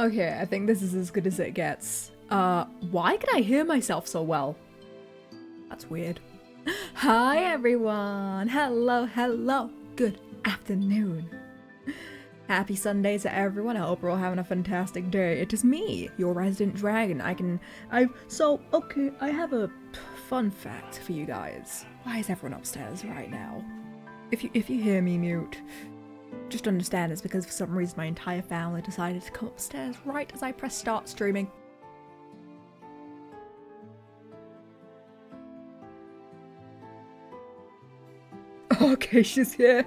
Okay, I think this is as good as it gets. Why can I hear myself so well? That's weird. Hi everyone! Hello, hello! Good afternoon. Happy Sunday to everyone. I hope we're all having a fantastic day. It is me, your resident dragon. I have a fun fact for you guys. Why is everyone upstairs right now? If you hear me mute, just understand it's because for some reason my entire family decided to come upstairs right as I press start streaming. Okay, she's here.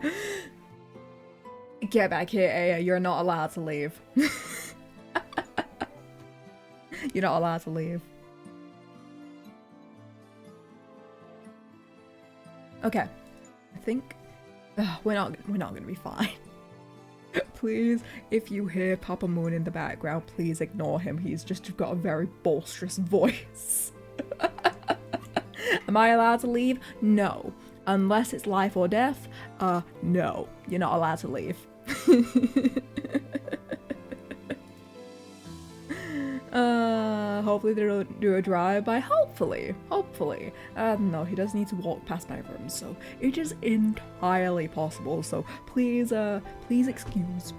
Get back here, Aya. You're not allowed to leave. You're not allowed to leave. Okay. I think we're not gonna be fine. Please, if you hear Papa Moon in the background, please ignore him. He's just got a very boisterous voice. Am I allowed to leave? No. Unless it's life or death, no. You're not allowed to leave. Hopefully they don't do a drive-by. Hopefully. No, he does need to walk past my room, so it is entirely possible. So please excuse.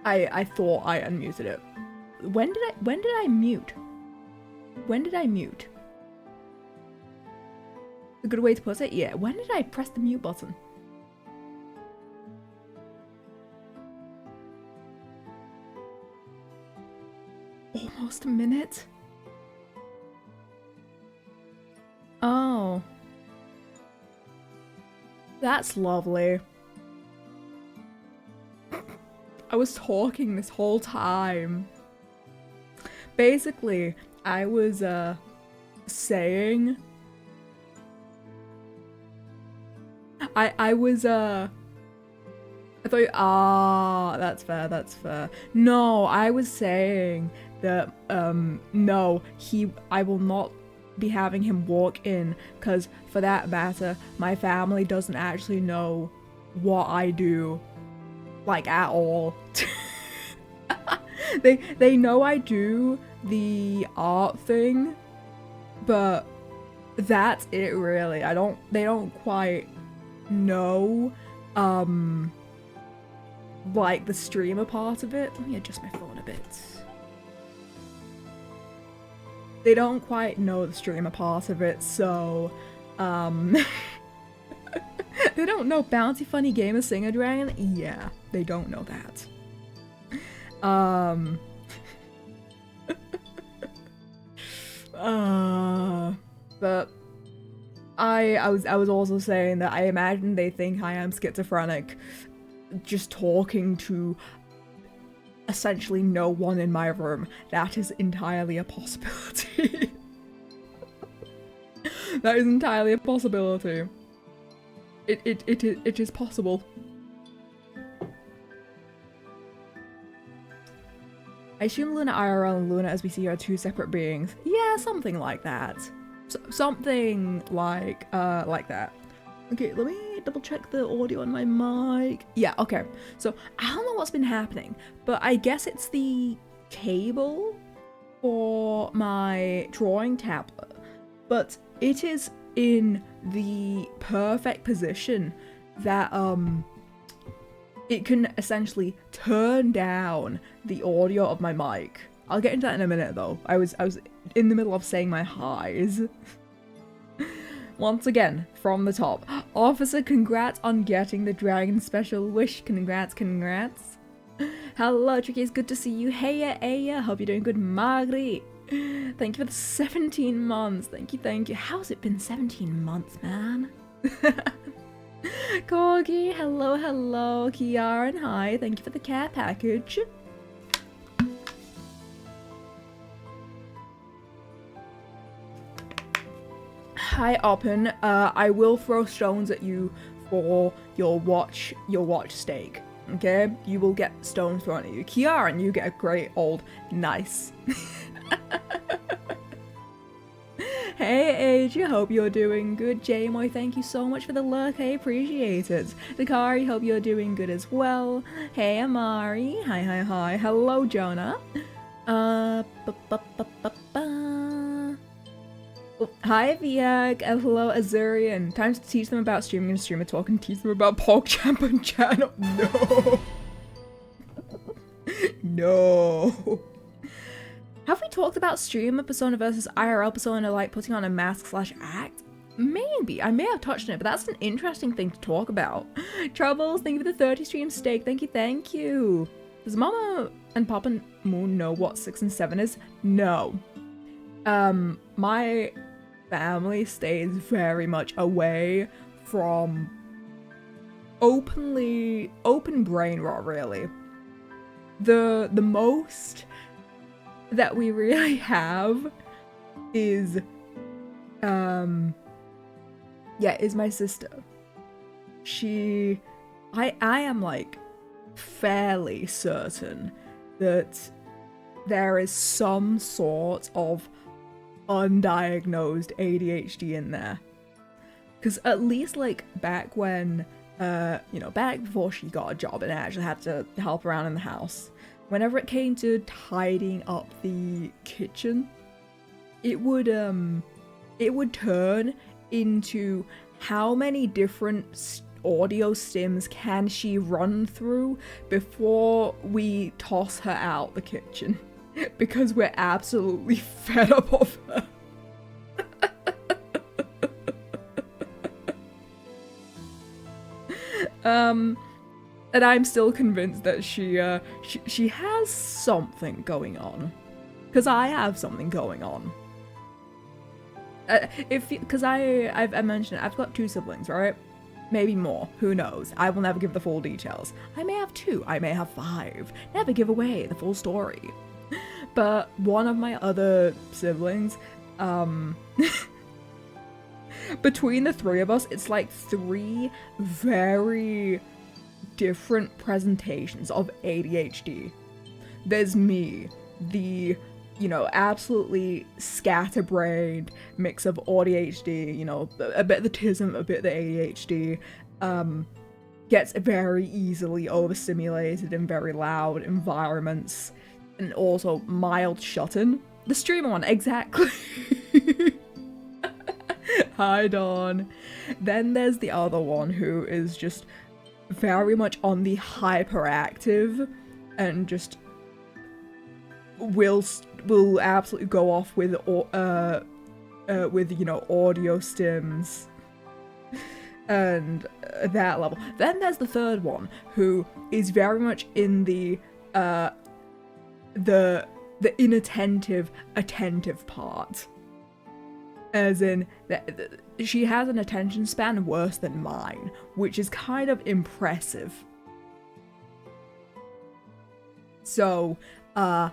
I thought I unmuted it. When did I mute? When did I mute? A good way to put it? Yeah. When did I press the mute button? Almost a minute? Oh. That's lovely. I was talking this whole time. Basically, I was saying I thought that's fair. No, I was saying that no, I will not be having him walk in, because for that matter, my family doesn't actually know what I do, like, at all. They know I do the art thing, but that's it really. They don't quite know like the streamer part of it. Let me adjust my phone a bit. They don't quite know the streamer part of it, so they don't know Bounty Funny Gamer Singer Dragon? Yeah, they don't know that. But I was also saying that I imagine they think I am schizophrenic, just talking to essentially no one in my room. That is entirely a possibility. That is entirely a possibility. It is possible. I assume Luna IRL and Luna as we see her are two separate beings. Yeah, something like that. Something like that. Okay, let me double check the audio on my mic. Yeah, okay. So I don't know what's been happening, but I guess it's the cable for my drawing tablet. But it is in the perfect position that it can essentially turn down the audio of my mic. I'll get into that in a minute though. I was in the middle of saying my highs. Once again, from the top. Officer, congrats on getting the dragon special wish. Congrats, congrats. Hello, Tricky, it's good to see you. Heya, Aya, hope you're doing good. Margaret, thank you for the 17 months. Thank you, thank you. How's it been 17 months, man? Corgi, hello, hello. Kiaran, hi, thank you for the care package. Hi, Oppen. I will throw stones at you for your watch steak. Okay? You will get stones thrown at you. Kiaran, you get a great old nice. Hey, Age, I hope you're doing good. Jamoy, thank you so much for the lurk. I appreciate it. Dakari, hope you're doing good as well. Hey, Amari. Hi, hi, hi. Hello, Jonah. Oh, hi, Viag. Hello, Azurian. Time to teach them about streaming and streamer talk and teach them about PogChamp and channel. No. No. Have we talked about streamer persona versus IRL persona, like putting on a mask / act? Maybe. I may have touched on it, but that's an interesting thing to talk about. Troubles, thank you for the 30 stream steak. Thank you, thank you. Does Mama and Papa Moon know what 6 and 7 is? No. My family stays very much away from open brain rot, really. The most that we really have is is my sister. I am like fairly certain that there is some sort of undiagnosed ADHD in there, because at least like back when back before she got a job and I actually had to help around in the house, whenever it came to tidying up the kitchen, it would turn into how many different audio stims can she run through before we toss her out the kitchen. Because we're absolutely fed up of her. And I'm still convinced that she has something going on. Because I have something going on. Because I mentioned it, I've got 2 siblings, right? Maybe more, who knows? I will never give the full details. I may have 2, I may have 5. Never give away the full story. But one of my other siblings, between the 3 of us, it's like 3 very different presentations of ADHD. There's me, the, absolutely scatterbrained mix of ADHD, a bit of the TISM, a bit of the ADHD, gets very easily overstimulated in very loud environments. And also mild shut-in. The streamer one, exactly. Hi, Dawn. Then there's the other one who is just very much on the hyperactive and just will absolutely go off with audio stims and that level. Then there's the third one who is very much in the inattentive, attentive part. As in, she has an attention span worse than mine, which is kind of impressive. So, yeah,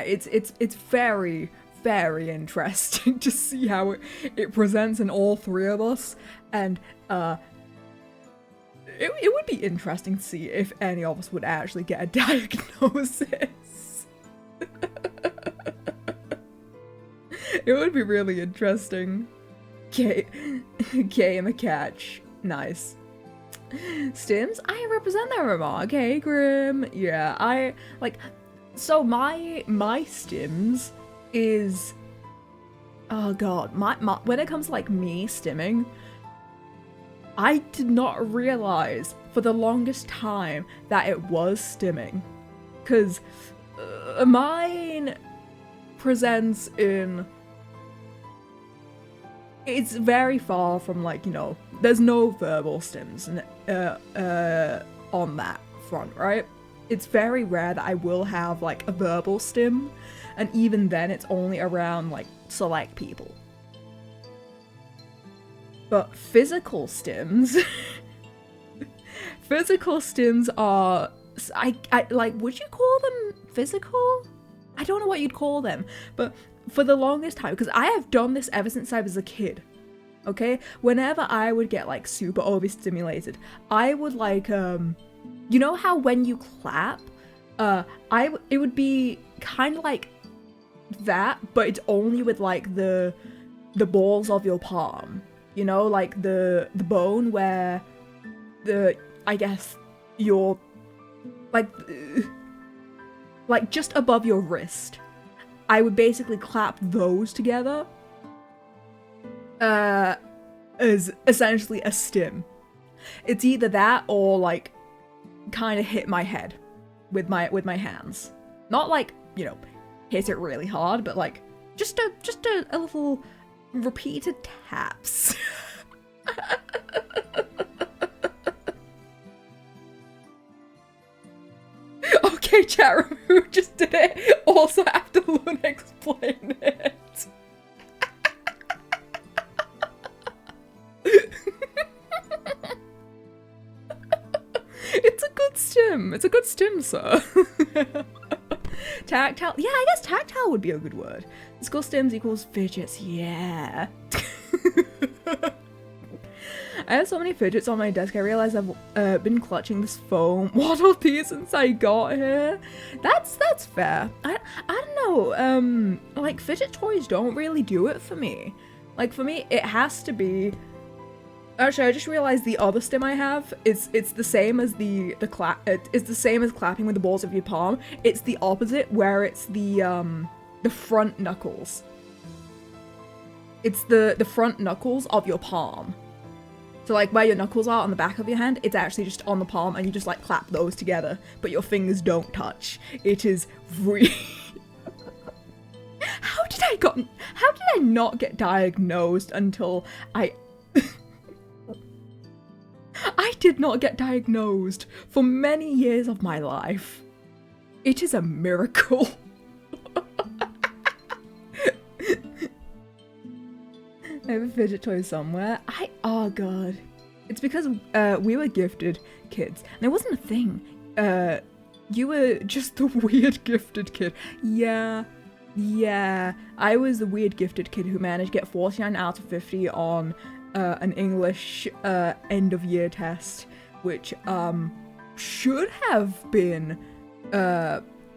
it's very, very interesting to see how it presents in all 3 of us, and it would be interesting to see if any of us would actually get a diagnosis. It would be really interesting. K in the catch. Nice. Stims? I represent that remark. Hey, Grim. Yeah, so my stims is... Oh god, my when it comes to, like, me stimming, I did not realize for the longest time that it was stimming. Because mine presents in... It's very far from, like, you know, there's no verbal stims on that front, right? It's very rare that I will have, like, a verbal stim, and even then it's only around, like, select people. But physical stims... physical stims are... I like, would you call them physical? I don't know what you'd call them, but for the longest time, because I have done this ever since I was a kid, okay? Whenever I would get, like, super overstimulated, I would, like, you know how when you clap, it would be kind of like that, but it's only with, like, the balls of your palm, you know, like the bone where I guess your, like just above your wrist. I would basically clap those together as essentially a stim. It's either that or, like, kind of hit my head with my hands. Not, like, you know, hit it really hard, but, like, just a little repeated taps. Okay, chat room, who just did it also after Luna explained it. It's a good stim. It's a good stim, sir. Tactile. Yeah, I guess tactile would be a good word. Physical stims equals fidgets. Yeah. I have so many fidgets on my desk. I realize I've been clutching this foam Waddle Dee since I got here. That's fair. I don't know. Like, fidget toys don't really do it for me. Like, for me, it has to be. Actually, I just realized the other stim I have it's the same as the clap. It's the same as clapping with the balls of your palm. It's the opposite, where it's the front knuckles. It's the front knuckles of your palm. So, like, where your knuckles are on the back of your hand, it's actually just on the palm, and you just, like, clap those together, but your fingers don't touch. It is really... How did I not get diagnosed until I... I did not get diagnosed for many years of my life. It is a miracle. I have a fidget toy somewhere. Oh god. It's because we were gifted kids. And it wasn't a thing. You were just the weird gifted kid. Yeah. I was the weird gifted kid who managed to get 49 out of 50 on an English end of year test, which should have been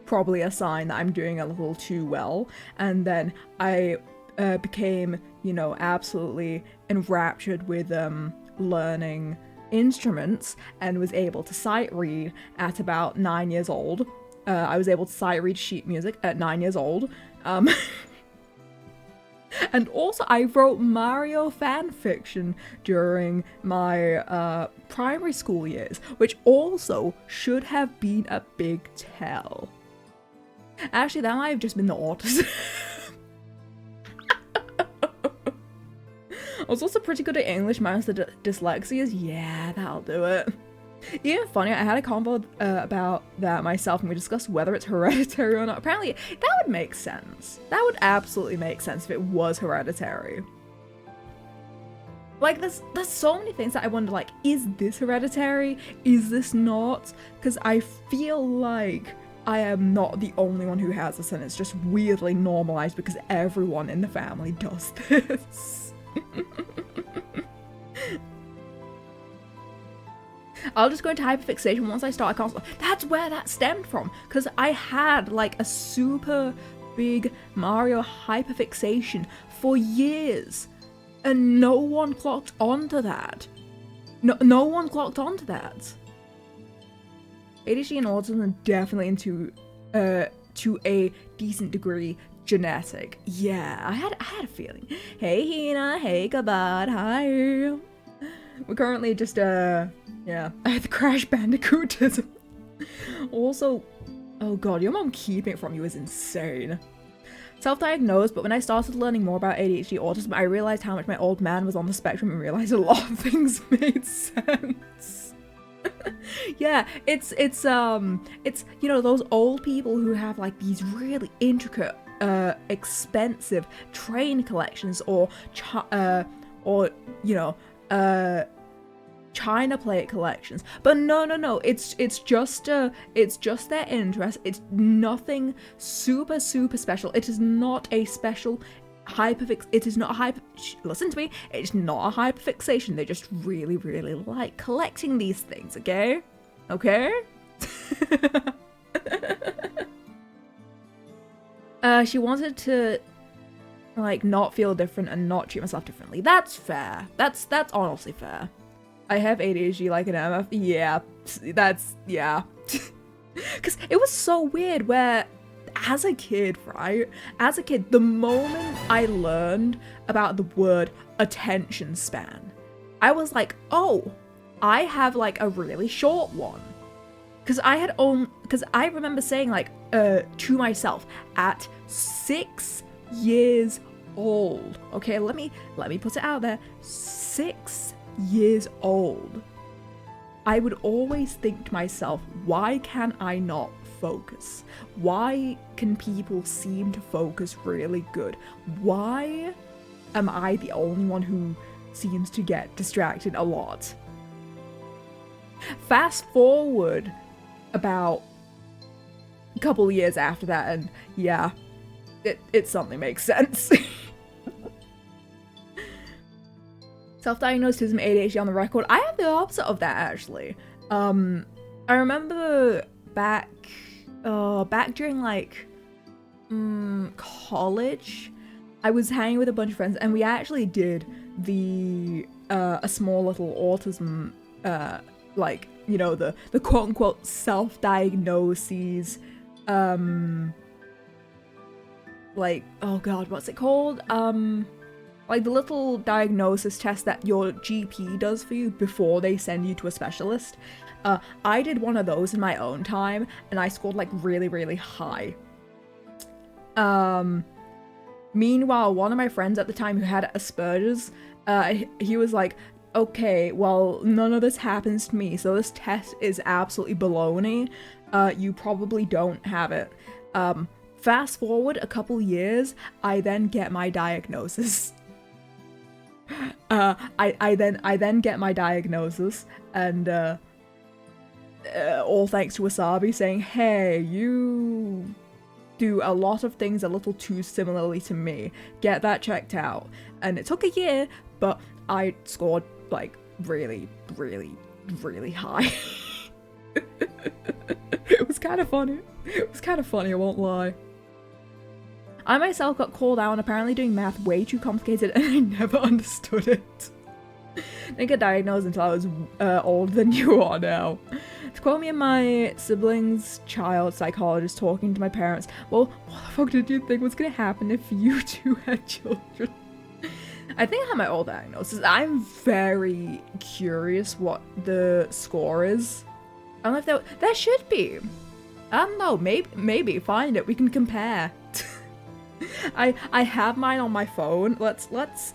probably a sign that I'm doing a little too well. And then I became, you know, absolutely enraptured with learning instruments and was able to sight read at about 9 years old. I was able to sight read sheet music at 9 years old. And also I wrote Mario fanfiction during my primary school years, which also should have been a big tell. Actually, that might have just been the autism. I was also pretty good at English minus the dyslexias. Yeah, that'll do it. Even funny, I had a convo about that myself, and we discussed whether it's hereditary or not. Apparently, that would make sense. That would absolutely make sense if it was hereditary. Like, there's so many things that I wonder, like, is this hereditary? Is this not? Because I feel like I am not the only one who has this, and it's just weirdly normalized because everyone in the family does this. I'll just go into hyperfixation once I start a console. That's where that stemmed from, because I had like a super big Mario hyperfixation for years, and no one clocked onto that. No one clocked onto that. ADHD and autism are definitely to a decent degree genetic. Yeah, I had a feeling. Hey Hina, hey Kabad, hi. We're currently just, yeah, the Crash Bandicootism. Also, oh god, your mom keeping it from you is insane. Self-diagnosed, but when I started learning more about ADHD autism, I realized how much my old man was on the spectrum and realized a lot of things made sense. Yeah, it's you know, those old people who have like these really intricate, expensive train collections or you know, China plate collections, but no, it's just their interest. It's nothing super special. It is not a special hyperfix. It is not a hyper. Listen to me. It's not a hyperfixation. They just really like collecting these things. Okay. She wanted to like not feel different and not treat myself differently. That's fair. That's honestly fair. I have ADHD like an MF. Yeah, yeah. Because it was so weird where, as a kid, the moment I learned about the word attention span, I was like, oh, I have like a really short one. Because I remember saying like, to myself at 6 years old. Okay, let me put it out there. 6 years old, I would always think to myself, why can I not focus? Why can people seem to focus really good? Why am I the only one who seems to get distracted a lot? Fast forward about a couple years after that, and yeah, it suddenly makes sense. Self-diagnosed autism, ADHD on the record. I have the opposite of that, actually. I remember back during like college, I was hanging with a bunch of friends, and we actually did the a small little autism like, you know, the quote-unquote self-diagnoses, like, oh god, what's it called? Like the little diagnosis test that your GP does for you before they send you to a specialist. I did one of those in my own time, and I scored like really high. Meanwhile, one of my friends at the time who had Asperger's, he was like, okay, well, none of this happens to me, so this test is absolutely baloney. You probably don't have it. Fast forward a couple years, I then get my diagnosis. I then get my diagnosis, and all thanks to Wasabi saying, hey, you do a lot of things a little too similarly to me. Get that checked out. And it took a year, but I scored like really high. It was kind of funny. I won't lie. I myself got called out on apparently doing math way too complicated, and I never understood it. Didn't get diagnosed until I was older than you are now. To quote me and my siblings' child psychologist talking to my parents, well, what the fuck did you think was gonna happen if you two had children? I think I have my old diagnosis. I'm very curious what the score is. I don't know if there should be. I don't know, maybe find it, we can compare. I have mine on my phone. Let's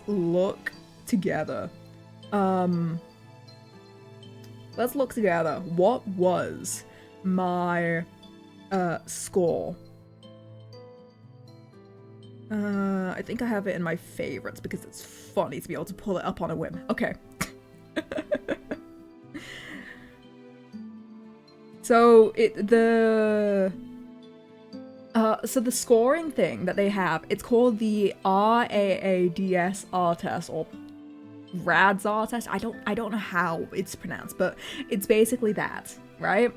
look together. Let's look together. What was my score? I think I have it in my favorites because it's funny to be able to pull it up on a whim. Okay. So the scoring thing that they have, it's called the RAADSR test, or RADSR test. I don't know how it's pronounced, but it's basically that, right?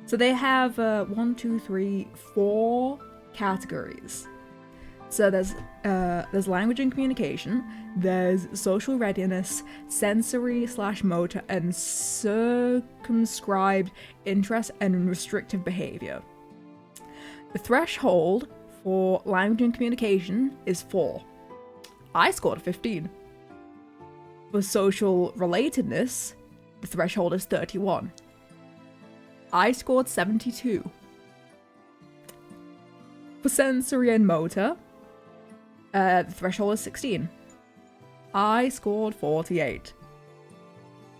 So they have 1, 2, 3, 4 categories. So there's language and communication, there's social readiness, sensory/motor, and circumscribed interest and restrictive behavior. The threshold for language and communication is 4. I scored a 15. For social relatedness, the threshold is 31. I scored 72. For sensory and motor, the threshold is 16. I scored 48.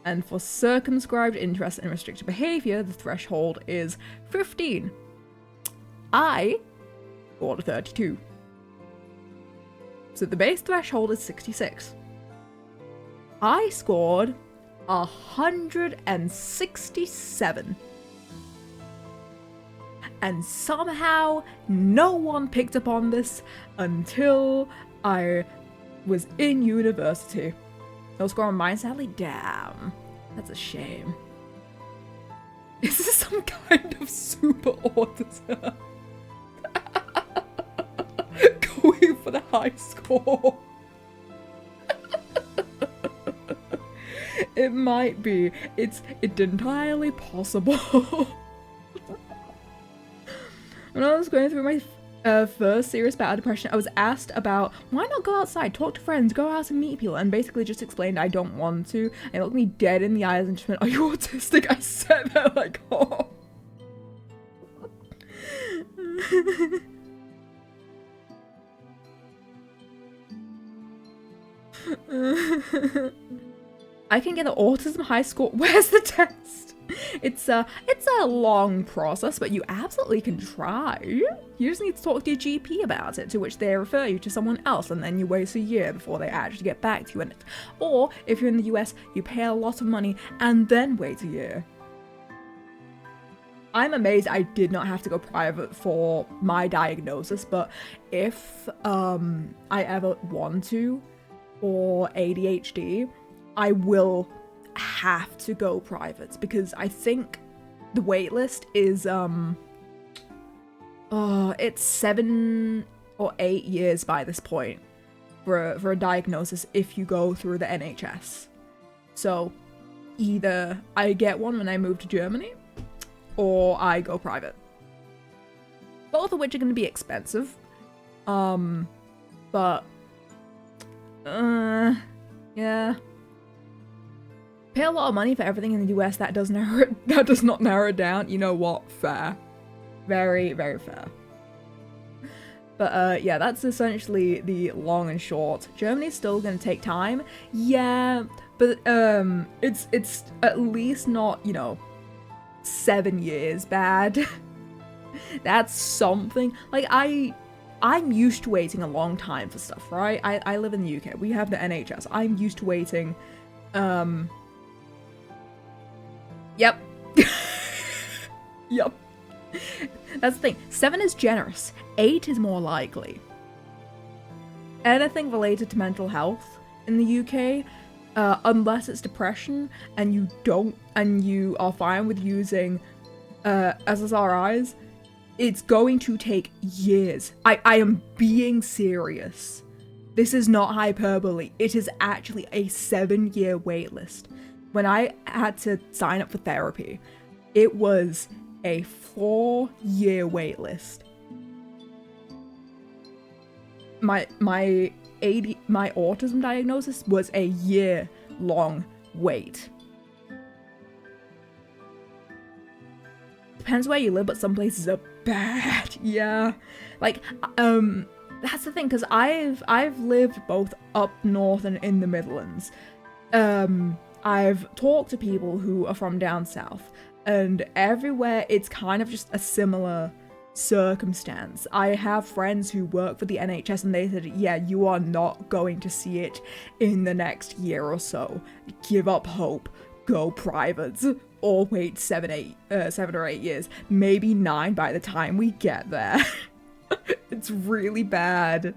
And for circumscribed interest and restricted behavior, the threshold is 15. I scored 32. So the base threshold is 66. I scored 167. And somehow no one picked up on this until I was in university. No score on mine, sadly? Damn. That's a shame. Is this some kind of super auditor? Going for the high score. It might be. It's entirely possible. When I was going through my first serious bout of depression, I was asked about why not go outside, talk to friends, go out and meet people, and basically just explained I don't want to. And it looked me dead in the eyes and just went, "Are you autistic?" I sat there like, oh. I can get the autism high score. Where's the test? It's a long process, but you absolutely can try. You just need to talk to your GP about it, to which they refer you to someone else, and then you wait a year before they actually get back to you. And or if you're in the US, you pay a lot of money and then wait a year. I'm amazed I did not have to go private for my diagnosis, but if I ever want to for ADHD, I will have to go private, because I think the waitlist is it's 7 or 8 years by this point for a diagnosis if you go through the NHS. So either I get one when I move to Germany, or I go private. Both of which are going to be expensive. But yeah. Pay a lot of money for everything in the US. That does not narrow it down. You know what? Fair. Very, very fair. But yeah, that's essentially the long and short. Germany's still gonna take time. Yeah, but it's at least not, 7 years bad. That's something. Like, I'm used to waiting a long time for stuff, right? I live in the UK. We have the NHS. I'm used to waiting. Yep. Yep. That's the thing. 7 is generous. 8 is more likely. Anything related to mental health in the UK, unless it's depression and you are fine with using SSRIs, it's going to take years. I am being serious. This is not hyperbole. It is actually a 7-year waitlist. When I had to sign up for therapy, it was a 4-year waitlist. My autism diagnosis was a year-long wait. Depends where you live, but some places are bad. Yeah, like that's the thing, because I've lived both up north and in the Midlands. I've talked to people who are from down south, and everywhere it's kind of just a similar circumstance. I have friends who work for the NHS, and they said, yeah, you are not going to see it in the next year or so. Give up hope. Go private. Or wait 7 or 8 years. Maybe 9 by the time we get there. It's really bad.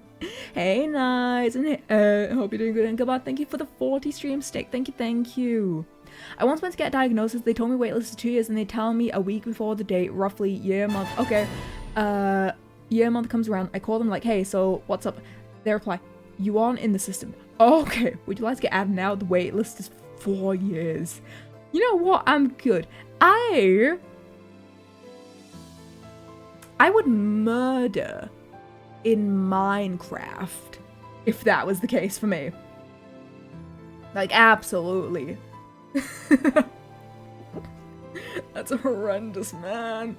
Hey, nice, and hope you're doing good and goodbye. Thank you for the 40 stream stick. Thank you. I once went to get a diagnosis. They told me waitlist is 2 years, and they tell me a week before the date, roughly year, month. Okay, year, month comes around. I call them like, hey, so what's up? They reply, you aren't in the system. Okay, would you like to get added now? The waitlist is 4 years. You know what? I'm good. I would murder in Minecraft if that was the case for me. Like, absolutely. That's horrendous, man.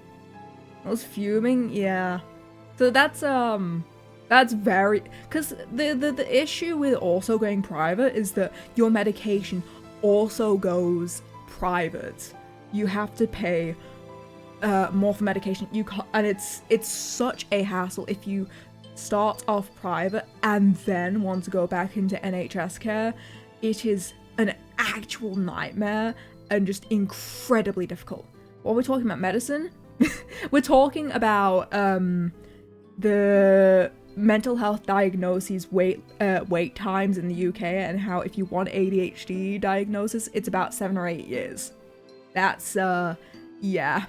I was fuming, yeah. So that's very, because the issue with also going private is that your medication also goes private. You have to pay more for medication. You can't, and it's such a hassle if you start off private and then want to go back into NHS care. It is an actual nightmare and just incredibly difficult. What we're talking about medicine, we're talking about the mental health diagnoses wait times in the UK, and how if you want ADHD diagnosis, it's about 7 or 8 years. That's yeah.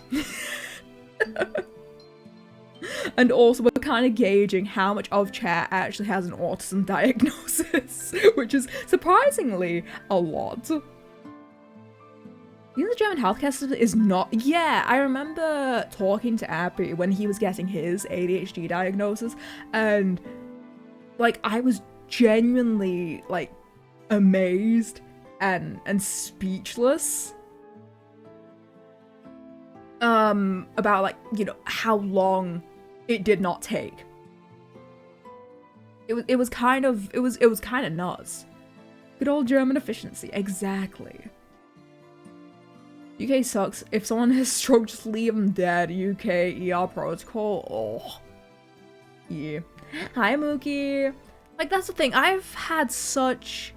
And also we're kind of gauging how much of chat actually has an autism diagnosis, which is surprisingly a lot. You know, the German healthcare system is not. Yeah, I remember talking to Abby when he was getting his ADHD diagnosis, and like I was genuinely like amazed and speechless about, like, you know, how long it did not take. It was kind of nuts. Good old German efficiency, exactly. UK sucks. If someone has stroke, just leave them dead. UK ER protocol. Oh. Yeah. Hi, Mookie. Like, that's the thing. I've had such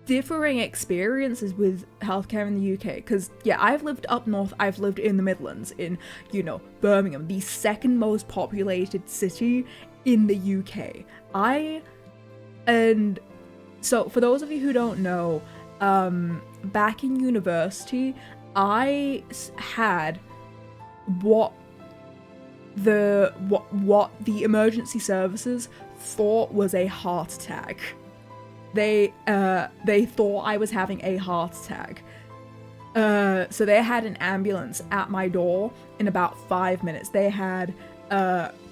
differing experiences with healthcare in the UK. Because, yeah, I've lived up north. I've lived in the Midlands. In, you know, Birmingham. The second most populated city in the UK. And so, for those of you who don't know, back in university, I had what the emergency services thought was a heart attack. They thought I was having a heart attack. So they had an ambulance at my door in about 5 minutes. They had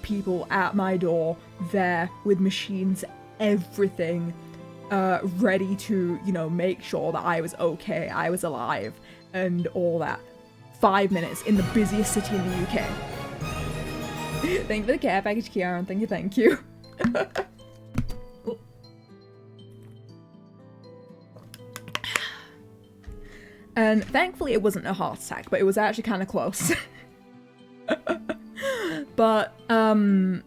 people at my door there with machines, everything, ready to, you know, make sure that I was okay, I was alive, and all that. 5 minutes in the busiest city in the UK. Thank you for the care package, Kieran. Thank you. And thankfully it wasn't a heart attack, but it was actually kind of close. But, God,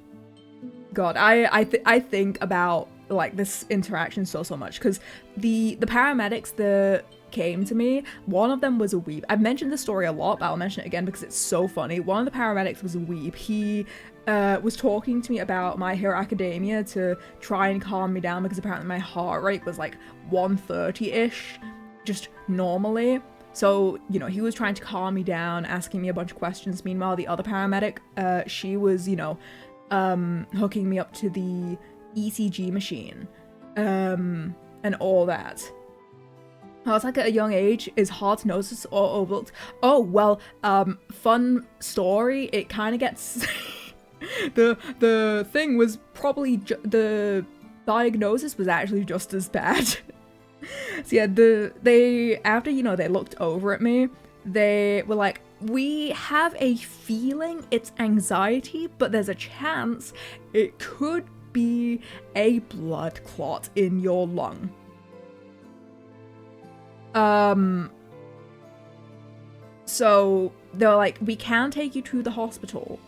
I think about, like, this interaction so much, because the paramedics that came to me, one of them was a weeb. I've mentioned this story a lot, but I'll mention it again because it's so funny. One of the paramedics was a weeb. He was talking to me about My Hero Academia to try and calm me down, because apparently my heart rate was like 130-ish, just normally. So, you know, he was trying to calm me down, asking me a bunch of questions. Meanwhile, the other paramedic, she was, you know, hooking me up to the ECG machine, and all that. I was like, at a young age, is hard to notice or overlooked. Oh, well, fun story, it kind of gets... the thing was probably... the diagnosis was actually just as bad. So yeah, they, after, you know, they looked over at me, they were like, we have a feeling it's anxiety, but there's a chance it could be a blood clot in your lung. So they're like, we can take you to the hospital.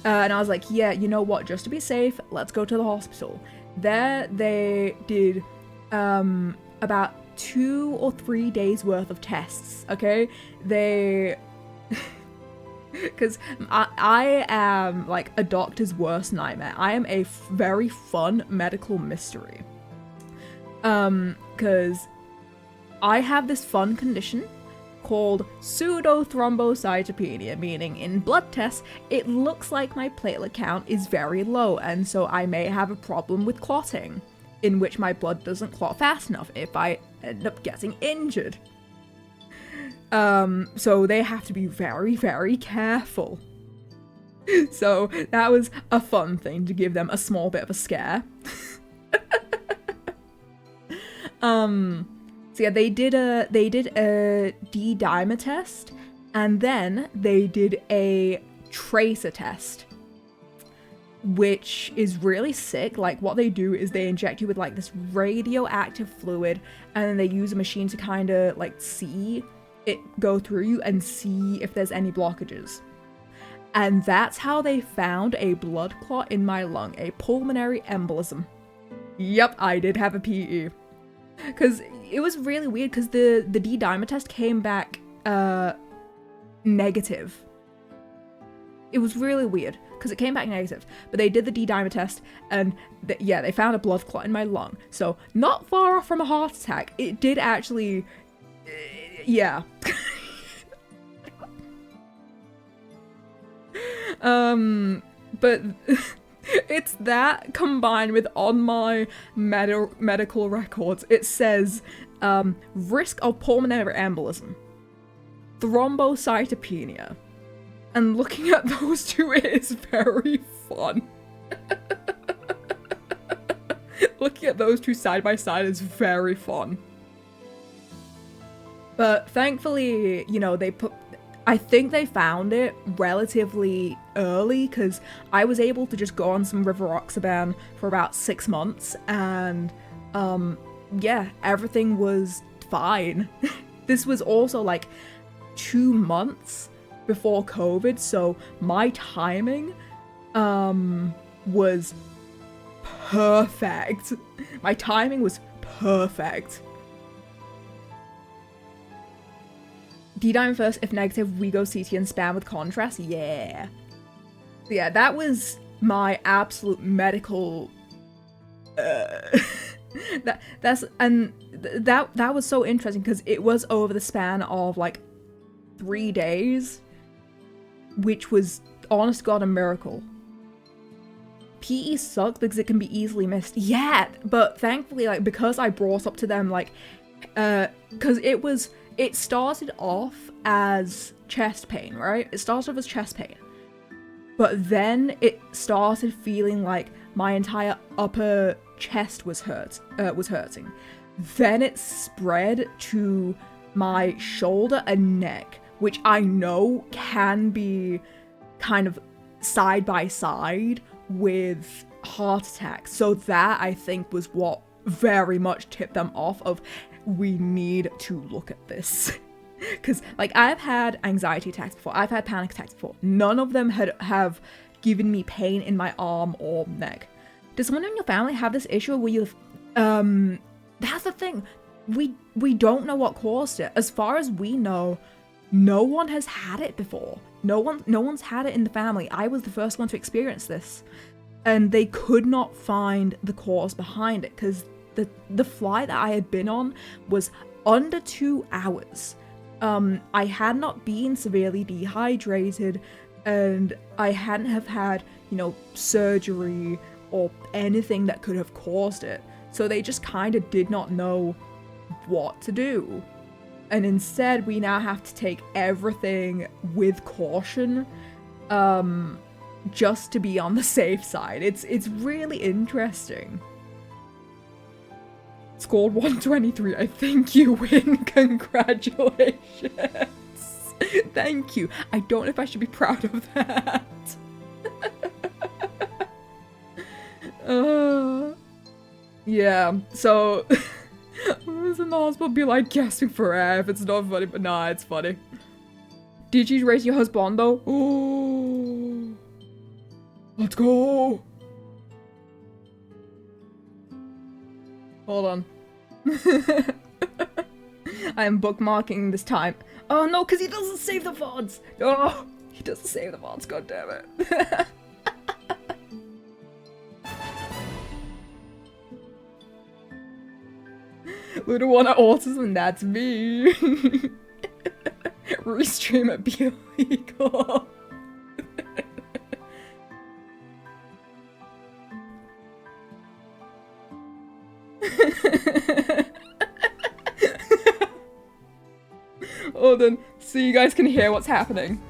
And I was like, yeah, you know what, just to be safe, let's go to the hospital. There they did about 2 or 3 days worth of tests, okay? They... Because I am, like, a doctor's worst nightmare. I am a very fun medical mystery. Because I have this fun condition called pseudo-thrombocytopenia, meaning in blood tests, it looks like my platelet count is very low, and so I may have a problem with clotting, in which my blood doesn't clot fast enough if I end up getting injured. So they have to be very, very careful. So that was a fun thing to give them a small bit of a scare. So yeah, they did a D-dimer test, and then they did a tracer test, which is really sick. Like, what they do is they inject you with like this radioactive fluid, and then they use a machine to kind of like see it go through you and see if there's any blockages. And that's how they found a blood clot in my lung, a pulmonary embolism. Yep, I did have a PE. Because it was really weird, because the D-dimer test came back negative. It was really weird, because it came back negative. But they did the D-dimer test, and yeah, they found a blood clot in my lung. So, not far off from a heart attack. It did actually... yeah. But... it's that combined with on my medical records, it says risk of pulmonary embolism, thrombocytopenia, and looking at those two is very fun. Looking at those two side by side is very fun. But thankfully, you know, I think they found it relatively early, because I was able to just go on some rivaroxaban for about 6 months, and yeah, everything was fine. This was also like 2 months before COVID, so my timing was perfect. My timing was perfect. D-dimer first, if negative, we go CT and spam with contrast. Yeah. Yeah, that was my absolute medical... that was so interesting, because it was over the span of like 3 days, which was, honest to God, a miracle. PE sucks because it can be easily missed. Yeah, but thankfully, like, because I brought up to them, like, because it started off as chest pain, right? It started off as chest pain. But then it started feeling like my entire upper chest was hurting. Then it spread to my shoulder and neck, which I know can be kind of side by side with heart attacks. So that, I think, was what very much tipped them off of, we need to look at this. Because, like, I've had anxiety attacks before, I've had panic attacks before. None of them have given me pain in my arm or neck. Does someone in your family have this issue where you... that's the thing. We don't know what caused it. As far as we know, no one has had it before. No one's had it in the family. I was the first one to experience this. And they could not find the cause behind it, because the flight that I had been on was under 2 hours. I had not been severely dehydrated, and I hadn't have had, you know, surgery or anything that could have caused it. So they just kind of did not know what to do. And instead, we now have to take everything with caution, just to be on the safe side. It's really interesting. Scored 123. I think you win. Congratulations. Thank you. I don't know if I should be proud of that. Yeah, so I was in the hospital be like gasping for air if it's not funny, but nah, it's funny. Did you raise your husbando? Oh, let's go. Hold on. I am bookmarking this time. Oh no, because he doesn't save the VODs. Oh, he doesn't save the VODs, god damn it. Luna one at autism, that's me. Restream it be illegal. Hold on, so you guys can hear what's happening.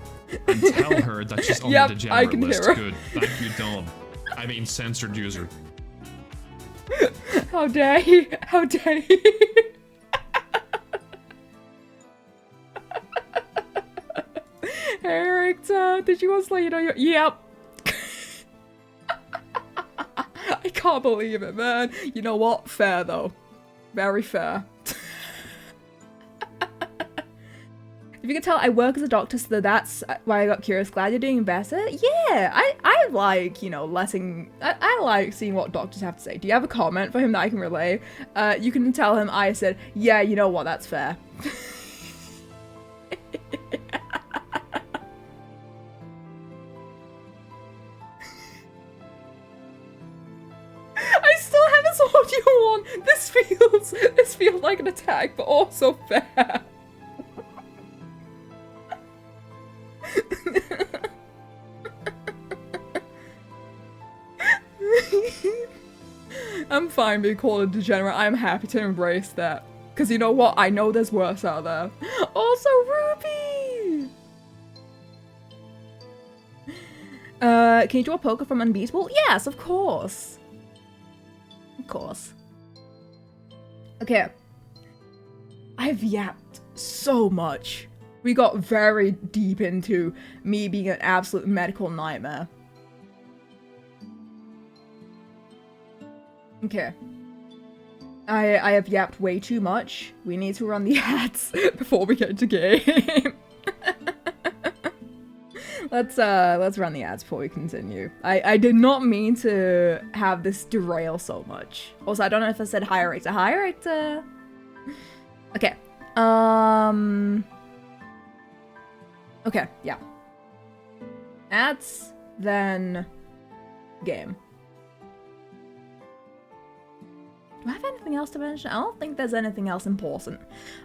And tell her that she's on the degenerate list. Good. Thank you, Dom. I mean, censored user. How dare he? How dare he? character. Did you want to let you know your... Yep. I can't believe it, man. You know what? Fair, though. Very fair. If you can tell, I work as a doctor, so that's why I got curious. Glad you're doing better. Yeah, I like, you know, I like seeing what doctors have to say. Do you have a comment for him that I can relay? You can tell him I said, yeah, you know what, that's fair. I still have this audio on. This feels like an attack, but also fair. I'm fine being called a degenerate. I'm happy to embrace that. Because you know what? I know there's worse out there. Also, Ruby! Can you draw a poker from Unbeatable? Yes, of course. Of course. Okay. I've yapped so much. We got very deep into me being an absolute medical nightmare. Okay. I have yapped way too much. We need to run the ads before we get into game. Let's run the ads before we continue. I did not mean to have this derail so much. Also, I don't know if I said higher rater. Higher rater. Okay. Okay, yeah. Ads, then game. Do I have anything else to mention? I don't think there's anything else important.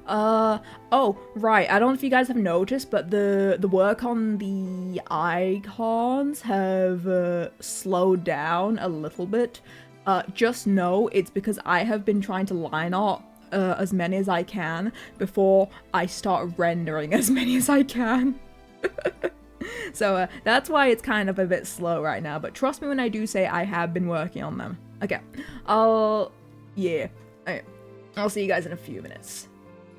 Oh, right. I don't know if you guys have noticed, but the work on the icons have slowed down a little bit. Just know it's because I have been trying to line art as many as I can before I start rendering as many as I can. So that's why it's kind of a bit slow right now, but trust me when I do say I have been working on them. Okay, yeah. Okay. I'll see you guys in a few minutes.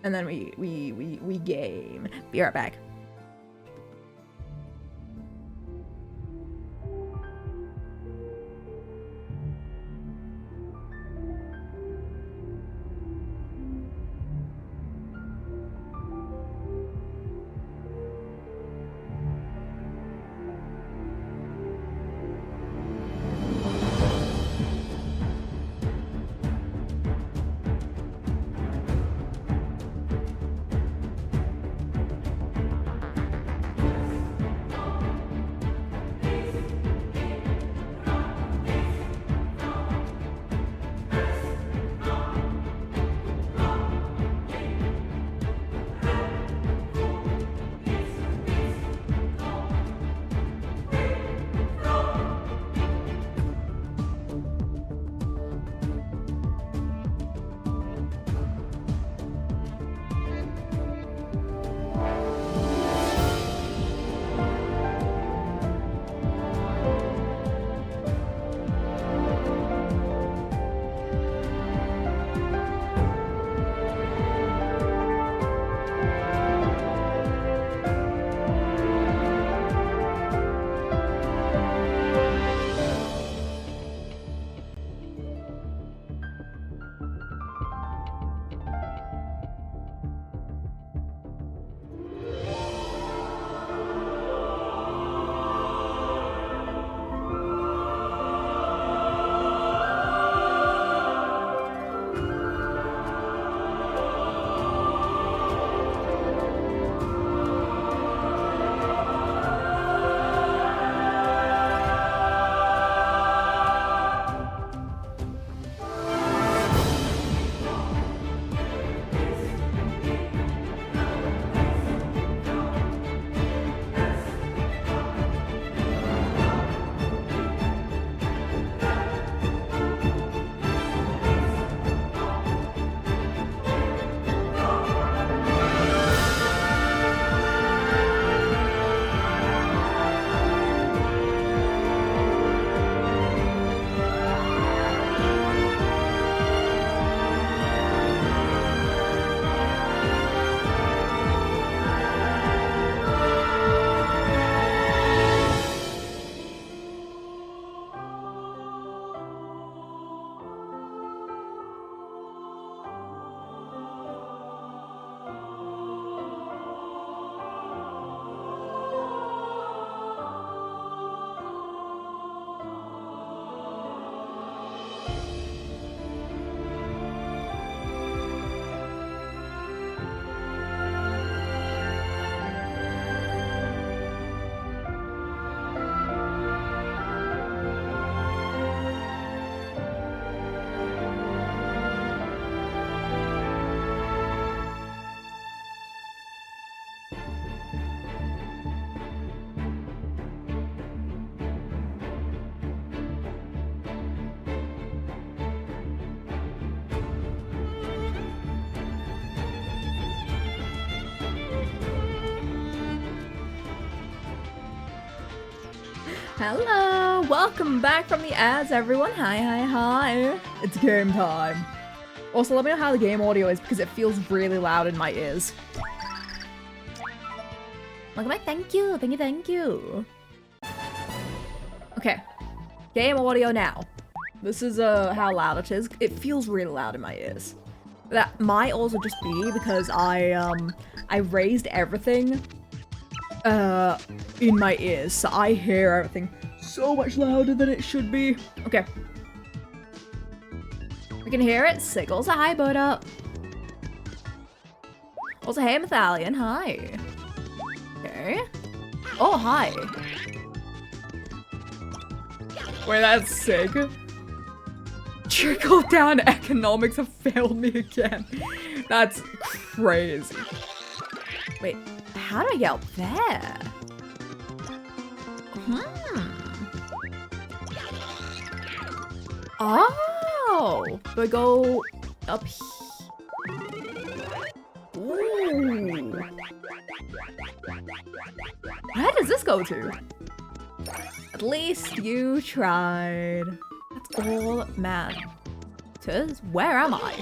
And then we game. Be right back. Hello, welcome back from the ads, everyone. Hi. It's game time. Also, let me know how the game audio is because it feels really loud in my ears. Look at my thank you. Okay, game audio now. This is how loud it is. It feels really loud in my ears. That might also just be because I raised everything in my ears, so I hear everything so much louder than it should be. Okay. We can hear it. Siggles, hi, bud up. Also, hey, Mathalion, hi. Okay. Oh, hi. Wait, that's sick. Trickle down economics have failed me again. That's crazy. Wait, how do I get up there? Oh, do I go up here? Ooh. Where does this go to? At least you tried. That's all that matters. Where am I?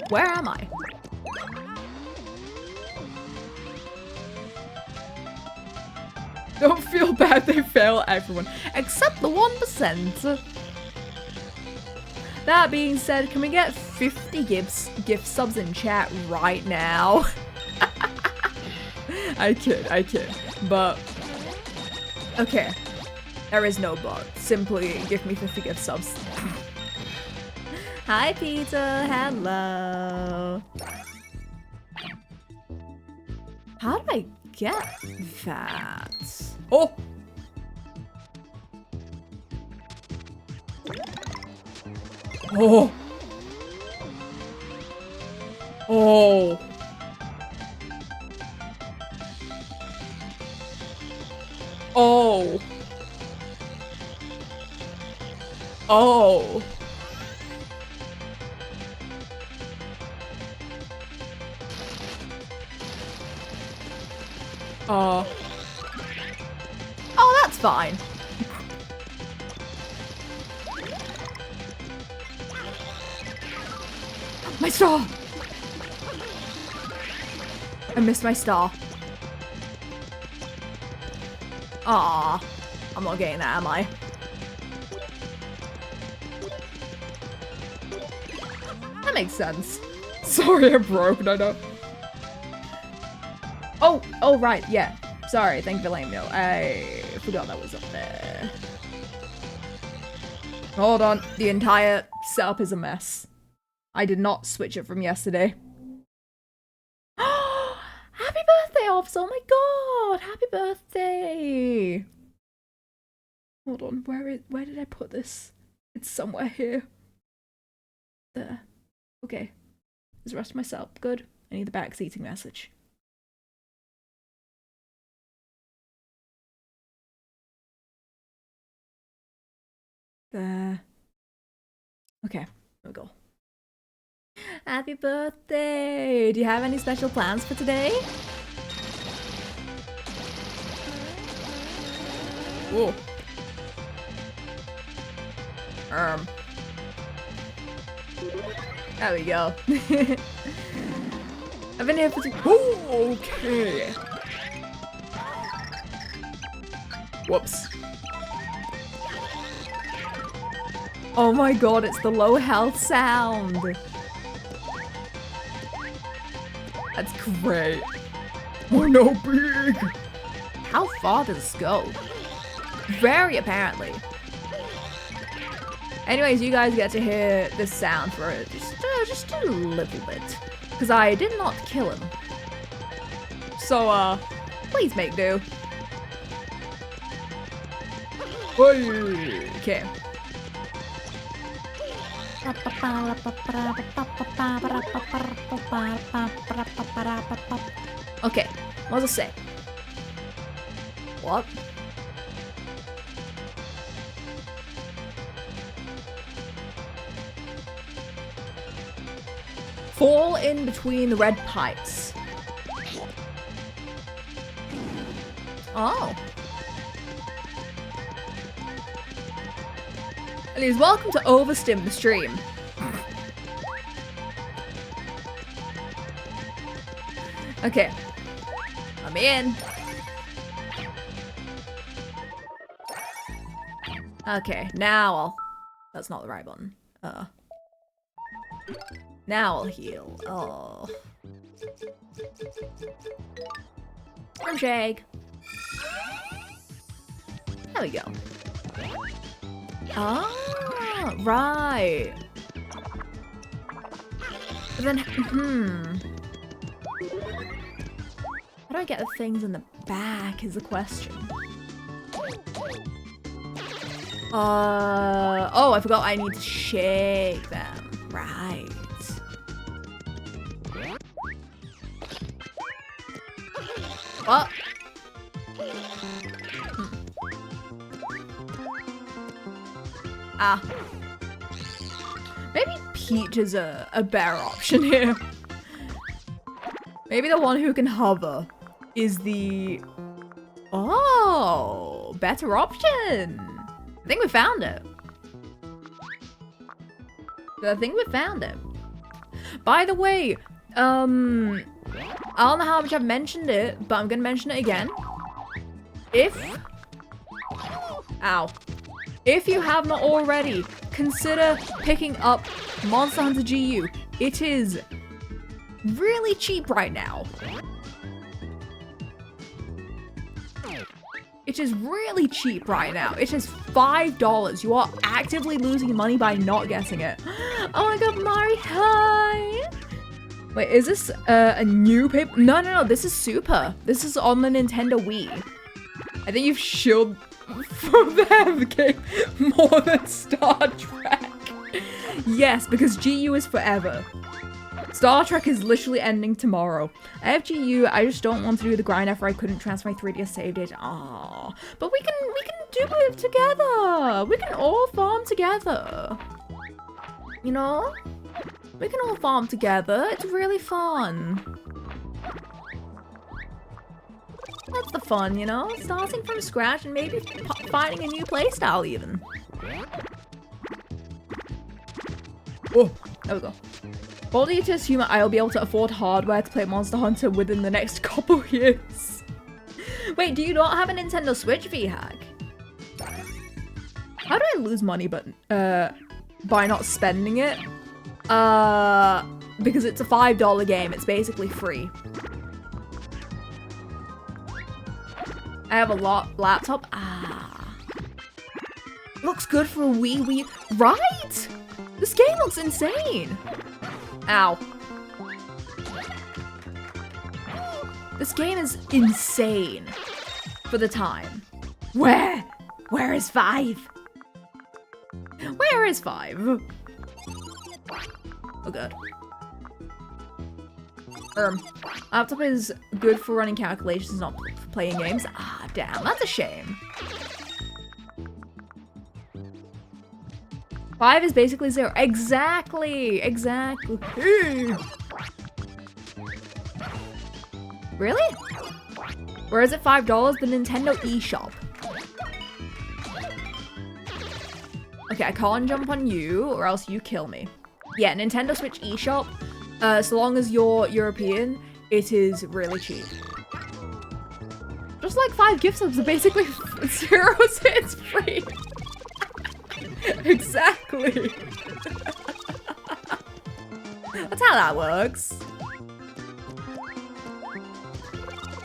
Where am I? Don't feel bad, they fail everyone. Except the 1%. That being said, can we get 50 gift subs in chat right now? I kid. But, okay. There is no but. Simply give me 50 gift subs. Hi, Peter. Hello. How do I get that? Oh! Oh! Oh! Oh! Oh! Oh, that's fine. My star! I missed my star. Ah, I'm not getting that, am I? That makes sense. Sorry, I broke, I know. Oh, right, yeah. Sorry, thank you for letting me know. I forgot that was up there. Hold on, the entire setup is a mess. I did not switch it from yesterday. Happy birthday, Ops! Oh my god! Happy birthday! Hold on, where did I put this? It's somewhere here. There. Okay. Is the rest of my setup good? I need the backseating message. There. Okay, there we go. Happy birthday! Do you have any special plans for today? Whoa. There we go. I've been here for okay. Whoops. Oh my god, it's the low health sound. That's great. Oh no, big. How far does this go? Very apparently. Anyways, you guys get to hear this sound for it just a little bit. Because I did not kill him. So, please make do. Okay. Okay, what does it say? What? Fall in between the red pipes. Oh. Anyways, welcome to Overstim the stream. Okay. I'm in. Okay, now I'll... That's not the right button. Now I'll heal. Oh. Arm shake. There we go. Ah, right. But then, How do I get the things in the back is the question. Oh, I forgot I need to shake them. Right. What? Ah. Maybe Peach is a better option here. Maybe the one who can hover is the... Oh, better option. I think we found it. I think we found it. By the way, I don't know how much I've mentioned it, but I'm gonna mention it again. If you have not already, consider picking up Monster Hunter GU. It is really cheap right now. It is really cheap right now. It is $5. You are actively losing money by not getting it. Oh my god, Mari, hi! Wait, is this a new paper? No, this is Super. This is on the Nintendo Wii. I think you've shielded from the game more than Star Trek. Yes, because GU is forever. Star Trek is literally ending tomorrow. I have GU, I just don't want to do the grind after I couldn't transfer my 3DS save data. Aww. But we can do it together. We can all farm together. You know? We can all farm together. It's really fun. That's the fun, you know? Starting from scratch and maybe finding a new playstyle even. Oh, there we go. All do you to assume I'll be able to afford hardware to play Monster Hunter within the next couple years? Wait, do you not have a Nintendo Switch V-Hack? How do I lose money but by not spending it? Because it's a $5 game, it's basically free. I have a laptop. Looks good for a Wii. Right? This game looks insane. Ow. This game is insane for the time. Where is 5? Where is 5? Oh god. Laptop is good for running calculations, not for playing games. Ah, damn, that's a shame. 5 is basically 0. Exactly. Really? Where is it $5? The Nintendo eShop. Okay, I can't jump on you or else you kill me. Yeah, Nintendo Switch eShop. So long as you're European, it is really cheap. Just like 5 gift subs are basically 0, so it's free. Exactly. That's how that works.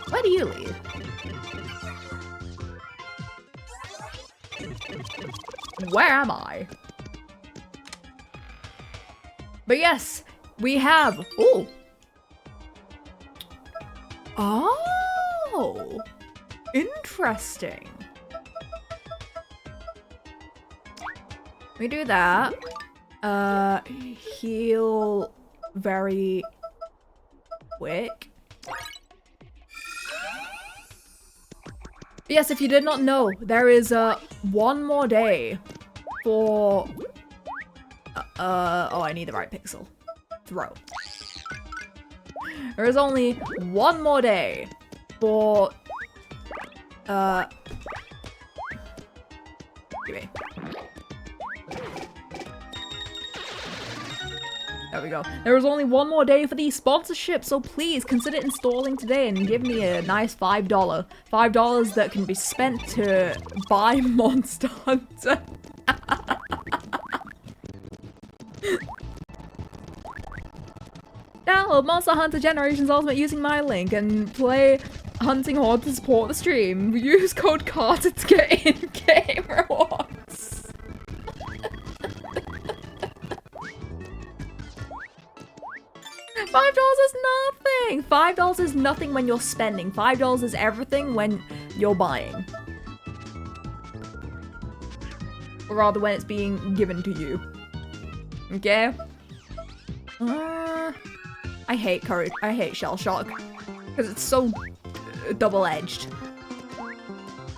Where do you leave? Where am I? But yes, we have... Ooh. Oh. Interesting. We do that. Heal very quick. Yes, if you did not know, there is one more day for... oh, I need the right pixel. Throw. There is only one more day for Give me. There we go. There is only one more day for these sponsorships, so please consider installing today and give me a nice $5. $5 that can be spent to buy Monster Hunter. Download Monster Hunter Generations Ultimate using my link and play Hunting Horde to support the stream. Use code Carter to get in-game rewards. $5 is nothing! $5 is nothing when you're spending. $5 is everything when you're buying. Or rather when it's being given to you. Okay? I hate courage. I hate shell shock. Because it's so double-edged.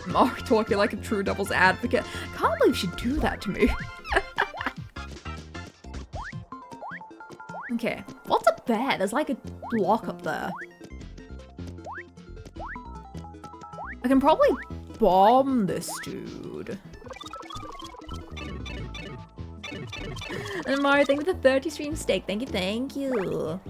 I'm already talking like a true devil's advocate. Can't believe she'd do that to me. Okay, what's up there? There's like a block up there. I can probably bomb this dude. And Mario, thank you for the 30 stream steak. Thank you, thank you.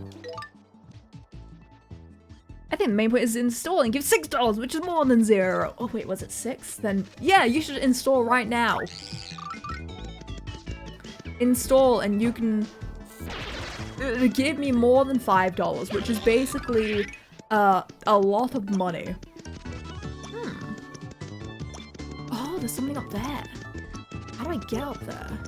I think the main point is installing. Give $6, which is more than 0. Oh wait, was it 6? Then yeah, you should install right now. Install and you can give me more than $5, which is basically a lot of money. Oh, there's something up there. How do I get up there?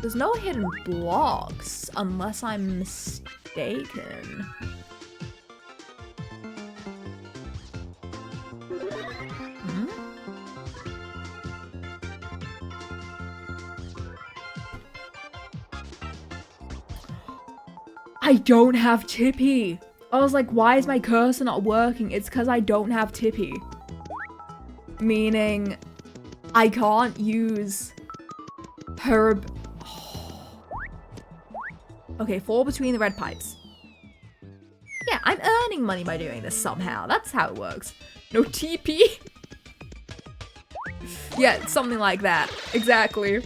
There's no hidden blocks, unless I'm mistaken. I don't have Tippy. I was like, why is my cursor not working? It's because I don't have Tippy. Meaning, I can't use her. Okay, fall between the red pipes. Yeah, I'm earning money by doing this somehow. That's how it works. No TP. Yeah, something like that. Exactly.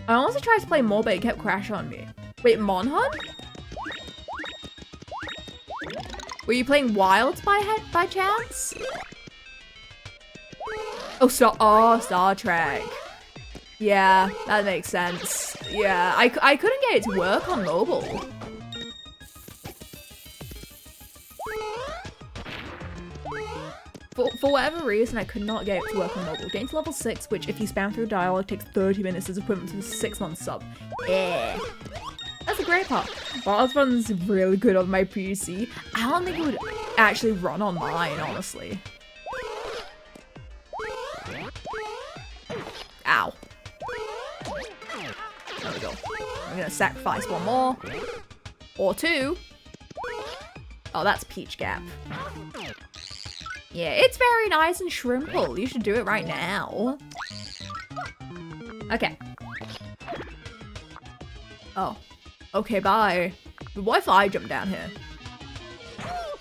I honestly tried to play more, but it kept crashing on me. Wait, Monhunt? Were you playing Wilds by chance? Oh, Star Trek. Yeah, that makes sense. Yeah, I couldn't get it to work on mobile. For whatever reason, I could not get it to work on mobile. Getting to level 6, which if you spam through dialogue takes 30 minutes, is equivalent to a 6-month sub. Yeah. That's the great part. Wild Fun's really good on my PC. I don't think it would actually run on mine, honestly. Ow. There we go. I'm gonna sacrifice one more. Or 2. Oh, that's Peach Gap. Yeah, it's very nice and shrimple. You should do it right now. Okay. Oh. Okay, bye. But what if I jump down here?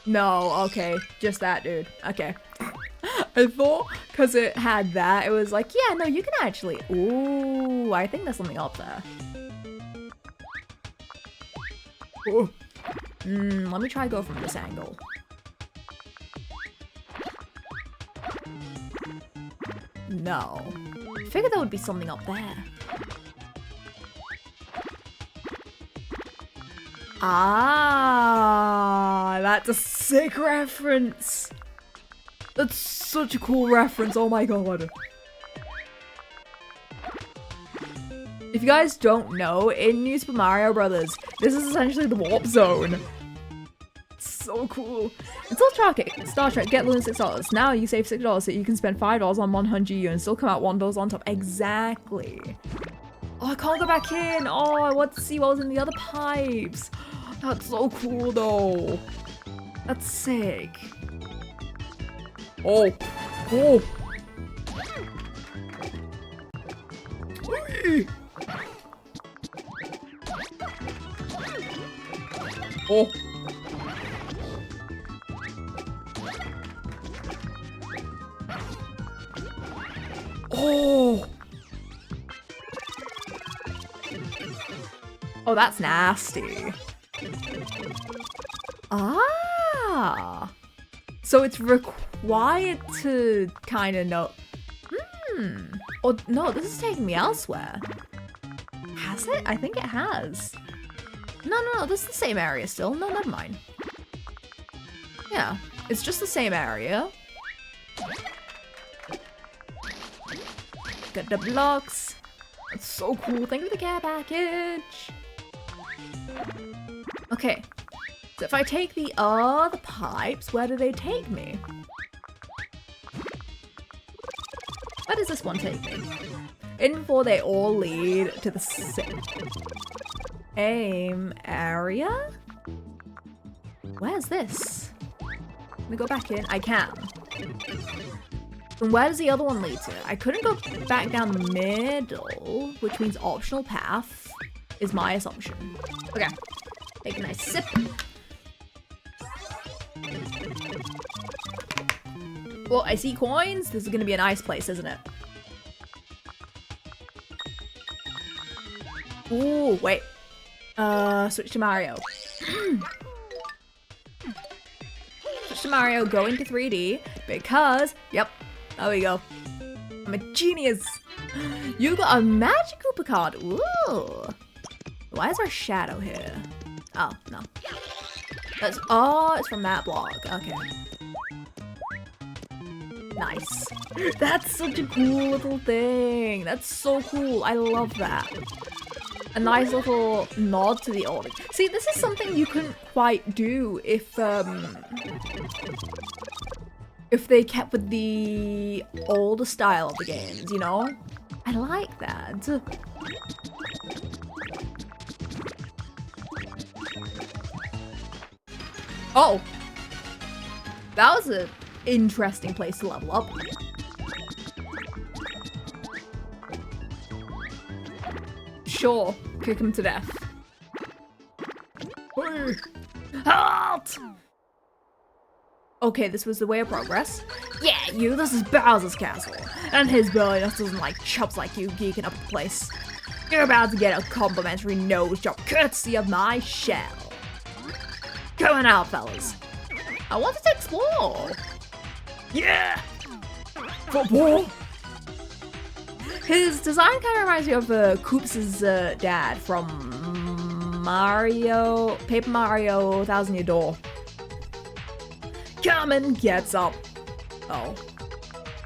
No, okay. Just that, dude. Okay. I thought because it had that, it was like, yeah, no, you can actually... Ooh, I think there's something up there. Ooh. Let me try go from this angle. No. I figured there would be something up there. Ah, that's a sick reference. That's such a cool reference. Oh my god. If you guys don't know, in New Super Mario Brothers, this is essentially the warp zone. So cool. Until Star Trek, get Luna $6. Now you save $6 so you can spend $5 on Monhunt GU and still come out $1 on top. Exactly. Oh, I can't go back in. Oh, I want to see what was in the other pipes. That's so cool though. That's sick. Oh. Oh. Whee! Oh. Oh! Oh, that's nasty. Ah! So it's required to kind of know... Oh, no, this is taking me elsewhere. Has it? I think it has. No, this is the same area still. No, never mind. Yeah, it's just the same area. Got the blocks. That's so cool. Thank you for the care package. Okay. So if I take the other pipes, where do they take me? Where does this one take me? In before they all lead to the same area? Where's this? Let me go back in. I can. And where does the other one lead to? I couldn't go back down the middle, which means optional path is my assumption. Okay. Take a nice sip. Well, I see coins. This is gonna be a nice place, isn't it? Ooh, wait. Switch to Mario. Switch to Mario, go into 3D, because, yep, there we go. I'm a genius. You got a Magic Koopa card. Ooh. Why is there a shadow here? Oh, no. That's, oh, it's from that block. Okay. Nice. That's such a cool little thing. That's so cool. I love that. A nice little nod to the old. See, this is something you couldn't quite do if they kept with the older style of the games, you know? I like that. Oh! That was an interesting place to level up. Sure, kick him to death. Halt! Okay, this was the way of progress. Yeah, you, this is Bowser's castle. And his belly just doesn't like chumps like you geeking up the place. You're about to get a complimentary nose job courtesy of my shell. Going out, fellas. I wanted to explore. Yeah! Football! His design kind of reminds me of Koops' dad from Paper Mario 1000 Year Door. Carmen gets up. Oh.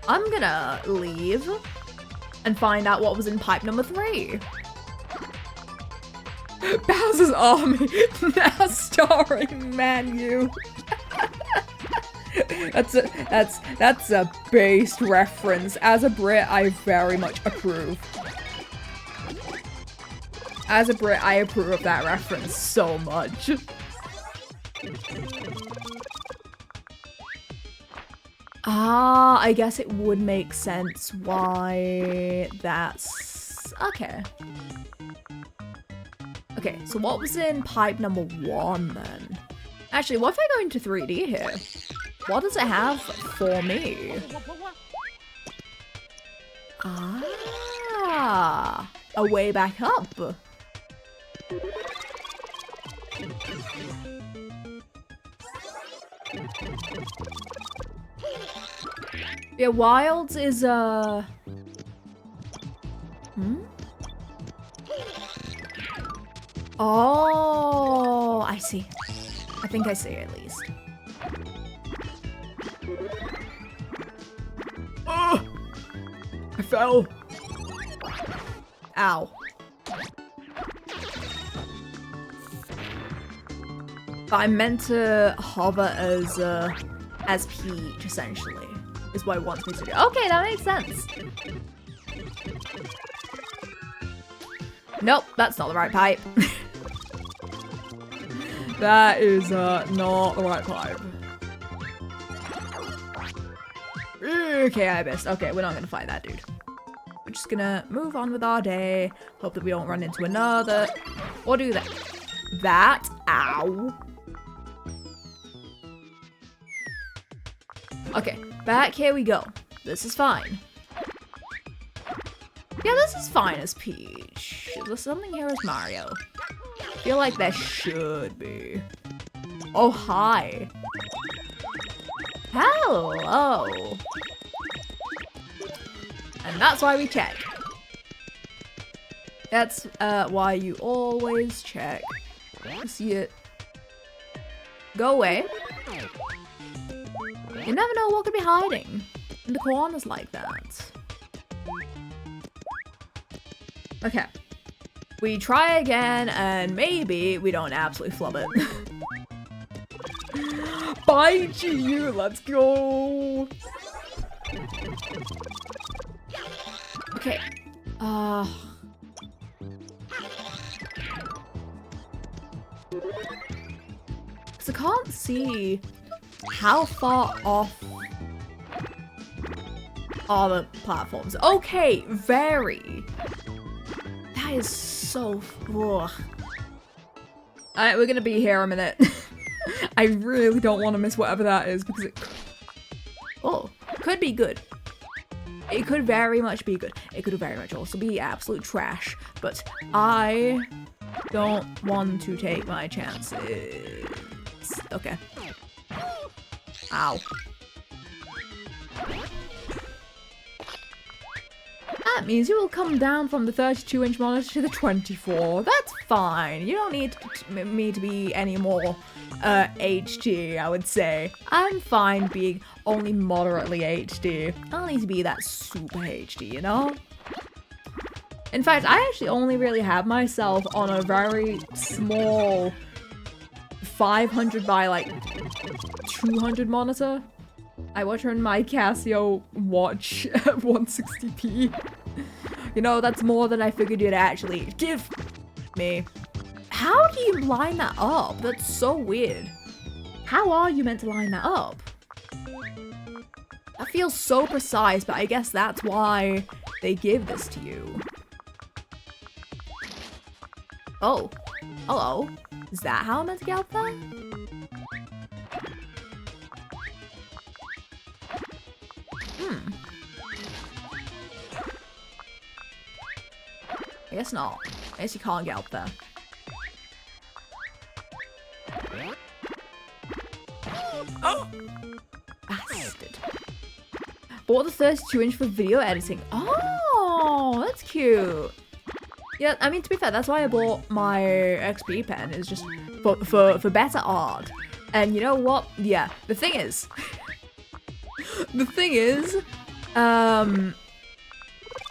I'm gonna leave and find out what was in pipe number 3. Bowser's Army, now starring Manu. That's a based reference. As a Brit, I very much approve. As a Brit, I approve of that reference so much. Ah, I guess it would make sense why that's... Okay. Okay, so what was in pipe number 1 then? Actually, what if I go into 3D here? What does it have for me? Ah, a way back up. Yeah, Wilds is Oh, I see. I think I see at least. Oh! I fell. Ow. But I meant to hover as Peach, essentially, is what it wants me to do. Okay, that makes sense. Nope, that's not the right pipe. That is not the right pipe. Okay, I missed. Okay, we're not gonna fight that dude. We're just gonna move on with our day. Hope that we don't run into another. Or do that. That? Ow. Okay, back here we go. This is fine. Yeah, this is fine as Peach. Is there something here as Mario? I feel like there should be. Oh, hi. Hello. And that's why we check. That's why you always check. See it. Go away. You never know what could be hiding in the corners like that. Okay. We try again and maybe we don't absolutely flub it. Bye, GU, let's go. Okay. Because I can't see how far off are the platforms. Okay, very. That is so... Ugh. Alright, we're gonna be here a minute. I really don't want to miss whatever that is because it... Oh, could be good. It could very much be good. It could very much also be absolute trash. But I don't want to take my chances. Okay. Ow. That means you will come down from the 32-inch monitor to the 24. That's fine. You don't need me to be any more HD, I would say. I'm fine being only moderately HD. I don't need to be that super HD, you know? In fact, I actually only really have myself on a very small 500 by like 200 monitor. I watch on my Casio watch at 160p. You know, that's more than I figured you'd actually give me. How do you line that up? That's so weird. How are you meant to line that up? That feels so precise, but I guess that's why they give this to you. Oh, hello. Is that how I'm meant to get up there? I guess not. I guess you can't get up there. Oh! Bastard. Bought the 32-inch for video editing. Oh, that's cute. Yeah, I mean, to be fair, that's why I bought my XP pen, is just for better art. And you know what? Yeah, the thing is,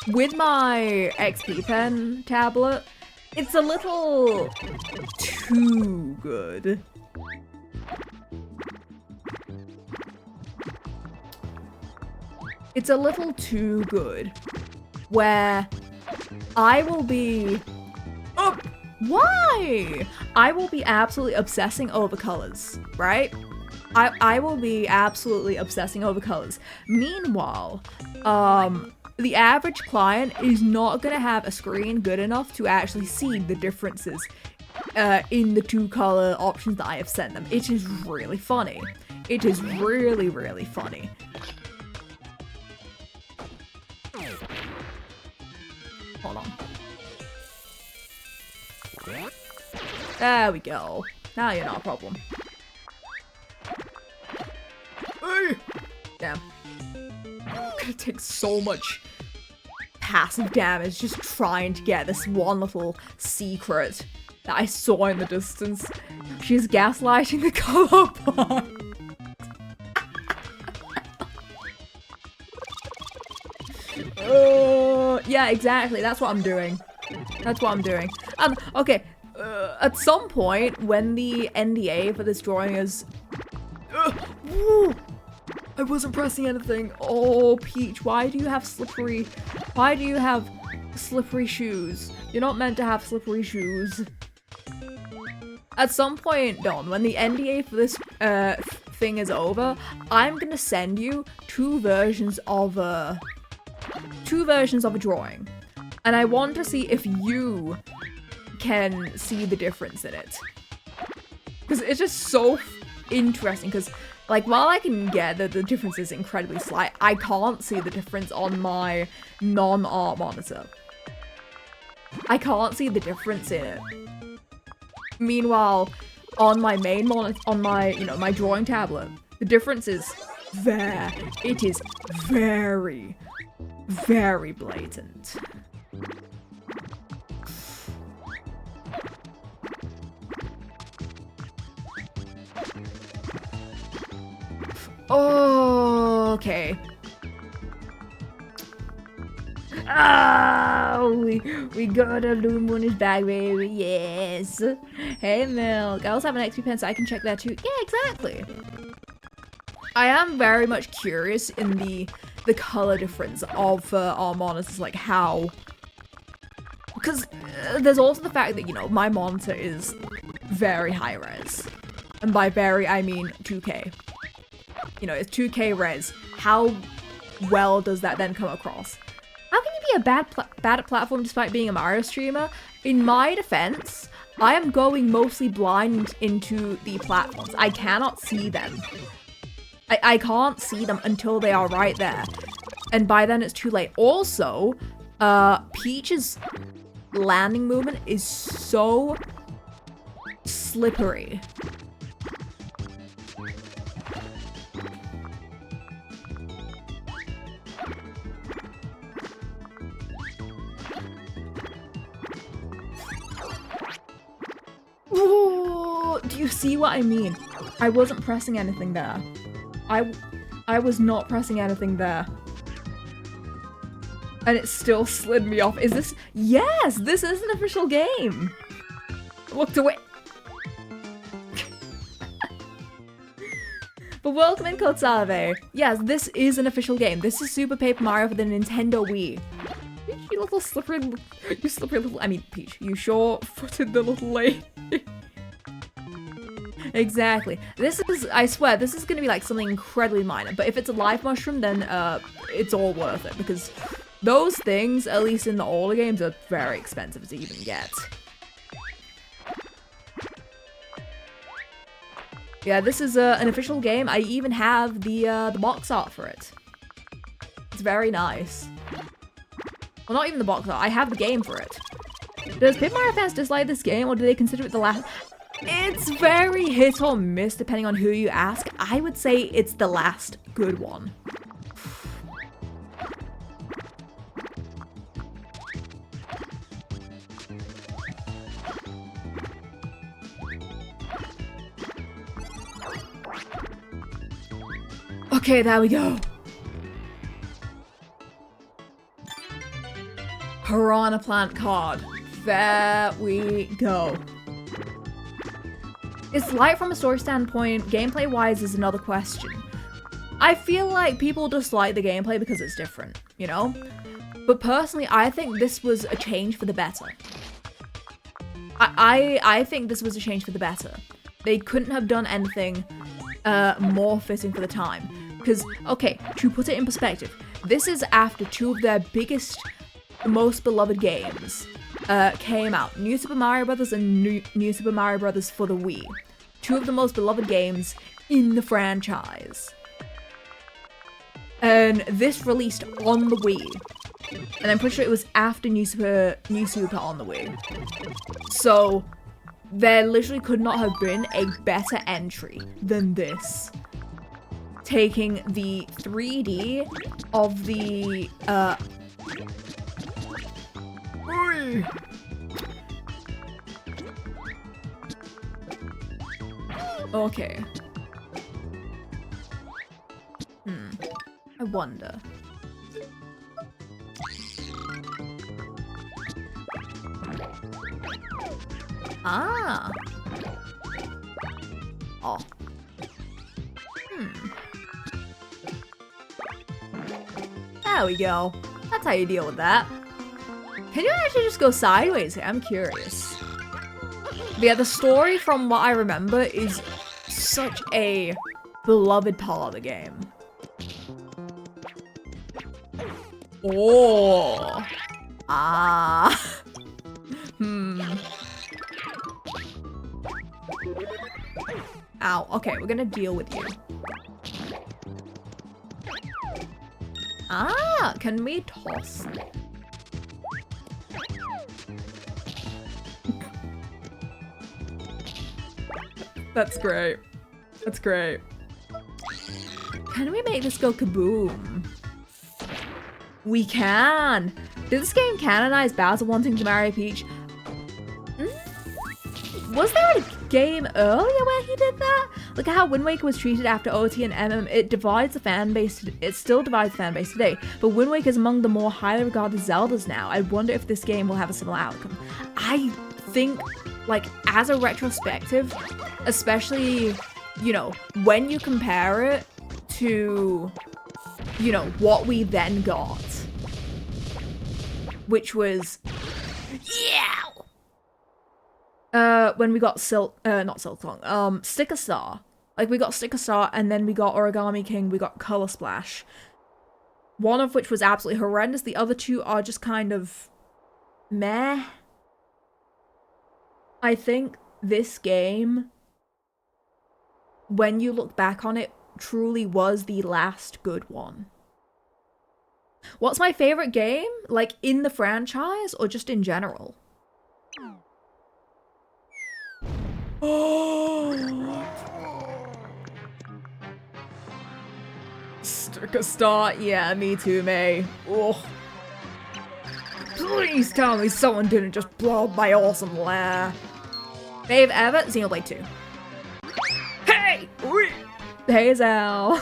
with my XP pen tablet, it's a little too good. It's a little too good, where I will be... Oh, why? I will be absolutely obsessing over colors, right? I will be absolutely obsessing over colors. Meanwhile, the average client is not going to have a screen good enough to actually see the differences in the two color options that I have sent them. It is really funny. It is really, really funny. Hold on. There we go. Now you're not a problem. Damn. I'm gonna take so much passive damage just trying to get this one little secret that I saw in the distance. She's gaslighting the color part. Yeah, exactly. That's what I'm doing. That's what I'm doing. Okay. At some point, when the NDA for this drawing is... I wasn't pressing anything. Oh, Peach, why do you have slippery... Why do you have slippery shoes? You're not meant to have slippery shoes. At some point, Don, when the NDA for this thing is over, I'm gonna send you two versions of a drawing. And I want to see if you can see the difference in it. Because it's just so interesting, because like, while I can get that the difference is incredibly slight, I can't see the difference on my non-art monitor. I can't see the difference in it. Meanwhile, on my main monitor, on my, you know, my drawing tablet, the difference is there. It is very, very blatant. Okay. Oh, we got a luminous bag, baby. Yes. Hey, Milk. I also have an XP pen, so I can check that too. Yeah, exactly. I am very much curious in the color difference of our monitors, like how. Because there's also the fact that, you know, my monitor is very high res, and by very I mean 2K. You know, it's 2K res. How well does that then come across? How can you be bad at platform despite being a Mario streamer? In my defense, I am going mostly blind into the platforms. I cannot see them. I can't see them until they are right there. And by then it's too late. Also, Peach's landing movement is so slippery. Ooh, do you see what I mean? I wasn't pressing anything there. I was not pressing anything there. And it still slid me off. Is this? Yes, this is an official game. Looked away. But welcome in, Kotsave. Yes, this is an official game. This is Super Paper Mario for the Nintendo Wii. You little slippery, you slippery little, I mean, Peach, you sure-footed the little lady. Exactly. This is, I swear, this is gonna be like something incredibly minor, but if it's a live mushroom, then it's all worth it, because those things, at least in the older games, are very expensive to even get. Yeah, this is an official game. I even have the box art for it. It's very nice. Well, not even the box art. I have the game for it. Does Paper Mario fans dislike this game, or do they consider it the last? It's very hit or miss depending on who you ask. I would say it's the last good one. Okay, there we go. Piranha Plant card. There we go. It's light from a story standpoint. Gameplay-wise is another question. I feel like people dislike the gameplay because it's different, you know? But personally, I think this was a change for the better. I think this was a change for the better. They couldn't have done anything more fitting for the time. Because, okay, to put it in perspective, this is after two of their biggest, most beloved games came out. New Super Mario Bros. And New Super Mario Bros. For the Wii. Two of the most beloved games in the franchise. And this released on the Wii. And I'm pretty sure it was after New Super on the Wii. So, there literally could not have been a better entry than this. Taking the 3D of the, Okay. I wonder. Ah. Oh. There we go. That's how you deal with that. Can you actually just go sideways here? I'm curious. But yeah, the story, from what I remember, is such a beloved part of the game. Oh. Ah. Ow. Okay, we're gonna deal with you. Ah, can we toss? That's great. That's great. Can we make this go kaboom? We can! Did this game canonize Bowser wanting to marry Peach? Was there a game earlier where he did that? Look at how Wind Waker was treated after OT and MM. It divides the fan base. It still divides the fan base today. But Wind Waker is among the more highly regarded Zeldas now. I wonder if this game will have a similar outcome. I think, like, as a retrospective, especially, you know, when you compare it to, you know, what we then got, which was, yeah. When we got Sticker Star. Like, we got Sticker Star, and then we got Origami King, we got Color Splash. One of which was absolutely horrendous, the other two are just kind of meh. I think this game, when you look back on it, truly was the last good one. What's my favorite game? Like, in the franchise, or just in general? Oh, Sticker Star, yeah, me too, May. Oh, please tell me someone didn't just blow up my awesome lair. Fave ever, Xenoblade 2. Hey, hey, Zal.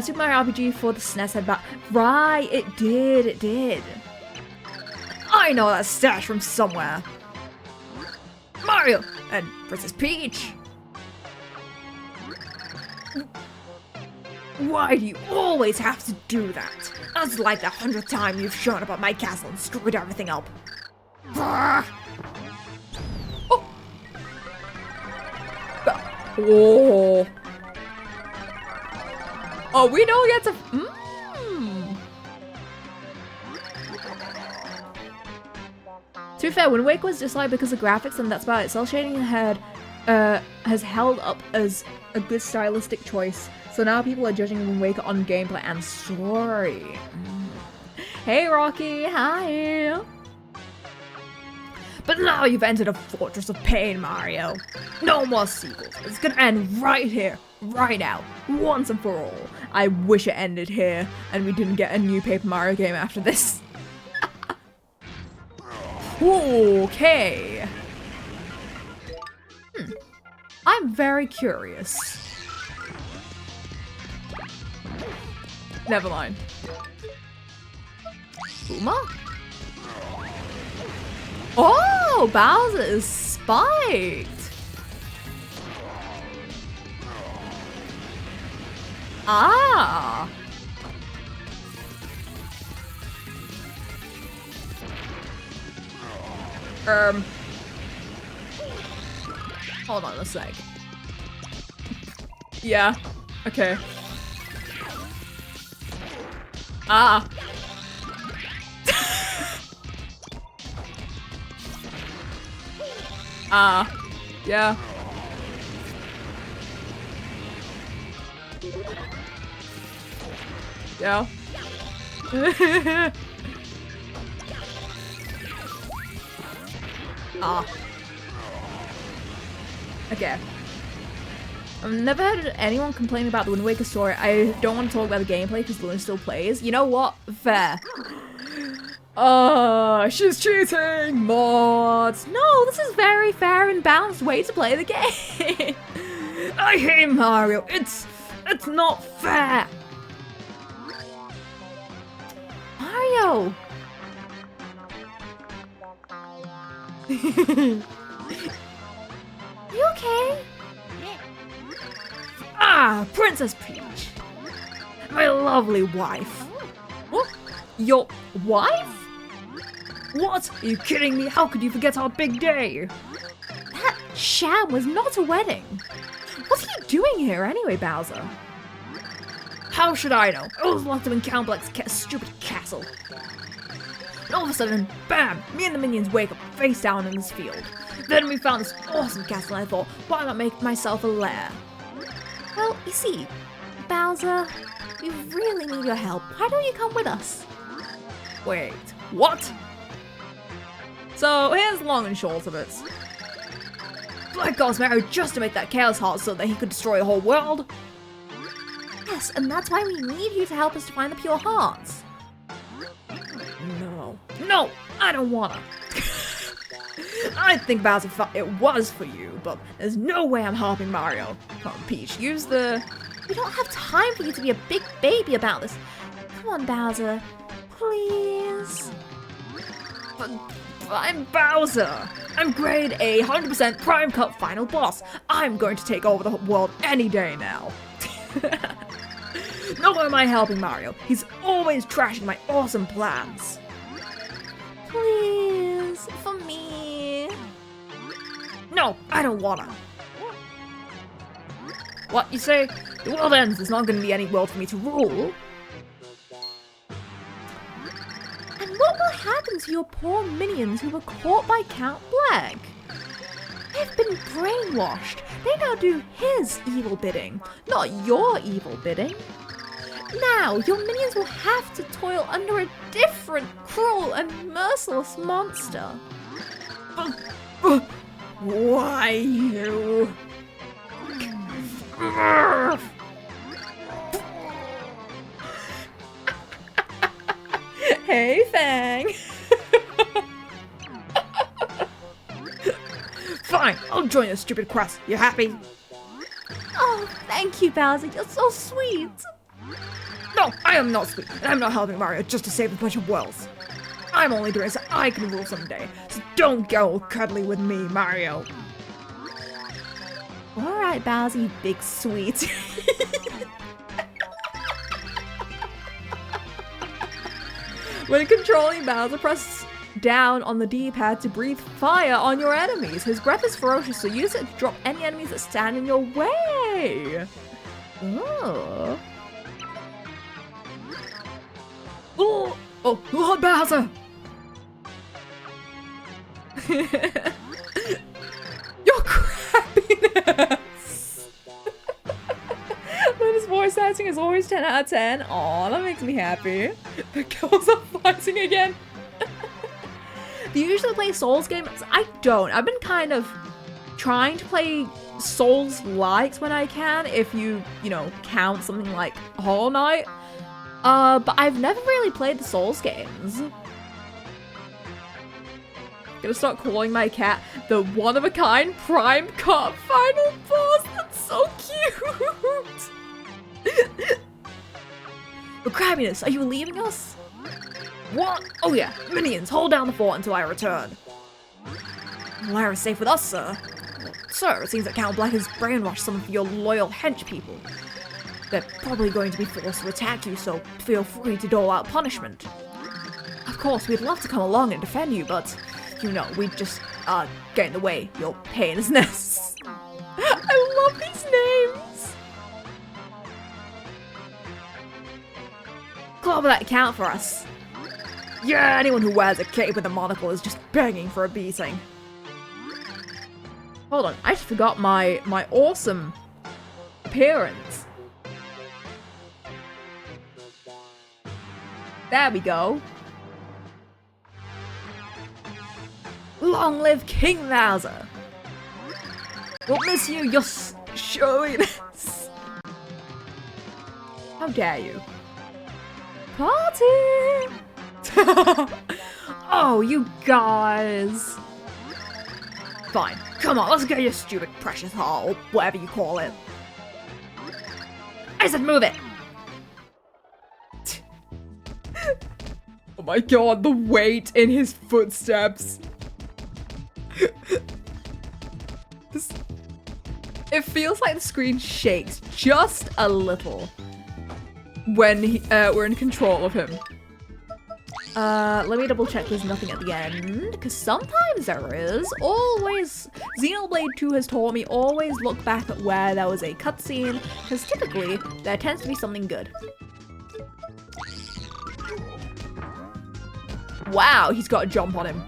Super Mario RPG for the SNES had back. Right, it did. I know that stash from somewhere. Mario and Princess Peach. Why do you always have to do that? That's like the 100th time you've shown up at my castle and screwed everything up. Oh. Oh. Oh, we don't get to. To be fair, Wind Waker was disliked because of graphics, and that's about it. Cell shading has held up as a good stylistic choice, so now people are judging Wind Waker on gameplay and story. Hey Rocky, hi! But now you've entered a fortress of pain, Mario. No more sequels. It's gonna end right here, right now, once and for all. I wish it ended here, and we didn't get a new Paper Mario game after this. Okay. I'm very curious. Never mind. Uma? Oh, Bowser is spiked. Ah. Hold on a sec. Yeah. Okay. Ah. Ah. Yeah. Yeah. Ah. Okay. I've never heard anyone complaining about the Wind Waker story. I don't want to talk about the gameplay because Luna still plays. You know what? Fair. She's cheating! Mods! No, this is very fair and balanced way to play the game. I hate Mario. It's not fair. Mario! You okay? Ah, Princess Peach. My lovely wife. What? Your wife? What? Are you kidding me? How could you forget our big day? That sham was not a wedding. What's he doing here anyway, Bowser? How should I know? I was locked up in Count Black's stupid castle. And all of a sudden, bam! Me and the minions wake up face down in this field. Then we found this awesome castle and I thought, why not make myself a lair? Well, you see, Bowser, we really need your help. Why don't you come with us? Wait, what? So here's the long and short of it. Black God's Mario just to make that Chaos Heart so that he could destroy the whole world. Yes, and that's why we need you to help us to find the pure hearts. No, I don't wanna. I think Bowser it was for you, but there's no way I'm helping Mario. Come on, Peach, use the... We don't have time for you to be a big baby about this. Come on, Bowser. Please. But I'm Bowser. I'm grade A, 100% Prime Cup final boss. I'm going to take over the world any day now. No way am I helping Mario. He's always trashing my awesome plans. Please, for me. No, I don't wanna. What, you say? The world ends, there's not gonna be any world for me to rule. And what will happen to your poor minions who were caught by Count Black? They've been brainwashed. They now do his evil bidding, not your evil bidding. Now, your minions will have to toil under a different, cruel and merciless monster. Why you? Hey, Fang. Fine, I'll join your stupid quest. You happy? Oh, thank you, Bowser. You're so sweet. No, I am not sweet, and I'm not helping Mario just to save a bunch of worlds. I'm only doing so I can rule someday, so don't get all cuddly with me, Mario. Alright, Bowser, you big sweet. When controlling Bowser, press down on the D-pad to breathe fire on your enemies. His breath is ferocious, so use it to drop any enemies that stand in your way. Oh. Oh, Lord Bowser! Your crappiness! Luna's voice acting is always 10 out of 10. Aw, that makes me happy. The girls are fighting again. Do you usually play Souls games? I don't. I've been kind of trying to play Souls-likes when I can, if you know, count something like Hollow Knight. But I've never really played the Souls games. Gonna start calling my cat the one-of-a-kind Prime Cup final boss. That's so cute. But Crabbiness, are you leaving us? What? Oh yeah, minions, hold down the fort until I return. Lyra's safe with us, sir. Sir, it seems that Count Black has brainwashed some of your loyal hench people. They're probably going to be forced to attack you, so feel free to dole out punishment. Of course, we'd love to come along and defend you, but, you know, we'd just, get in the way. Your pain is nests. I love these names! Call that account for us. Yeah, anyone who wears a cape with a monocle is just begging for a beating. Hold on, I just forgot my awesome appearance. There we go. Long live King Bowser. We'll miss you, your showiness. How dare you? Party! Oh, you guys. Fine, come on, let's get your stupid precious heart, or whatever you call it. I said move it! Oh my god, the weight in his footsteps. It feels like the screen shakes just a little when we're in control of him. Let me double check there's nothing at the end, because sometimes there is. Always, Xenoblade 2 has taught me always look back at where there was a cutscene, because typically there tends to be something good. Wow, he's got a jump on him.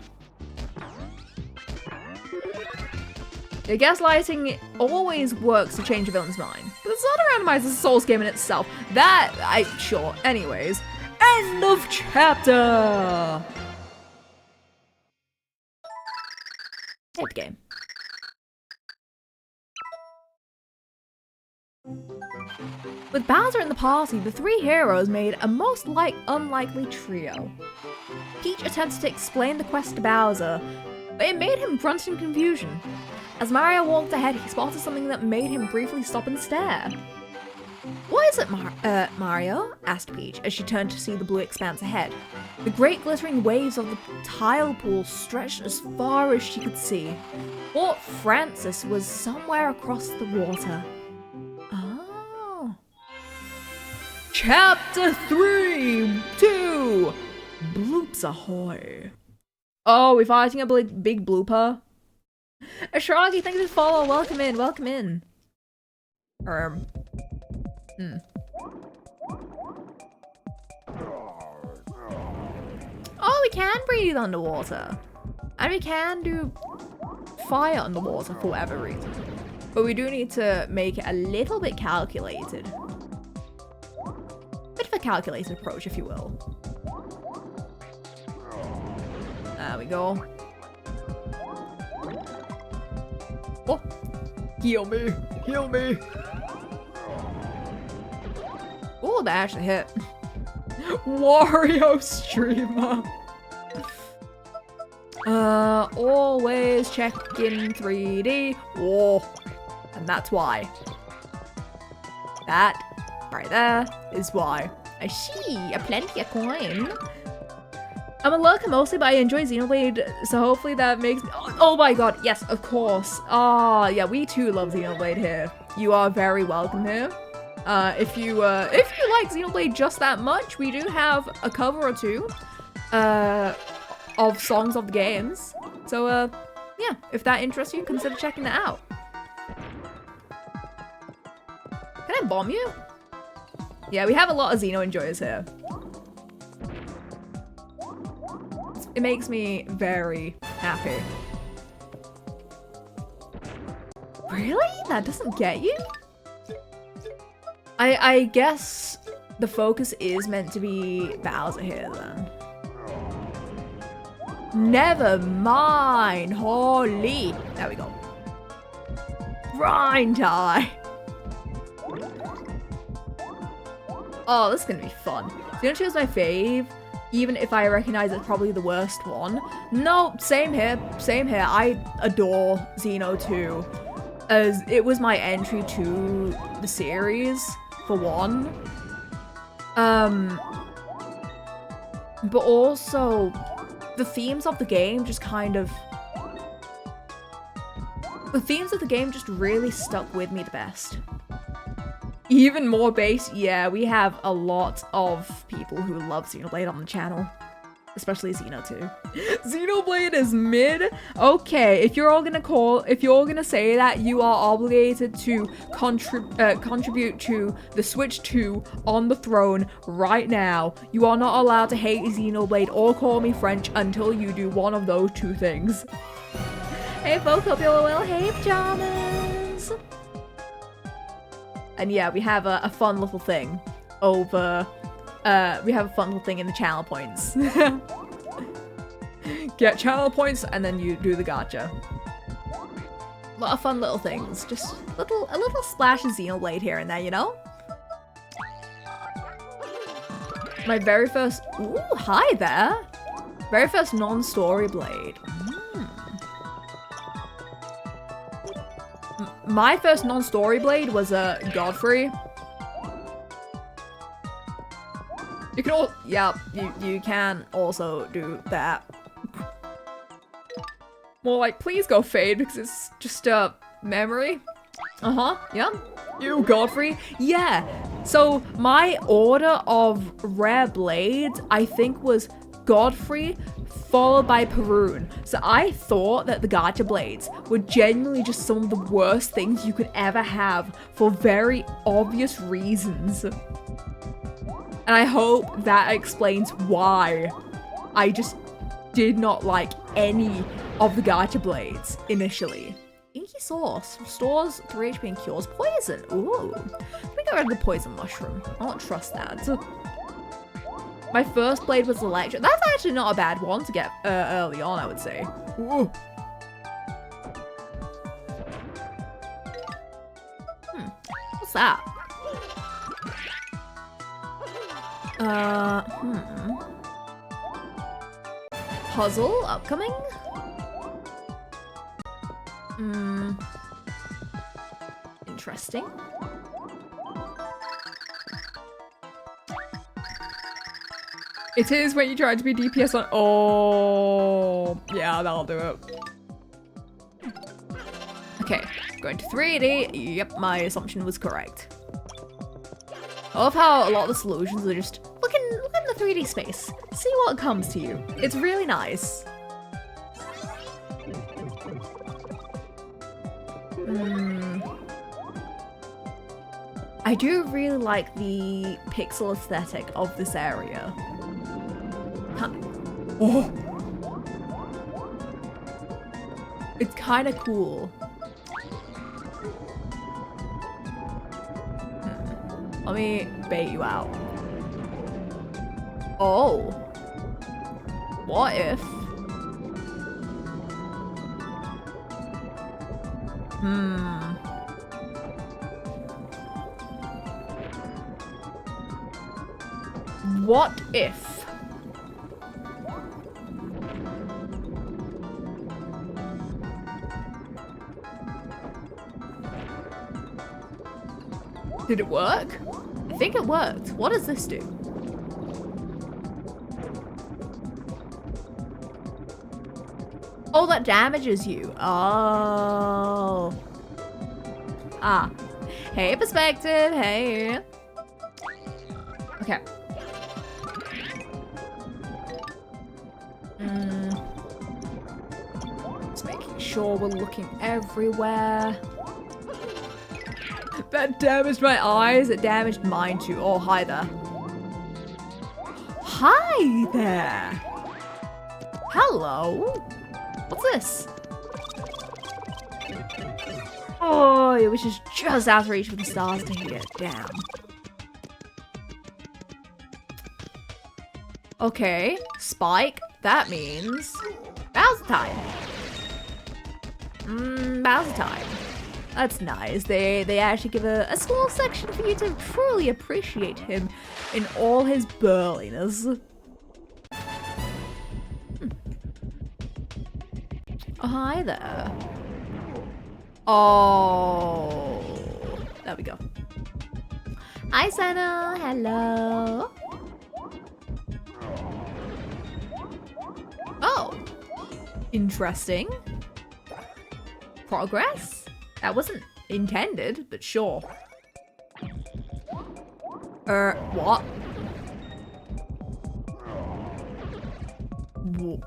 Yeah, gaslighting always works to change a villain's mind. But it's not a randomized Souls game in itself. Sure. Anyways, end of chapter! Save the game. With Bowser in the party, the three heroes made a most unlikely trio. Peach attempted to explain the quest to Bowser, but it made him grunt in confusion. As Mario walked ahead, he spotted something that made him briefly stop and stare. "What is it, Mario?" asked Peach as she turned to see the blue expanse ahead. The great glittering waves of the tile pool stretched as far as she could see. Fort Francis was somewhere across the water. Oh. Chapter 3, 2, Bloops Ahoy. Oh, we're fighting a big blooper. Ashragi, thank you for the follow. Welcome in, welcome in. Oh, we can breathe underwater. And we can do fire underwater for whatever reason. But we do need to make it a little bit calculated. Bit of a calculated approach, if you will. There we go. Oh! Heal me! Heal me! Oh, that actually hit. Wario streamer! Always check in 3D. Whoa! And that's why. That right there is why. I see, a plenty of coin. I'm a lurker mostly, but I enjoy Xenoblade, so hopefully that makes me— oh my god, yes, of course. Yeah, we too love Xenoblade here. You are very welcome here. If you like Xenoblade just that much, we do have a cover or two of songs of the games. So yeah, if that interests you, consider checking it out. Can I bomb you? Yeah, we have a lot of Xeno enjoyers here. It makes me very happy. Really? That doesn't get you? I guess the focus is meant to be Bowser here then. Never mind. Holy. There we go. Grind time. Oh, this is gonna be fun. Xeno 2 is my fave, even if I recognize it's probably the worst one. No, same here, same here. I adore Xeno 2, as it was my entry to the series, for one. But also, the themes of the game just kind of... the themes of the game just really stuck with me the best. Even more bass, yeah, we have a lot of people who love Xenoblade on the channel. Especially Xeno 2. Xenoblade is mid? Okay, if you're all gonna say that, you are obligated to contribute to the Switch 2 on the throne right now. You are not allowed to hate Xenoblade or call me French until you do one of those two things. Hey folks, hope you're well. Hey pajamas! And yeah, we have a fun little thing over... we have a fun little thing in the channel points. Get channel points and then you do the gacha. A lot of fun little things. Just a little splash of Xenoblade here and there, you know? My very first... ooh, hi there! Very first non-story blade. My first non-story blade was a Godfrey. You can all, yeah, you can also do that. More like, please go Fade, because it's just a memory. Yeah. You, Godfrey. Yeah. So my order of rare blades, I think, was Godfrey, followed by Perun. So I thought that the gacha blades were genuinely just some of the worst things you could ever have for very obvious reasons. And I hope that explains why I just did not like any of the gacha blades initially. Inky sauce restores 3 HP and cures poison. Ooh. Let me get rid of the poison mushroom. I don't trust that. My first blade was electric. That's actually not a bad one to get early on, I would say. Ooh. What's that? Puzzle upcoming? Interesting. It is when you try to be DPS on. Oh, yeah, that'll do it. Okay, going to 3D. Yep, my assumption was correct. I love how a lot of the solutions are just look in the 3D space. See what comes to you. It's really nice. I do really like the pixel aesthetic of this area. Huh. Oh! It's kind of cool. Let me bait you out. Oh. What if? What if? Did it work? I think it worked. What does this do? Oh, that damages you. Oh. Ah. Hey, perspective. Hey. Okay. Just making sure we're looking everywhere. That damaged my eyes. It damaged mine too. Oh, hi there. Hi there. Hello. What's this? Oh, it was just out of reach for the stars to hit. Damn. Okay, Spike. That means Bowser time. Bowser time. That's nice. They actually give a small section for you to truly appreciate him in all his burliness. Oh, hi there. Oh, there we go. Hi, Senna. Hello. Oh, interesting. Progress? That wasn't intended, but sure. What?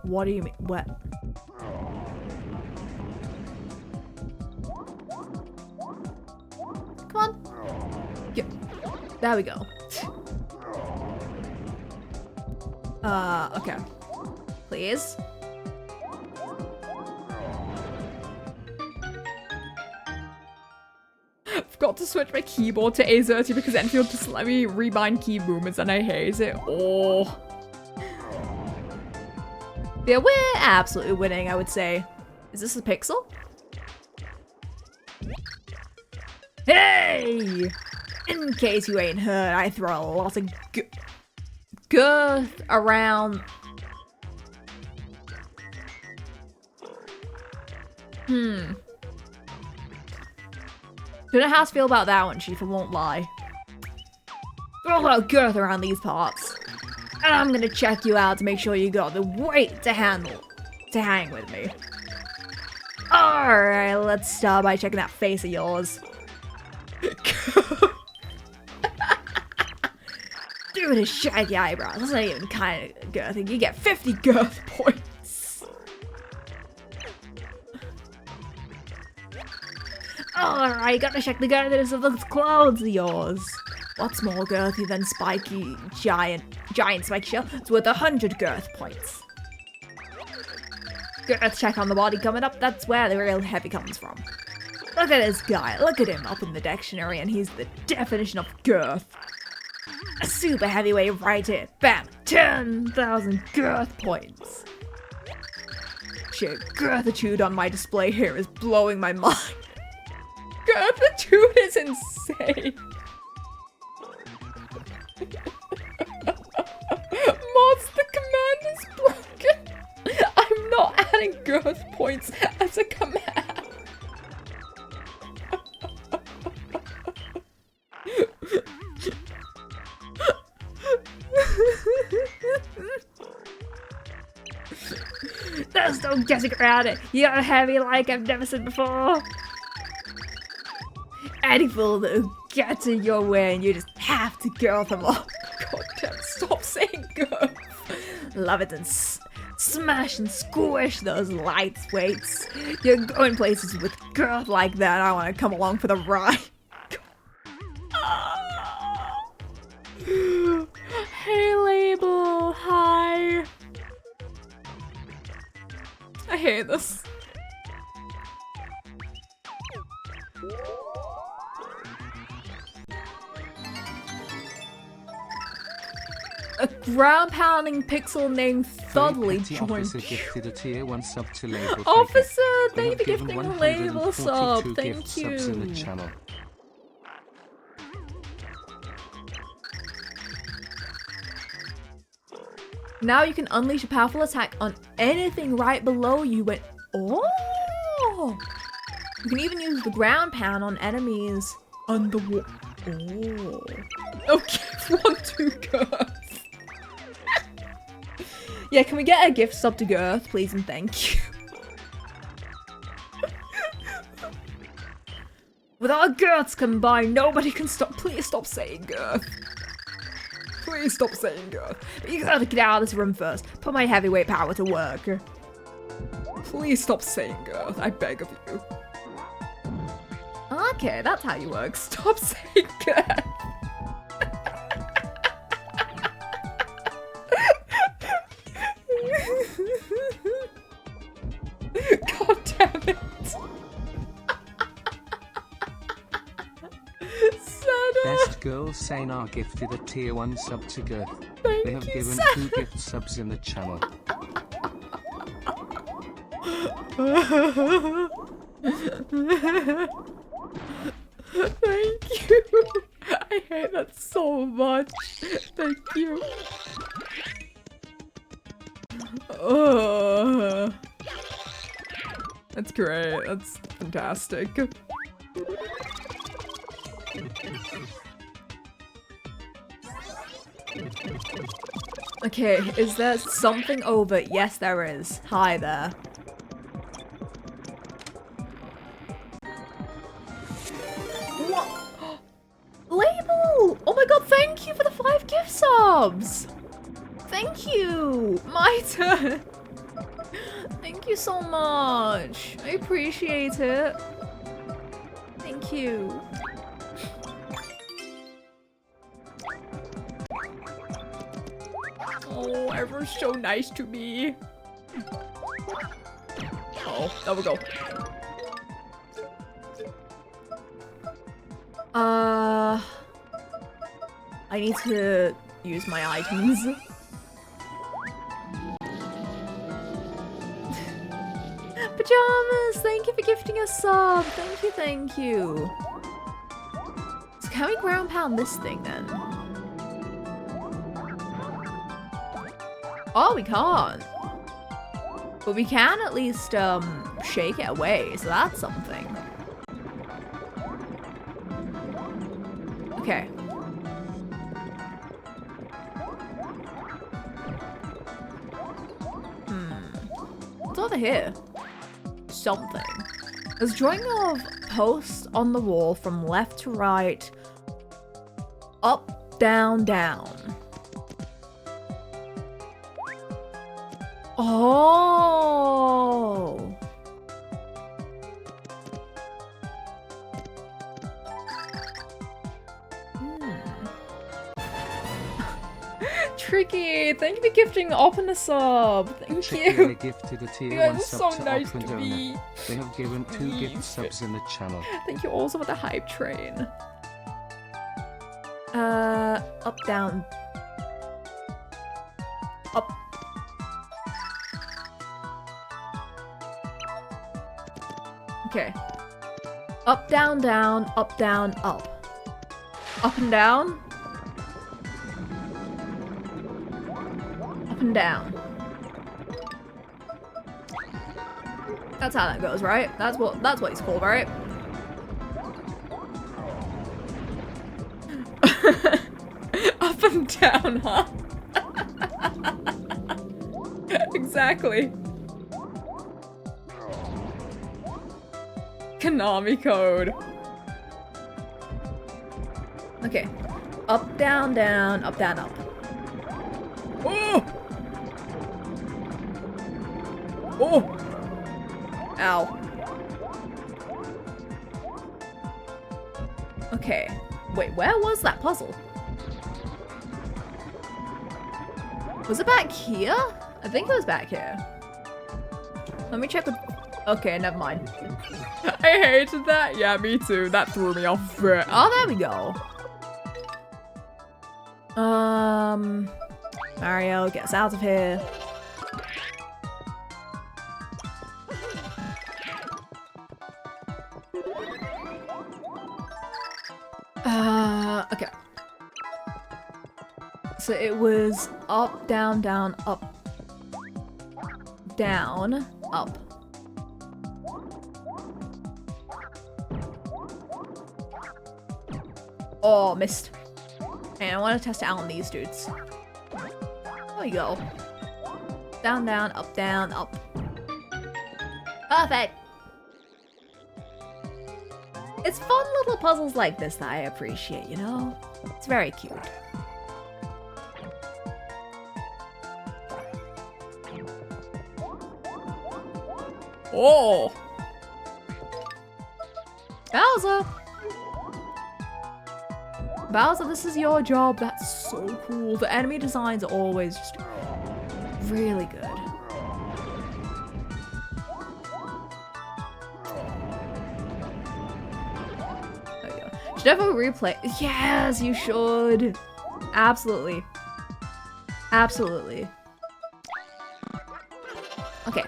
What do you mean? What? Come on. Yeah. There we go. Okay. Please. Forgot to switch my keyboard to A30 because Enfield just let me rebind key movements and I hate it. Oh. Yeah, we're absolutely winning, I would say. Is this a pixel? Hey! In case you ain't heard, I throw a lot of girth around. Don't know how to feel about that one, Chief, I won't lie. Throw a lot of girth around these parts. And I'm gonna check you out to make sure you got the weight to hang with me. Alright, let's start by checking that face of yours. Dude, his shaggy eyebrows. That's not even kind of girthy. You get 50 girth points. Alright, gotta check the girthiness of those clothes of yours. What's more girthy than spiky giant spike shell? It's worth 100 girth points. Girth check on the body coming up. That's where the real heavy comes from. Look at this guy. Look at him up in the dictionary, and he's the definition of girth. A super heavyweight right here. Bam! 10,000 girth points. Sheer girthitude on my display here is blowing my mind. Girthitude is insane. mods, the command is broken. I'm not adding girth points as a command. There's no getting around it. You're heavy like I've never seen before. Any fool that'll get in your way and you just have to girth them up. God damn, stop saying girth. Love it and smash and squish those lightweights. You're going places with girth like that. I want to come along for the ride. Hey, Label. Hi. I hate this. A ground pounding pixel named Thudley joined. Officer gifted a tier 1 sub to Label. Officer, They thank you for have given gifting a Label sub. 142 Thank gift subs in the you. channel. Now you can unleash a powerful attack on anything right below you when— oh! You can even use the ground pound on enemies underwater. Oh. Okay, 1-2 Girth. Yeah, can we get a gift sub to Girth, please and thank you? With our Girths combined, nobody can stop— please stop saying Girth. Please stop saying Girth. But you gotta get out of this room first. Put my heavyweight power to work. Please stop saying Girth. I beg of you. Okay, that's how you work. Stop saying Girth. God damn it. Best Girl Saynar gifted a tier 1 sub to Girth. They have given 2 gift subs in the channel. Thank you. I hate that so much. Thank you. That's great. That's fantastic. Okay, is there something over? Yes, there is. Hi there. What? Label! Oh my god, thank you for the 5 gift subs! Thank you! My turn! Thank you so much. I appreciate it. Thank you. Oh, everyone's so nice to me. Oh, there we go. I need to use my items. Pajamas, thank you for gifting a sub. Thank you, thank you. So can we ground pound this thing then? Oh, we can't. But we can at least shake it away, so that's something. Okay. What's over here? Something. There's a drawing of posts on the wall from left to right. Up, down, down. Oh. Tricky, thank you for gifting Open a sub. Thank you. Gifted a tier You guys 1 are sub so to nice Opera to Donor. me. They have given 2 gift subs in the channel. Thank you also for the hype train. Up, down. Up. Okay. Up, down, down, up, down, up. Up and down. up and down. That's how that goes, right? That's what it's called, right? Up and down, huh? Exactly. Konami code. Okay. Up, down, down, up, down, up. Oh! Oh! Ow. Okay. Wait, where was that puzzle? Was it back here? I think it was back here. Let me check with... Okay, never mind. I hated that. Yeah, me too. That threw me off a bit. Oh, there we go. Mario, get us out of here. Okay. So it was up, down, down, up, down, up. Oh, missed. And I want to test it out on these dudes. There we go. Down, down, up, down, up. Perfect. It's fun little puzzles like this that I appreciate, you know? It's very cute. Oh! Bowser! Bowser, this is your job. That's so cool. The enemy designs are always just really good. There you go. Should definitely replay. Yes, you should. Absolutely. Absolutely. Okay.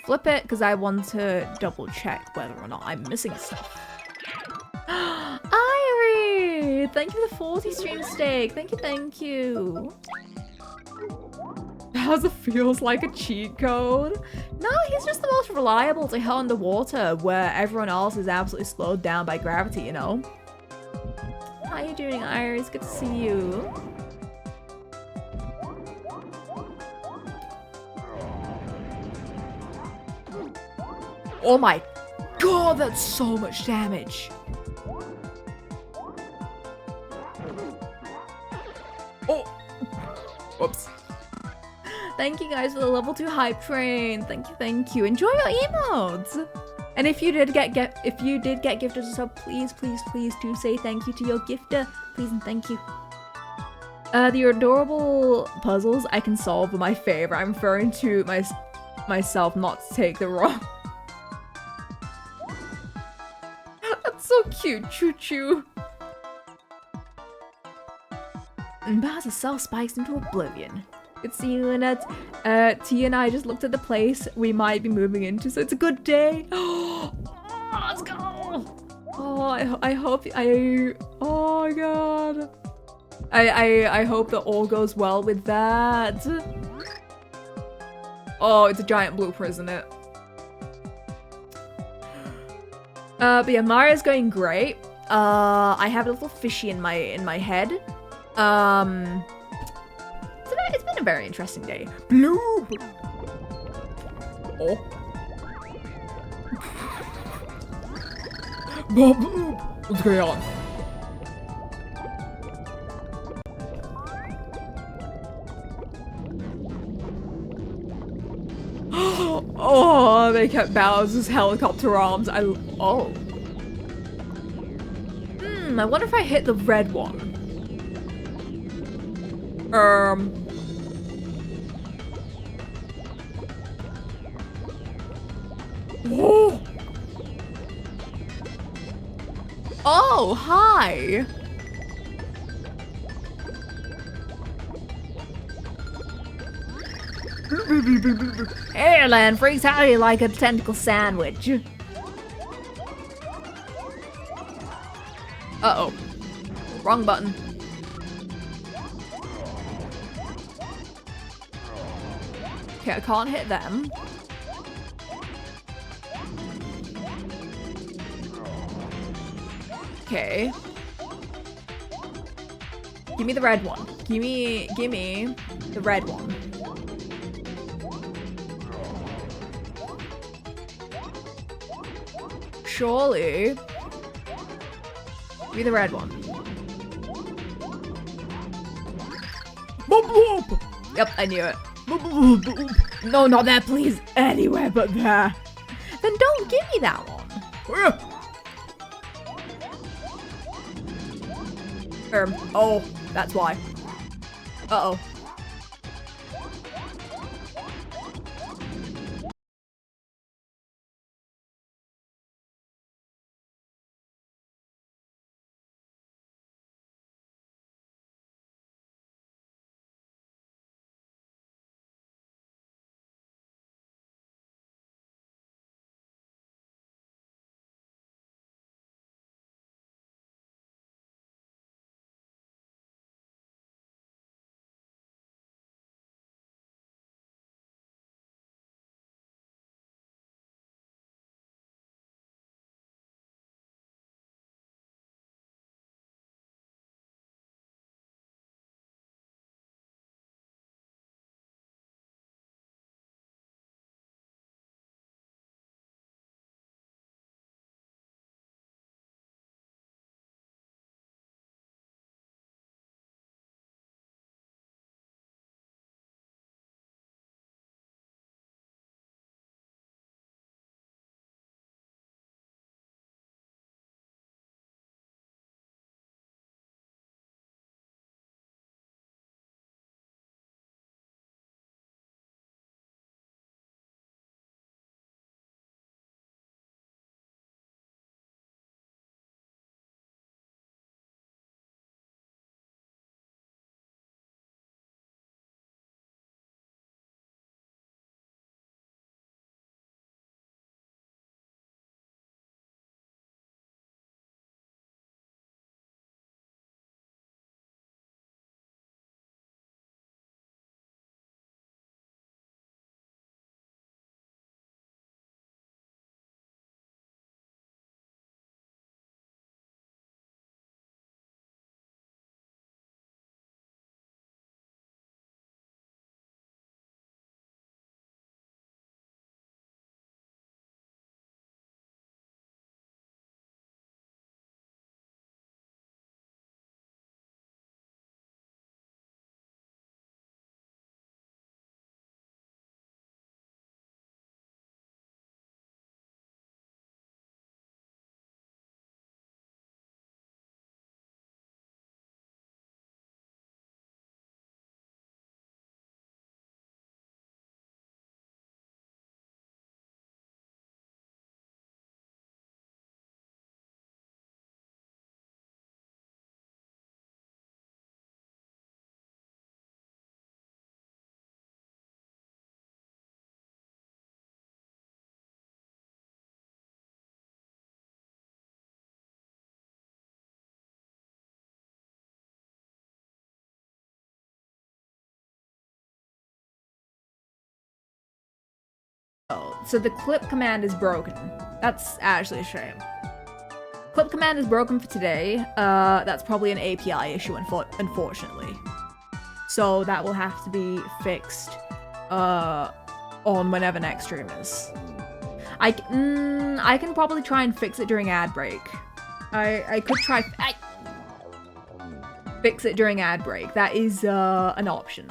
Flip it, because I want to double check whether or not I'm missing stuff. Irie! Thank you for the 40 stream steak. Thank you, thank you. Bowser feels like a cheat code. No, he's just the most reliable to hit underwater, where everyone else is absolutely slowed down by gravity, you know? How you doing, Irie? It's good to see you. Oh my god, that's so much damage. Oh! Whoops. Thank you guys for the level 2 hype train. Thank you, thank you. Enjoy your emotes. And if you did get gifted a sub, please, please, please do say thank you to your gifter. Please and thank you. The adorable puzzles I can solve are my favorite. I'm referring to myself, not to take the wrong. That's so cute, choo-choo. And Bowser self-spikes into oblivion. Good to see you, Lynette. T and I just looked at the place we might be moving into, so it's a good day. Oh, let's go! Oh, I hope oh my god. I hope that all goes well with that. Oh, it's a giant blooper, isn't it? But yeah, Mario's going great. I have a little fishy in my head. It's been a very interesting day. Bloop! Oh. Bloop! What's going on? Oh, they kept Bowser's helicopter arms. Oh. I wonder if I hit the red one. Oh! Oh, hi! Airland freaks out you like a tentacle sandwich. Uh-oh. Wrong button. Okay, I can't hit them. Okay. Give me the red one. Give me the red one. Surely. Give me the red one. Boop, boop. Yep, I knew it. Boop, boop, boop. No, not there, please. Anywhere but there. Then don't give me that one. Oh, that's why. Uh-oh. Oh, so the clip command is broken. That's actually a shame. Clip command is broken for today. That's probably an API issue, unfortunately. So that will have to be fixed on whenever next stream is. I can probably try and fix it during ad break. I could try fix it during ad break. That is an option.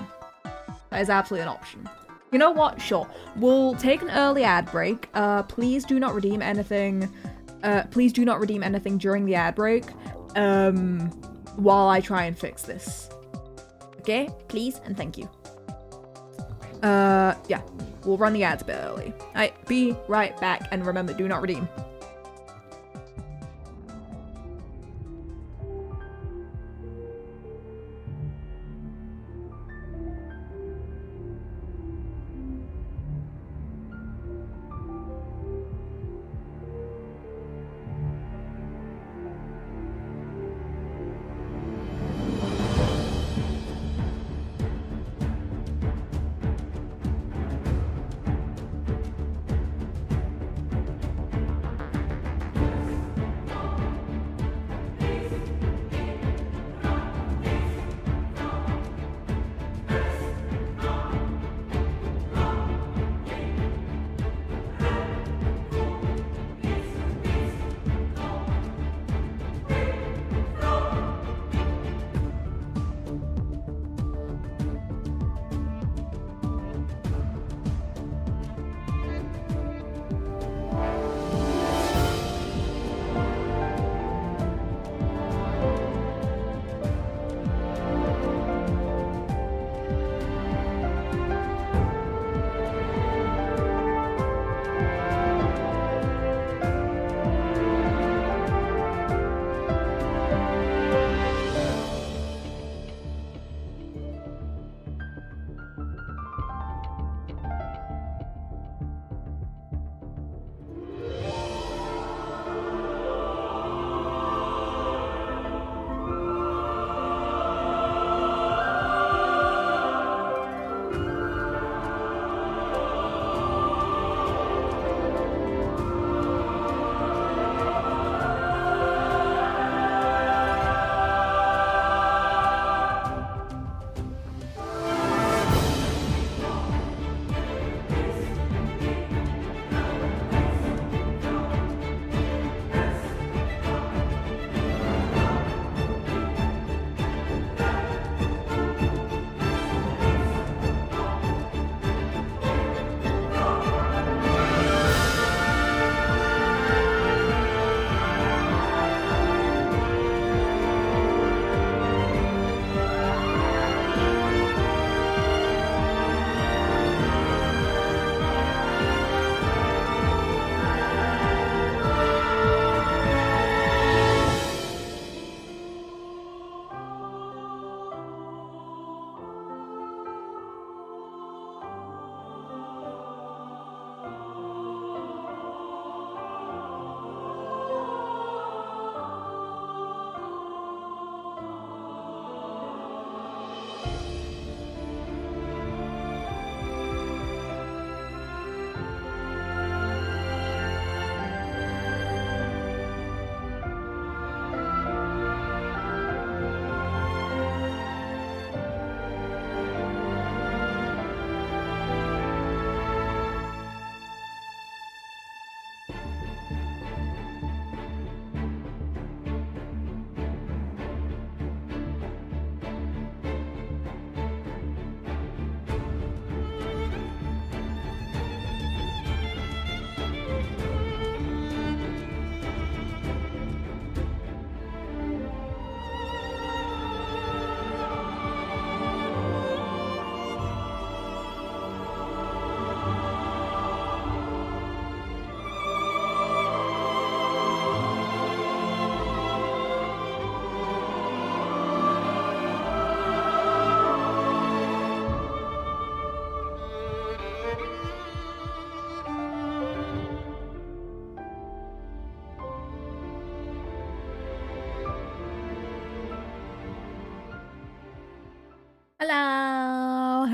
That is absolutely an option. You know what? Sure. We'll take an early ad break. Please do not redeem anything. Please do not redeem anything during the ad break. While I try and fix this. Okay? Please and thank you. Yeah. We'll run the ads a bit early. Alright, be right back, and remember, do not redeem.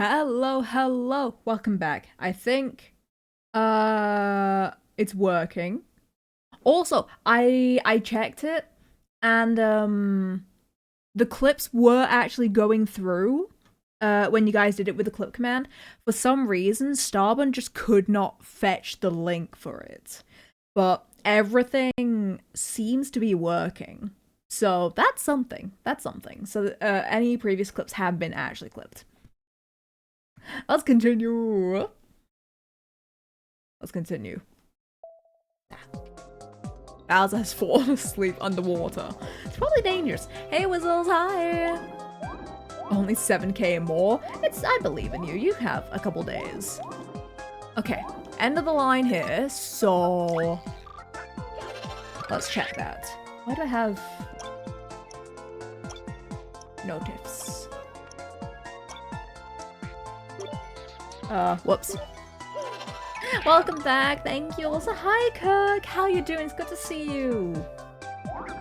Hello. Welcome back. I think it's working. Also, I checked it and the clips were actually going through when you guys did it with the clip command. For some reason, Starbun just could not fetch the link for it. But everything seems to be working. So that's something. So any previous clips have been actually clipped. Let's continue. Bowser has fallen asleep underwater. It's probably dangerous. Hey, Whizzles, hi. Only 7k more? I believe in you. You have a couple days. Okay, end of the line here, so... let's check that. Why do I have... notifs? Whoops. Welcome back, thank you. Also, hi Kirk, how you doing? It's good to see you.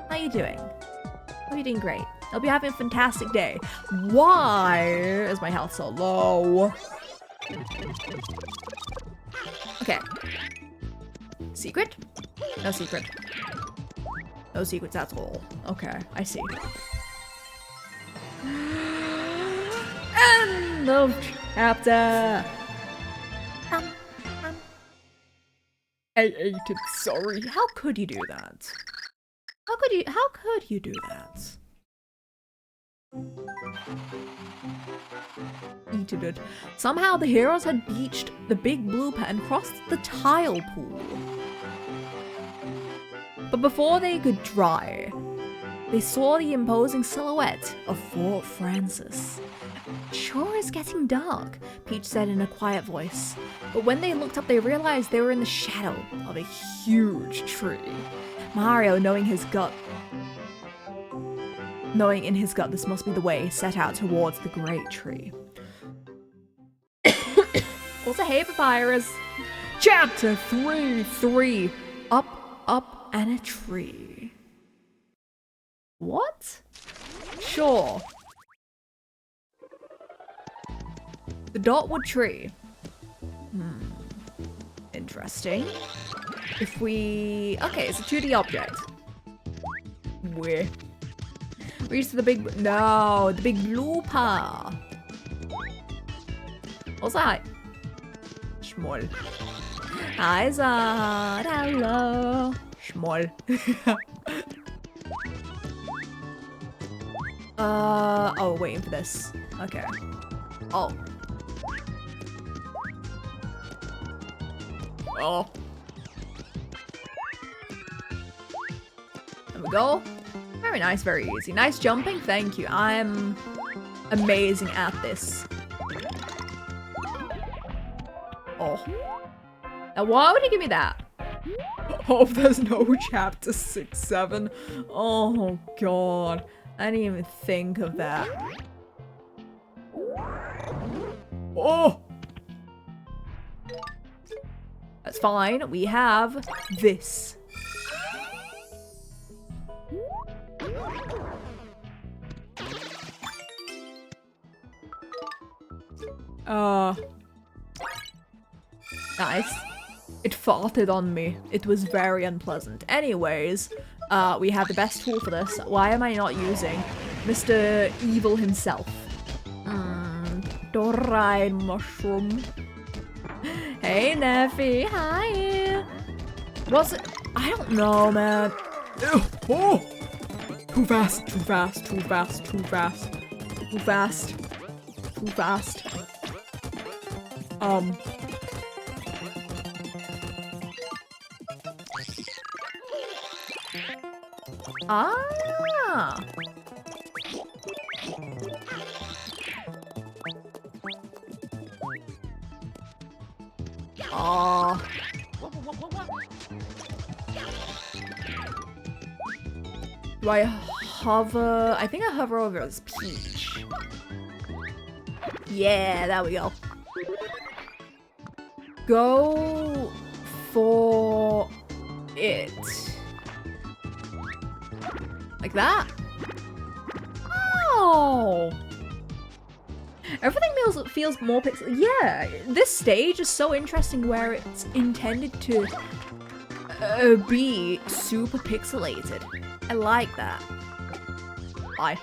How you doing? Hope you're doing great. Hope you're having a fantastic day. Why is my health so low? Okay. Secret? No secret. No secrets at all. Okay, I see. End of chapter. I ate it, sorry. How could you do that? How could you do that? Eated it. Somehow the heroes had beached the big blooper and crossed the tile pool. But before they could dry, they saw the imposing silhouette of Fort Francis. Sure is getting dark, Peach said in a quiet voice. But when they looked up, they realized they were in the shadow of a huge tree. Mario, knowing in his gut this must be the way, set out towards the great tree. Also, hey Papyrus! Chapter 3. Up, and a tree. What? Sure. The dotwood tree. Interesting. If we... okay, it's a 2D object. Where? Reach to the big... no, the big blooper. Also, hi. Schmoll. Hi, Zod. Hello. Schmoll. Oh, waiting for this. Okay. Oh. Oh. There we go. Very nice, very easy. Nice jumping, thank you. I'm amazing at this. Oh. Now why would he give me that? Oh, there's no chapter 6, 7. Oh god. I didn't even think of that. Oh! That's fine. We have this. Nice. It farted on me. It was very unpleasant. Anyways, we have the best tool for this. Why am I not using Mr. Evil himself? Dorai mushroom. Hey, Neffy. Hi. What's it? I don't know, man. Oh! Too fast. Ah! Oh. Do I hover? I think I hover over this Peach. Yeah, there we go. Go for it. Like that? Oh! Everything feels more pixel. Yeah, this stage is so interesting where it's intended to be super pixelated. I like that. Bye.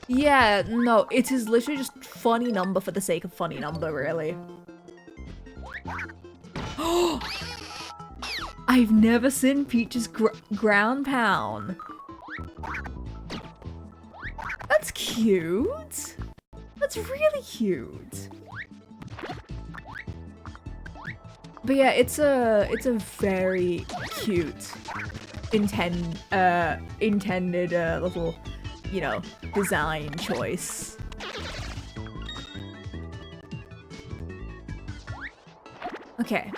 Yeah, no, it is literally just funny number for the sake of funny number, really. I've never seen Peach's ground pound. That's cute. That's really cute. But yeah, it's a very cute intended little, you know, design choice. Okay.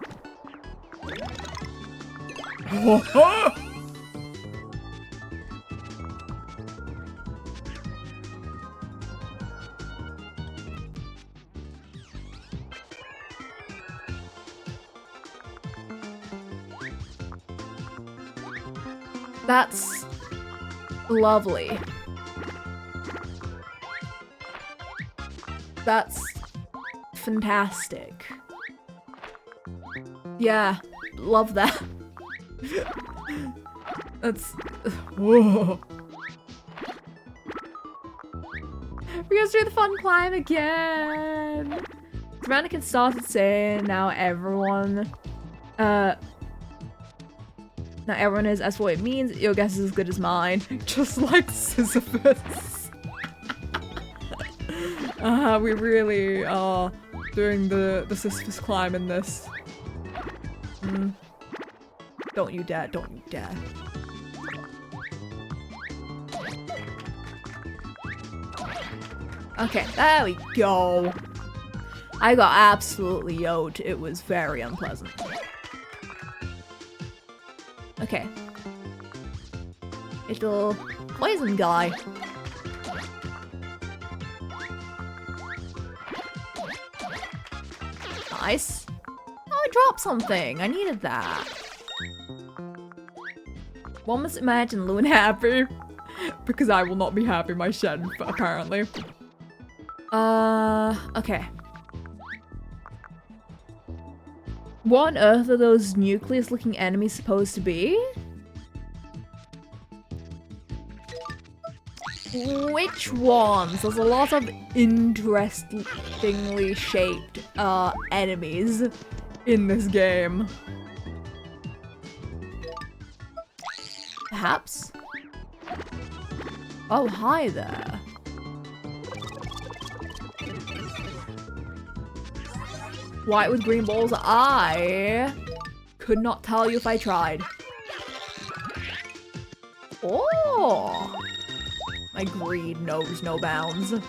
That's lovely. That's fantastic. Yeah, love that. That's... Whoa. We're gonna do the fun climb again. Mannequin started saying now everyone is as for what it means. Your guess is as good as mine. Just like Sisyphus. We really are doing the Sisyphus climb in this. Don't you dare, don't you dare. Okay, there we go. I got absolutely yoked. It was very unpleasant. Okay. Little poison guy. Nice. Oh, I dropped something. I needed that. One must imagine Loon happy. Because I will not be happy my shed, apparently. Okay. What on earth are those nucleus-looking enemies supposed to be? Which ones? There's a lot of interestingly shaped enemies in this game. Perhaps? Oh, hi there. White with green balls, I could not tell you if I tried. Oh! My greed knows no bounds. It's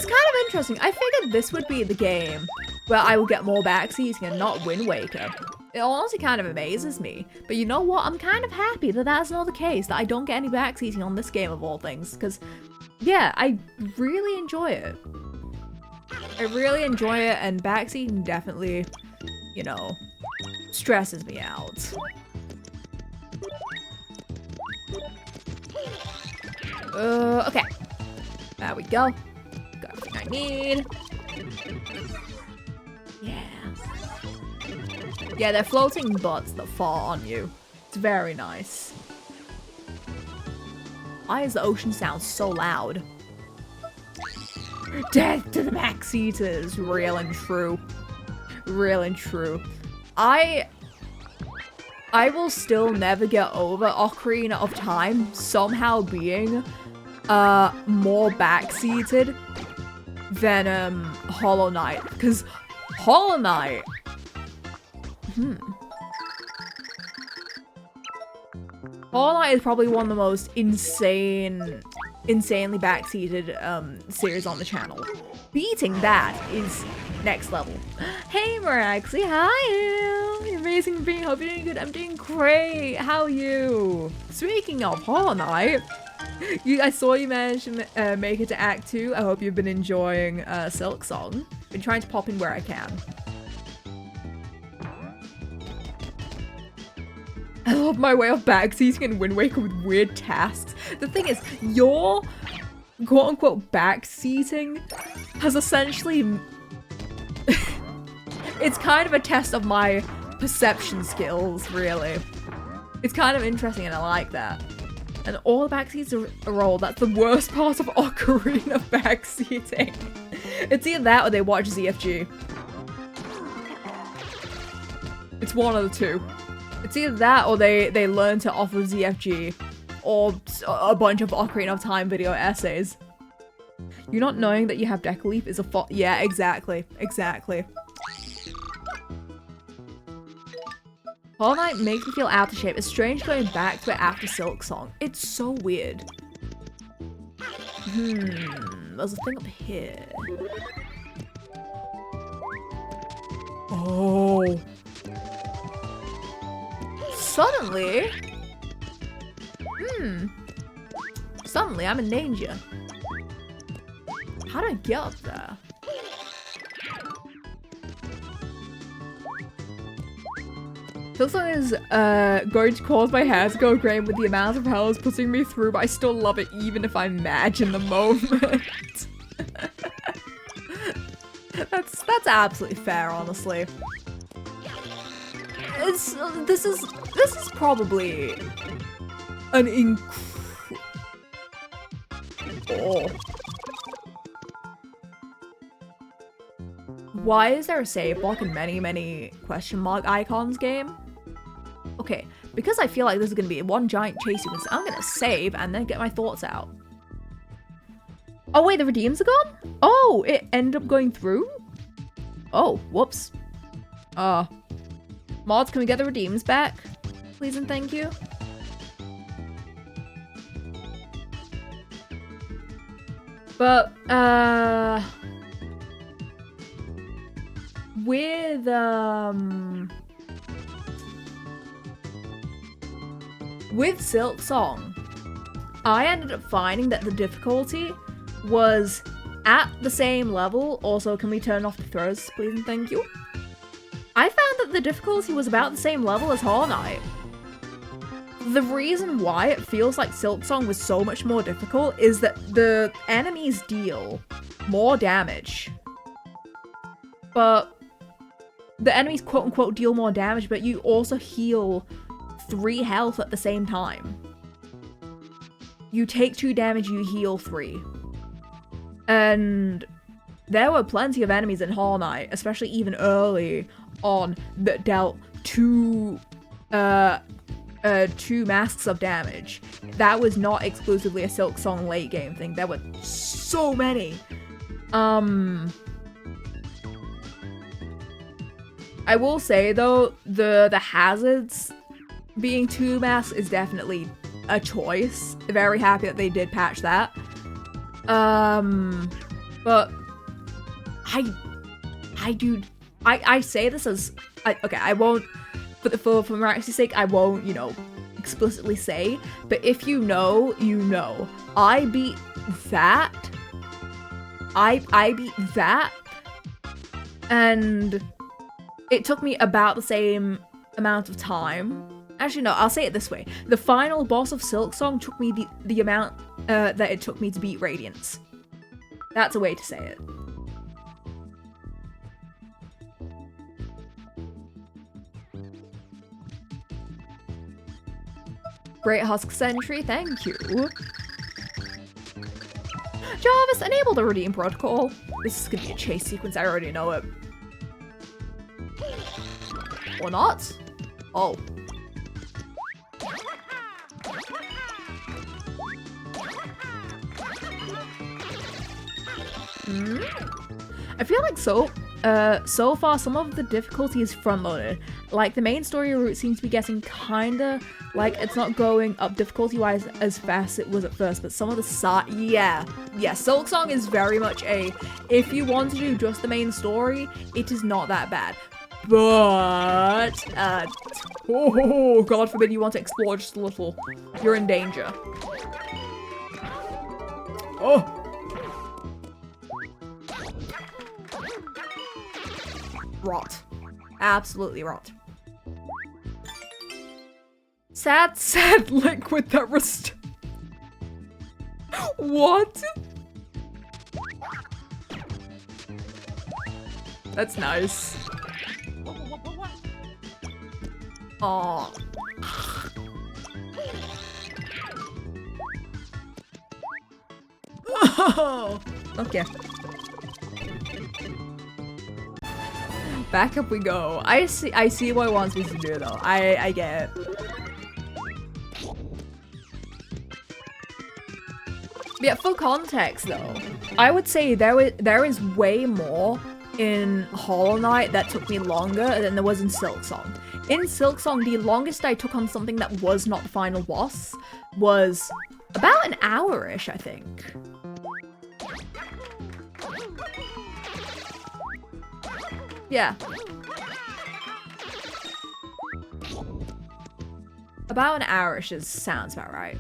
kind of interesting. I figured this would be the game where I would get more backseating and not Wind Waker. It honestly kind of amazes me. But you know what? I'm kind of happy that that's not the case, that I don't get any backseating on this game of all things, because yeah, I really enjoy it. I really enjoy it, and backseating definitely, you know, stresses me out. Okay. There we go. Got everything I need. Yeah. Yeah, they're floating butts that fall on you. It's very nice. Why does the ocean sound so loud? Death to the backseaters! Real and true. Real and true. I will still never get over Ocarina of Time somehow being more backseated than Hollow Knight. Because Hollow Knight... Hollow Knight is probably one of the most insanely backseated series on the channel. Beating that is next level. Hey Maraxi, hi! Amazing being, hope you're doing good. I'm doing great. How are you? Speaking of Hollow Knight, I saw you managed to make it to Act 2. I hope you've been enjoying Silk Song. Been trying to pop in where I can. I love my way of backseating and Wind Waker with weird tasks. The thing is, your quote-unquote backseating has essentially... it's kind of a test of my perception skills, really. It's kind of interesting and I like that. And all the backseats are rolled. That's the worst part of Ocarina backseating. It's either that or they watch ZFG. It's one of the two. It's either that or they learn to off of ZFG or a bunch of Ocarina of Time video essays. You not knowing that you have Deca Leaf is a fault. Yeah, exactly. Exactly. Hollow Knight makes me feel out of shape. It's strange going back to it after Silk Song. It's so weird. There's a thing up here. Oh. Suddenly. Suddenly I'm in danger. How do I get up there? Silk Song is going to cause my hair to go grey with the amount of hell it's putting me through, but I still love it even if I'm mad in the moment. That's absolutely fair, honestly. This is probably an oh. Why is there a save block in many question mark icons game? Okay, because I feel like this is gonna be one giant chase sequence, I'm gonna save and then get my thoughts out. Oh wait, the redeems are gone? Oh, it ended up going through? Oh, whoops. Mods, can we get the redeems back? Please and thank you. But, with Silk Song, I ended up finding that the difficulty was at the same level. Also, can we turn off the throws, please and thank you? I found that the difficulty was about the same level as Hollow Knight. The reason why it feels like Silk Song was so much more difficult is that the enemies deal more damage. But the enemies quote-unquote deal more damage, but you also heal 3 health at the same time. You take 2 damage, you heal 3. And there were plenty of enemies in Hollow Knight, especially even early on, that dealt 2 masks of damage. That was not exclusively a Silk Song late game thing. There were so many. I will say though, the hazards being 2 masks is definitely a choice. Very happy that they did patch that. But I say this as okay, I won't, for morality's sake, I won't, you know, explicitly say, but if you know, you know. I beat that. I beat that, and it took me about the same amount of time. Actually, no, I'll say it this way. The final boss of Silk Song took me the amount that it took me to beat Radiance. That's a way to say it. Great Husk Sentry, thank you. Jarvis, enable the redeem protocol. This is gonna be a chase sequence, I already know it. Or not? Oh. I feel like so far some of the difficulty is front-loaded. Like the main story route seems to be getting kinda like it's not going up difficulty-wise as fast as it was at first, but some of the side, yeah, Silk Song is very much a, if you want to do just the main story, it is not that bad. But, oh, God forbid you want to explore just a little. You're in danger. Oh! Rot. Absolutely rot. Sad liquid that What? That's nice. Oh. Oh. Okay. Back up we go. I see what it wants me to do though. I get it. Yeah, for context though, I would say there is way more in Hollow Knight that took me longer than there was in Silksong. In Silksong, the longest I took on something that was not the final boss was about an hour-ish, I think. Yeah. About an hour-ish sounds about right.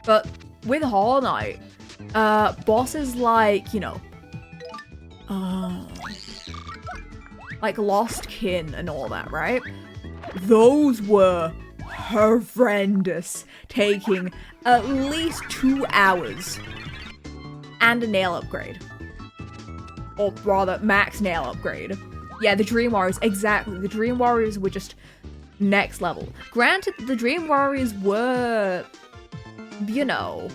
But with Hollow Knight, bosses like, you know, like Lost Kin and all that, right? Those were horrendous, taking at least 2 hours and a nail upgrade. Or rather, max nail upgrade. Yeah, the Dream Warriors, exactly. The Dream Warriors were just next level. Granted, the Dream Warriors were, you know,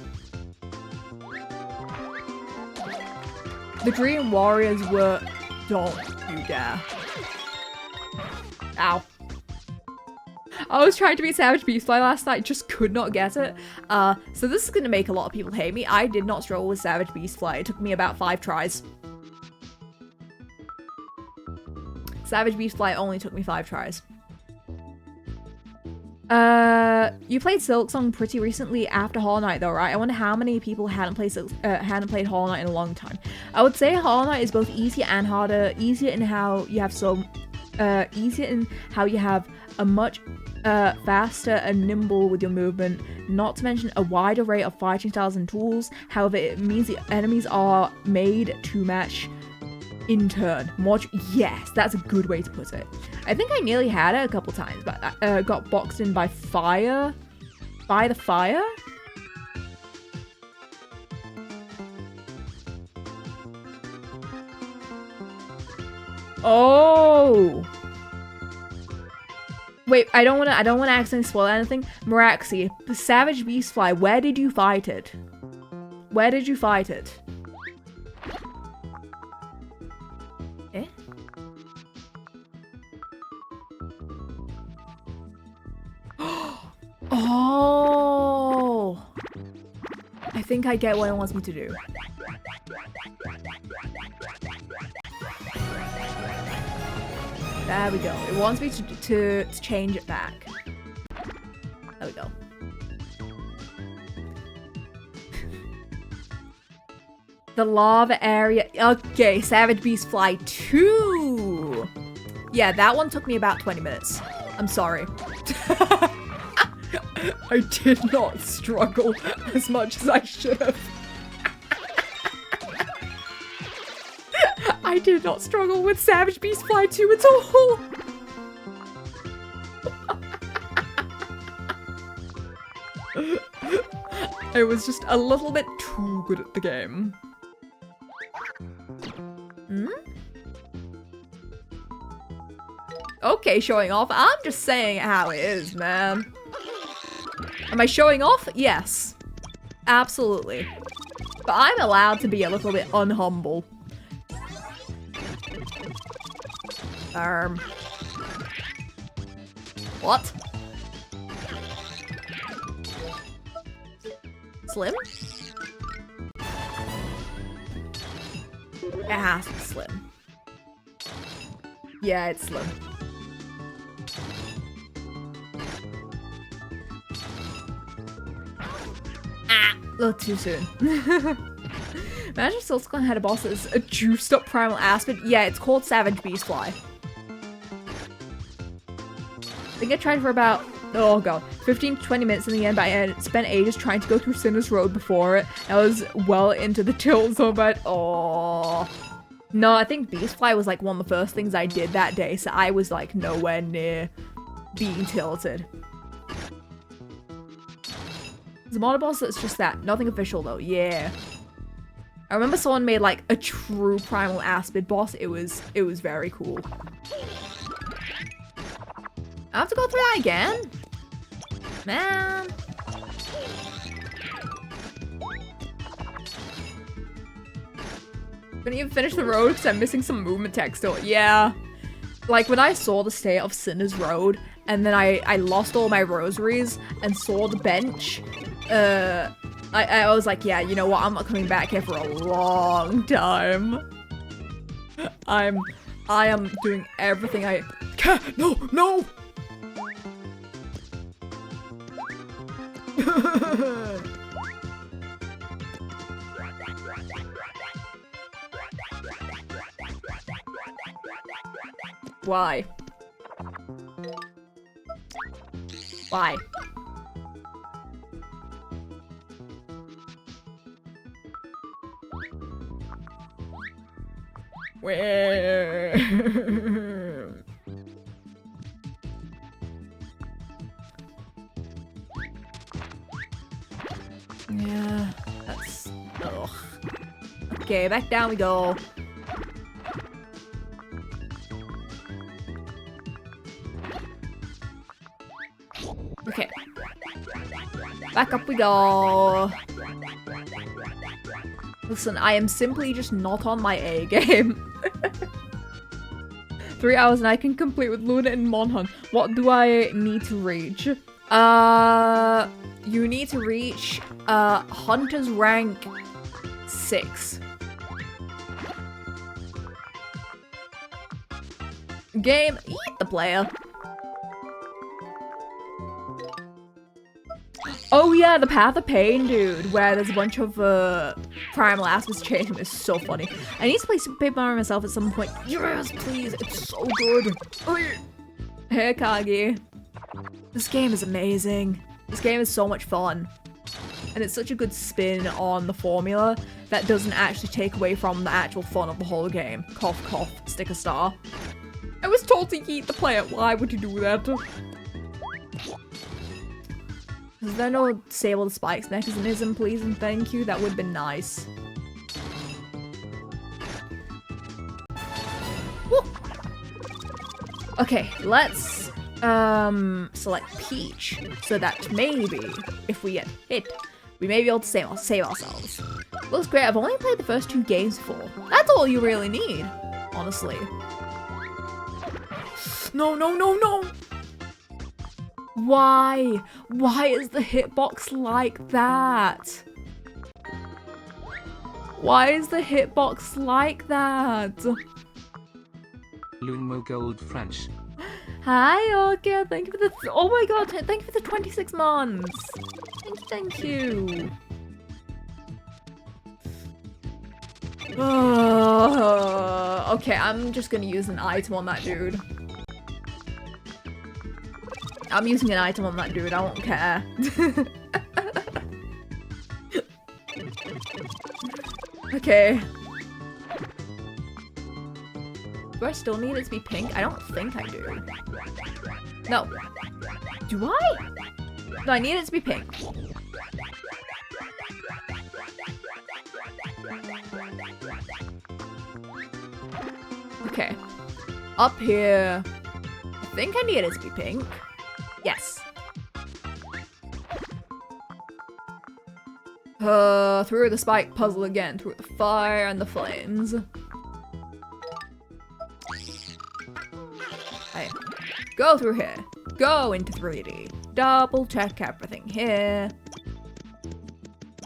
the Dream Warriors were, don't you dare. Ow. I was trying to beat Savage Beastfly last night, just could not get it. So this is gonna make a lot of people hate me. I did not struggle with Savage Beastfly. It took me about 5 tries. Savage Beastfly only took me 5 tries. You played Silksong pretty recently after Hollow Knight though, right? I wonder how many people hadn't played Hollow Knight in a long time. I would say Hollow Knight is both easier and harder. Easier in how you have a much faster and nimble with your movement, not to mention a wide array of fighting styles and tools. However, it means the enemies are made to match in turn. Yes, that's a good way to put it. I think I nearly had it a couple times, but I got boxed in by fire. By the fire? Oh! Wait, I don't wanna accidentally spoil anything. Maraxi, the Savage Beastfly, where did you fight it? Where did you fight it? Eh? Oh! I think I get what it wants me to do. There we go. It wants me to change it back. There we go. The lava area. Okay, Savage Beastfly 2. Yeah, that one took me about 20 minutes. I'm sorry. I did not struggle as much as I should have. I did not struggle with Savage Beastfly 2 at all. I was just a little bit too good at the game. Hmm? Okay, showing off. I'm just saying how it is, man. Am I showing off? Yes. Absolutely. But I'm allowed to be a little bit unhumble. What? Slim? It has to be slim. Yeah, it's slim. Ah, a little too soon. Imagine if Silksong had a boss that's a juiced up primal aspid. Yeah, it's called Savage Beastfly. I think I tried for about, oh god, 15 to 20 minutes in the end, but I spent ages trying to go through Sinner's Road before it. I was well into the tilt zone, but oh. No, I think Beastfly was like one of the first things I did that day, so I was like nowhere near being tilted. There's a mono boss that's just that. Nothing official though. Yeah. I remember someone made like a true primal aspid boss. It was very cool. I have to go through that again? Man. Couldn't even finish the road because I'm missing some movement text still. Yeah. Like when I saw the state of Cinder's Road and then I lost all my rosaries and saw the bench, I was like, yeah, you know what? I'm not coming back here for a long time. I am doing everything I can. No! Why? Why? Where? Yeah, that's... Ugh. Okay, back down we go. Okay. Back up we go. Listen, I am simply just not on my A game. 3 hours and I can complete with Luna and Monhun. What do I need to reach? You need to reach Hunter's rank 6. Game, eat the player. Oh yeah, the Path of Pain, dude, where there's a bunch of primal aspects chasing him is so funny. I need to play Super Paper Mario myself at some point. Yes, please, it's so good. Hey, Kagi. This game is amazing. This game is so much fun. And it's such a good spin on the formula that doesn't actually take away from the actual fun of the whole game. Cough, cough, stick a star. I was told to eat the player. Why would you do that? Is there no disable the spikes mechanism, please and thank you? That would have been nice. Woo! Okay, let's select Peach so that maybe if we get hit, we may be able to save ourselves. Looks great. I've only played the first 2 games before. That's all you really need, honestly. No! Why? Why is the hitbox like that? Why is the hitbox like that? Lunmo Gold French. Hi, Orca. Thank you for the... Oh my god, thank you for the 26 months. Thank you. Okay, I'm just gonna use an item on that dude. I'm using an item on that dude, I won't care. Okay. Do I still need it to be pink? I don't think I do. No. Do I? No, I need it to be pink. Okay. Up here. I think I need it to be pink. Yes. Through the spike puzzle again, through the fire and the flames. Hey. Go through here. Go into 3D. Double check everything here.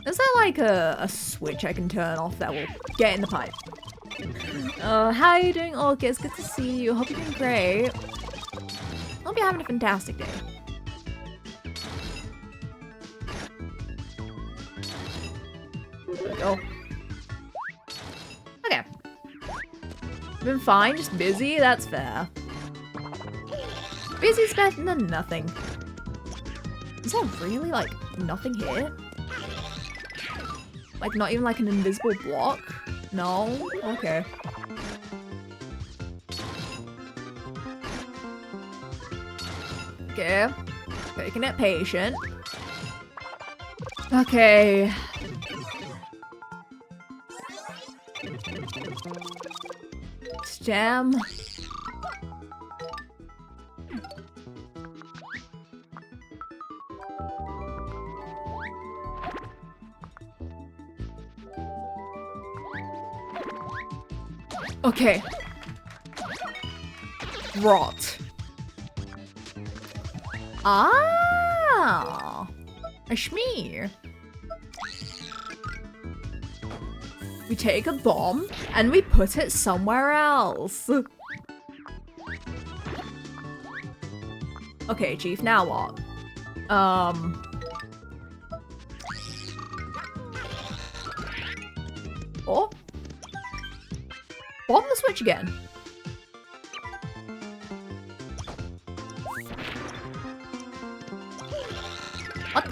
Is there like a switch I can turn off that will get in the pipe? How are you doing, Orca? It's good to see you. Hope you're doing great. Hope you're having a fantastic day. There we go. Okay. Been fine, just busy, that's fair. Busy's better than nothing. Is there really, like, nothing here? Like, not even like an invisible block? No? Okay. Yeah. Taking it patient. Okay. Stem. Okay. Rot. Ah. A schmear. We take a bomb and we put it somewhere else. Okay, Chief, now what? Oh. Bomb the switch again. What?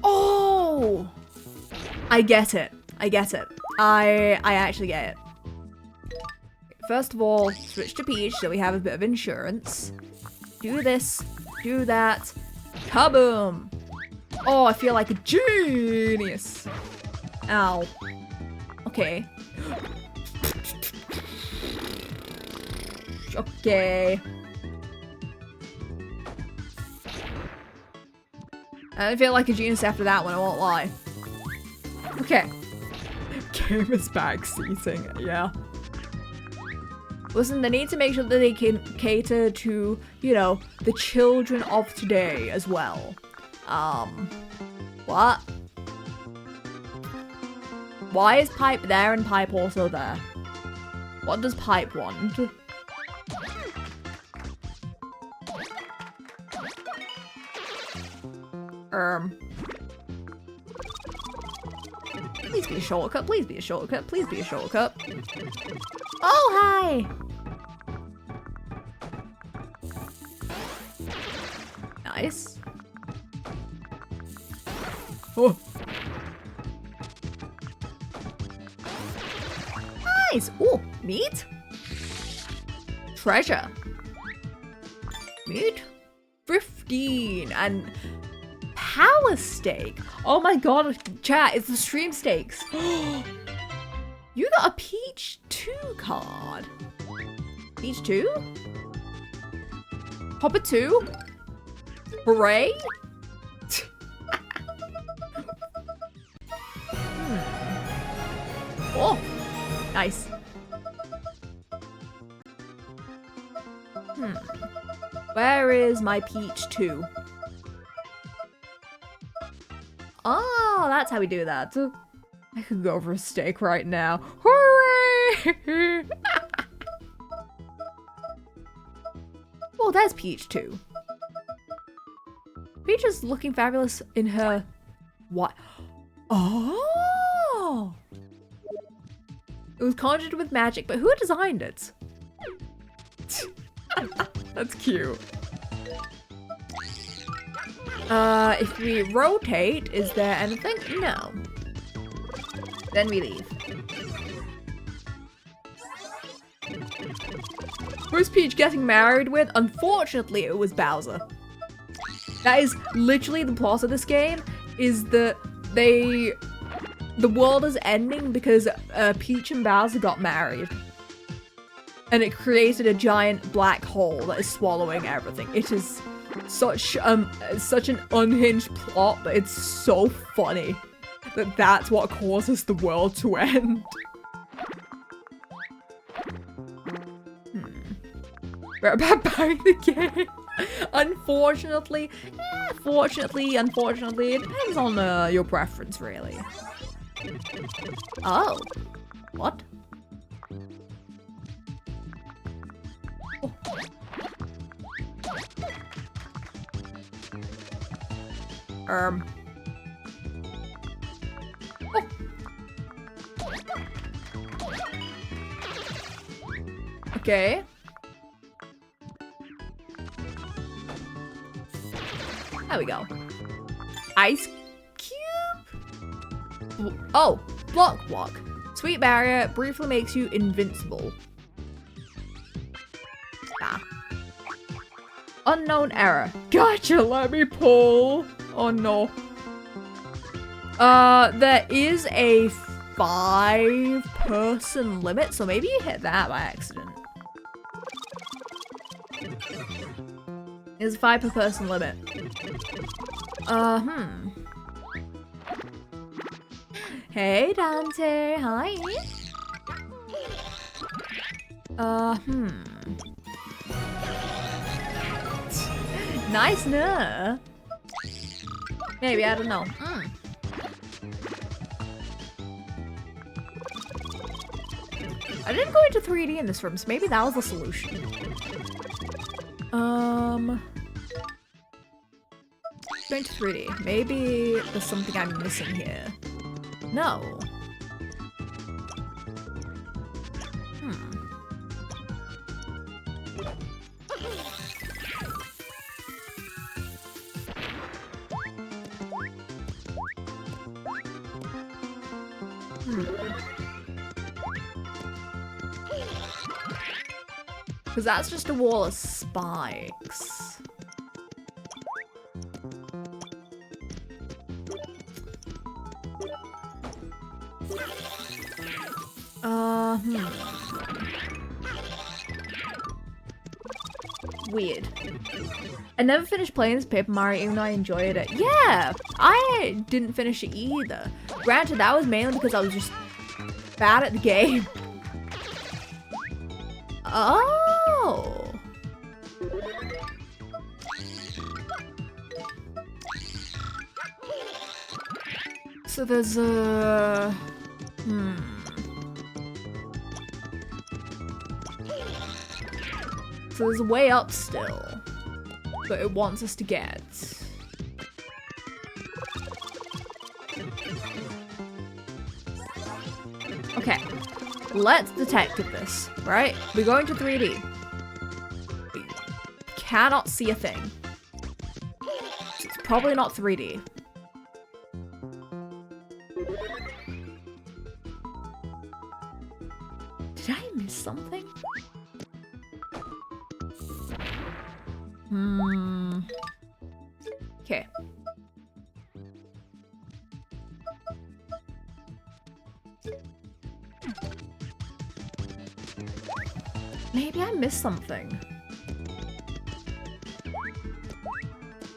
Oh! I get it. I get it. I actually get it. First of all, switch to Peach so we have a bit of insurance. Do this, do that. Kaboom! Oh, I feel like a genius. Ow. Okay. Okay. I didn't feel like a genius after that one, I won't lie. Okay. Game is backseating, yeah. Listen, they need to make sure that they can cater to, you know, the children of today as well. What? Why is Pipe there and Pipe also there? What does Pipe want? Please be a shortcut, please be a shortcut, please be a shortcut. Oh, hi! Nice. Oh. Nice! Oh, meat? Treasure. Meat? 15 and power stake. Oh my god, chat, it's the stream stakes. You got a Peach 2 card. Peach 2? Hopper 2? Hooray? Oh, nice. Where is my Peach 2? Oh, that's how we do that. I could go for a steak right now. Hooray! Oh, there's Peach 2. Peach is looking fabulous in her... What? Oh! It was conjured with magic, but who designed it? That's cute. If we rotate, is there anything? No. Then we leave. Who's Peach getting married with? Unfortunately, it was Bowser. That is literally the plot of this game, is that the world is ending because Peach and Bowser got married. And it created a giant black hole that is swallowing everything. It is such an unhinged plot, but it's so funny that that's what causes the world to end. We're about buying the game. Unfortunately, fortunately, unfortunately, it depends on your preference, really. Oh, what? Oh. Oh. Okay. There we go. Ice Oh, block. Sweet barrier briefly makes you invincible. Nah. Unknown error. Gotcha, let me pull. Oh no. There is a 5-person limit, so maybe you hit that by accident. There's a 5 per person limit. Hey, Dante. Hi. Nice, no? Maybe, I don't know. I didn't go into 3D in this room, so maybe that was the solution. Going to 3D. Maybe there's something I'm missing here. No. Because that's just a wall of spikes. Weird. I never finished playing this Paper Mario even though I enjoyed it. Yeah, I didn't finish it either. Granted, that was mainly because I was just bad at the game. Oh. So there's a... So there's a way up still, but it wants us to get. Okay, let's detect this, right? We're going to 3D. We cannot see a thing. It's probably not 3D. Did I miss something? Okay. Maybe I missed something.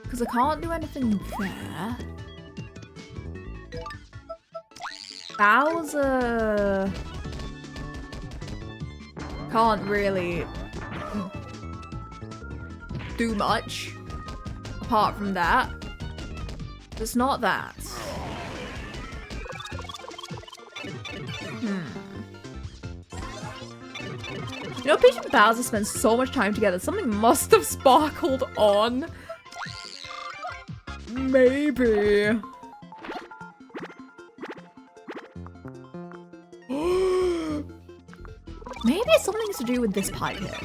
Because I can't do anything there. Bowser can't really do much apart from that. It's not that. You know, Peach and Bowser spend so much time together. Something must have sparkled on. Maybe. Maybe it's something to do with this pipe here.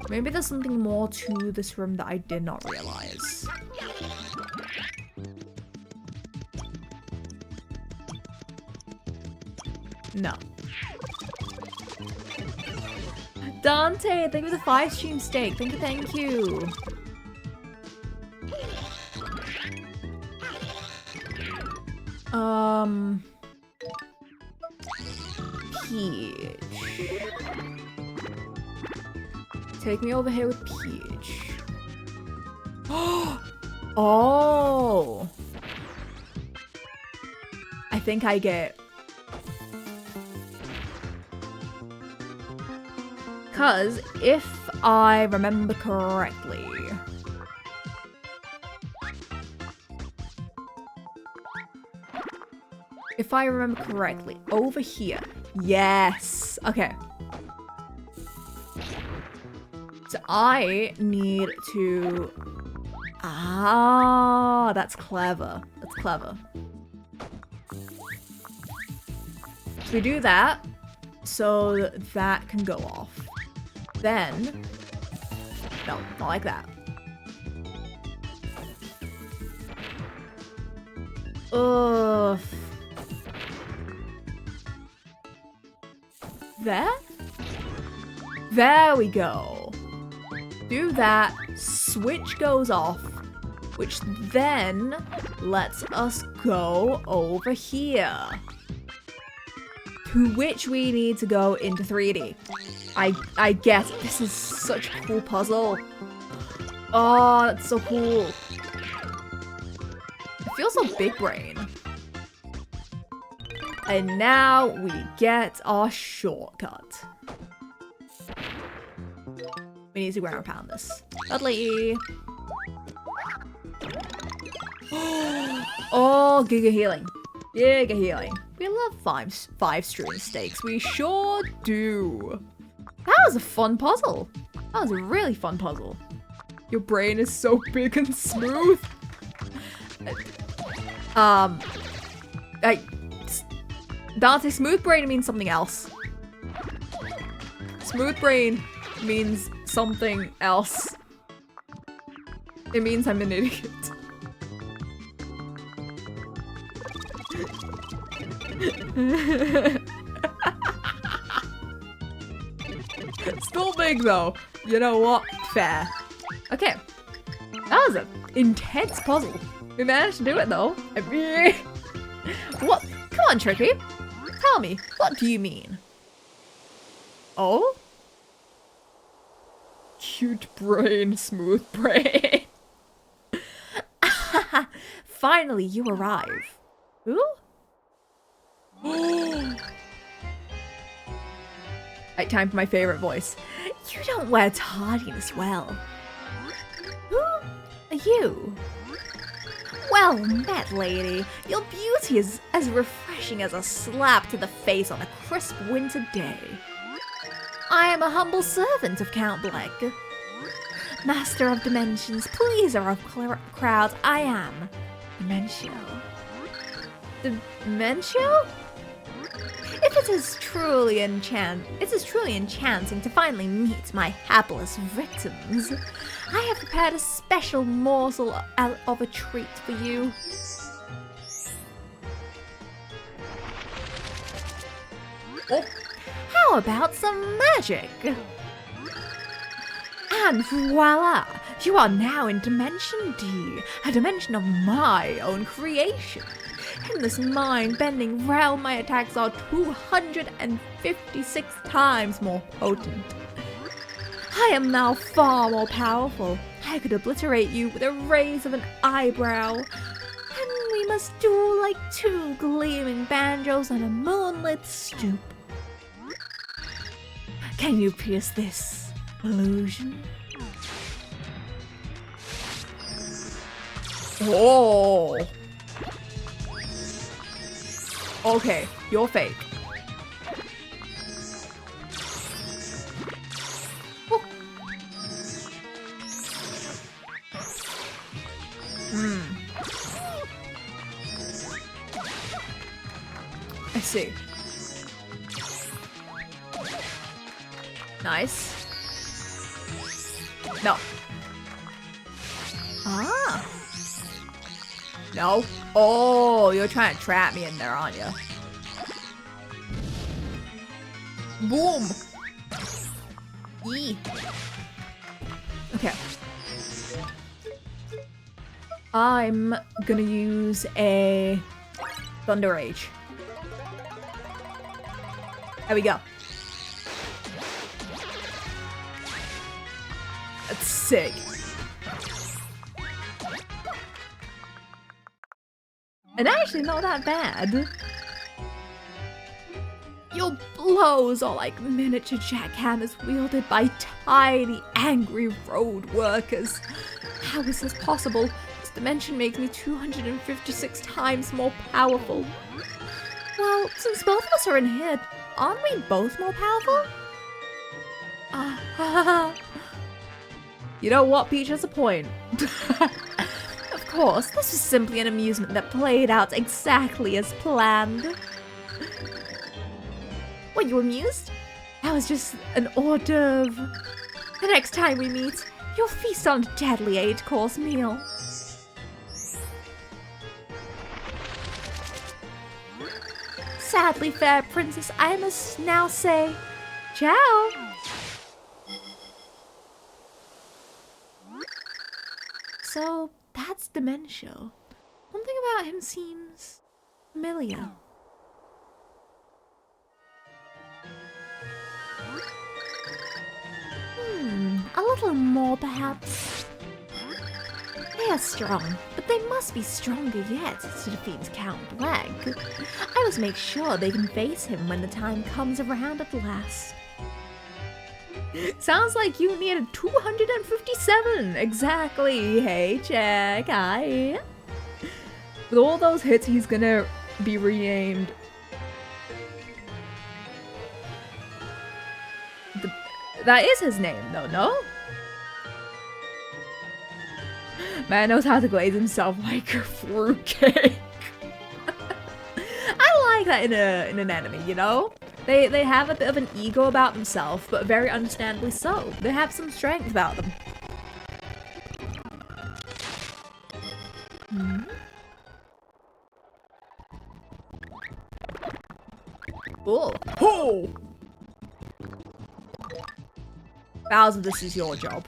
Maybe there's something more to this room that I did not realize. No. Dante, thank you for the 5-stream steak. Thank you, thank you. Peach. Take me over here with Peach. Oh! I think I get... Because if I remember correctly... If I remember correctly, over here. Yes! Okay. So I need to... Ah, that's clever. That's clever. So we do that, so that can go off. Then... No, not like that. Ugh. There? There we go. Do that, switch goes off, which then lets us go over here. To which we need to go into 3D. I guess this is such a cool puzzle. Oh, that's so cool. It feels so big brain. And now we get our shortcut. We need to ground pound this. Dudley. Oh, Giga Healing. Giga Healing. We love five strewn stakes. We sure do. That was a fun puzzle. That was a really fun puzzle. Your brain is so big and smooth. Dante, smooth brain means something else. Smooth brain means something else. It means I'm an idiot. Still big though. You know what? Fair. Okay. That was an intense puzzle. We managed to do it though. What? Come on, Tricky. Tell me, what do you mean? Oh? Cute brain, smooth brain. Finally, you arrive. Who? Right, time for my favorite voice. You don't wear tardiness well. Who are you? Well met, lady. Your beauty is as refreshing as a slap to the face on a crisp winter day. I am a humble servant of Count Black. Master of dimensions, pleaser of crowds, I am Dimentio. Dimentio? It is truly enchanting to finally meet my hapless victims. I have prepared a special morsel of a treat for you. Oh. How about some magic? And voila! You are now in Dimension D, a dimension of my own creation. In this mind-bending realm, my attacks are 256 times more potent. I am now far more powerful. I could obliterate you with a raise of an eyebrow. And we must duel like two gleaming banjos on a moonlit stoop. Can you pierce this illusion? Oh! Okay, you're fake. Oh. I see. Nice. No. Ah. No. Oh, you're trying to trap me in there, aren't you? Boom. Yee. Okay. I'm gonna use a Thunder Rage. There we go. That's sick. And actually not that bad. Your blows are like miniature jackhammers wielded by tiny, angry road workers. How is this possible? This dimension makes me 256 times more powerful. Well, since both of us are in here, aren't we both more powerful? You know what, Peach has a point. Of course, this was simply an amusement that played out exactly as planned. Were you amused? That was just an hors d'oeuvre. The next time we meet, you'll feast on a deadly 8-course meal. Sadly, fair princess, I must now say, ciao. So, that's dementia. Something about him seems familiar. A little more, perhaps. They are strong, but they must be stronger yet to defeat Count Black. I must make sure they can face him when the time comes around at last. Sounds like you needed 257. Exactly. Hey, check. Hi. With all those hits, he's gonna be renamed. That is his name, though, no? Man knows how to glaze himself like a fruitcake. I like that in an enemy, you know? They have a bit of an ego about themselves, but very understandably so. They have some strength about them. Oh! Oh! Bowser, this is your job.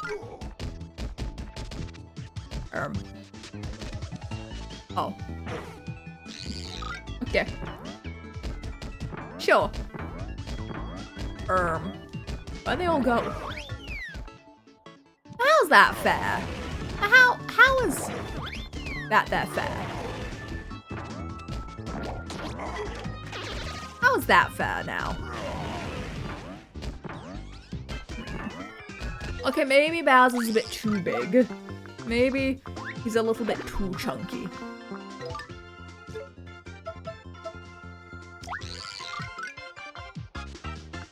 Oh. Okay. Sure. Where'd they all go? How's that fair? How is that fair? How is that fair now? Okay, maybe Bowser's a bit too big. Maybe he's a little bit too chunky.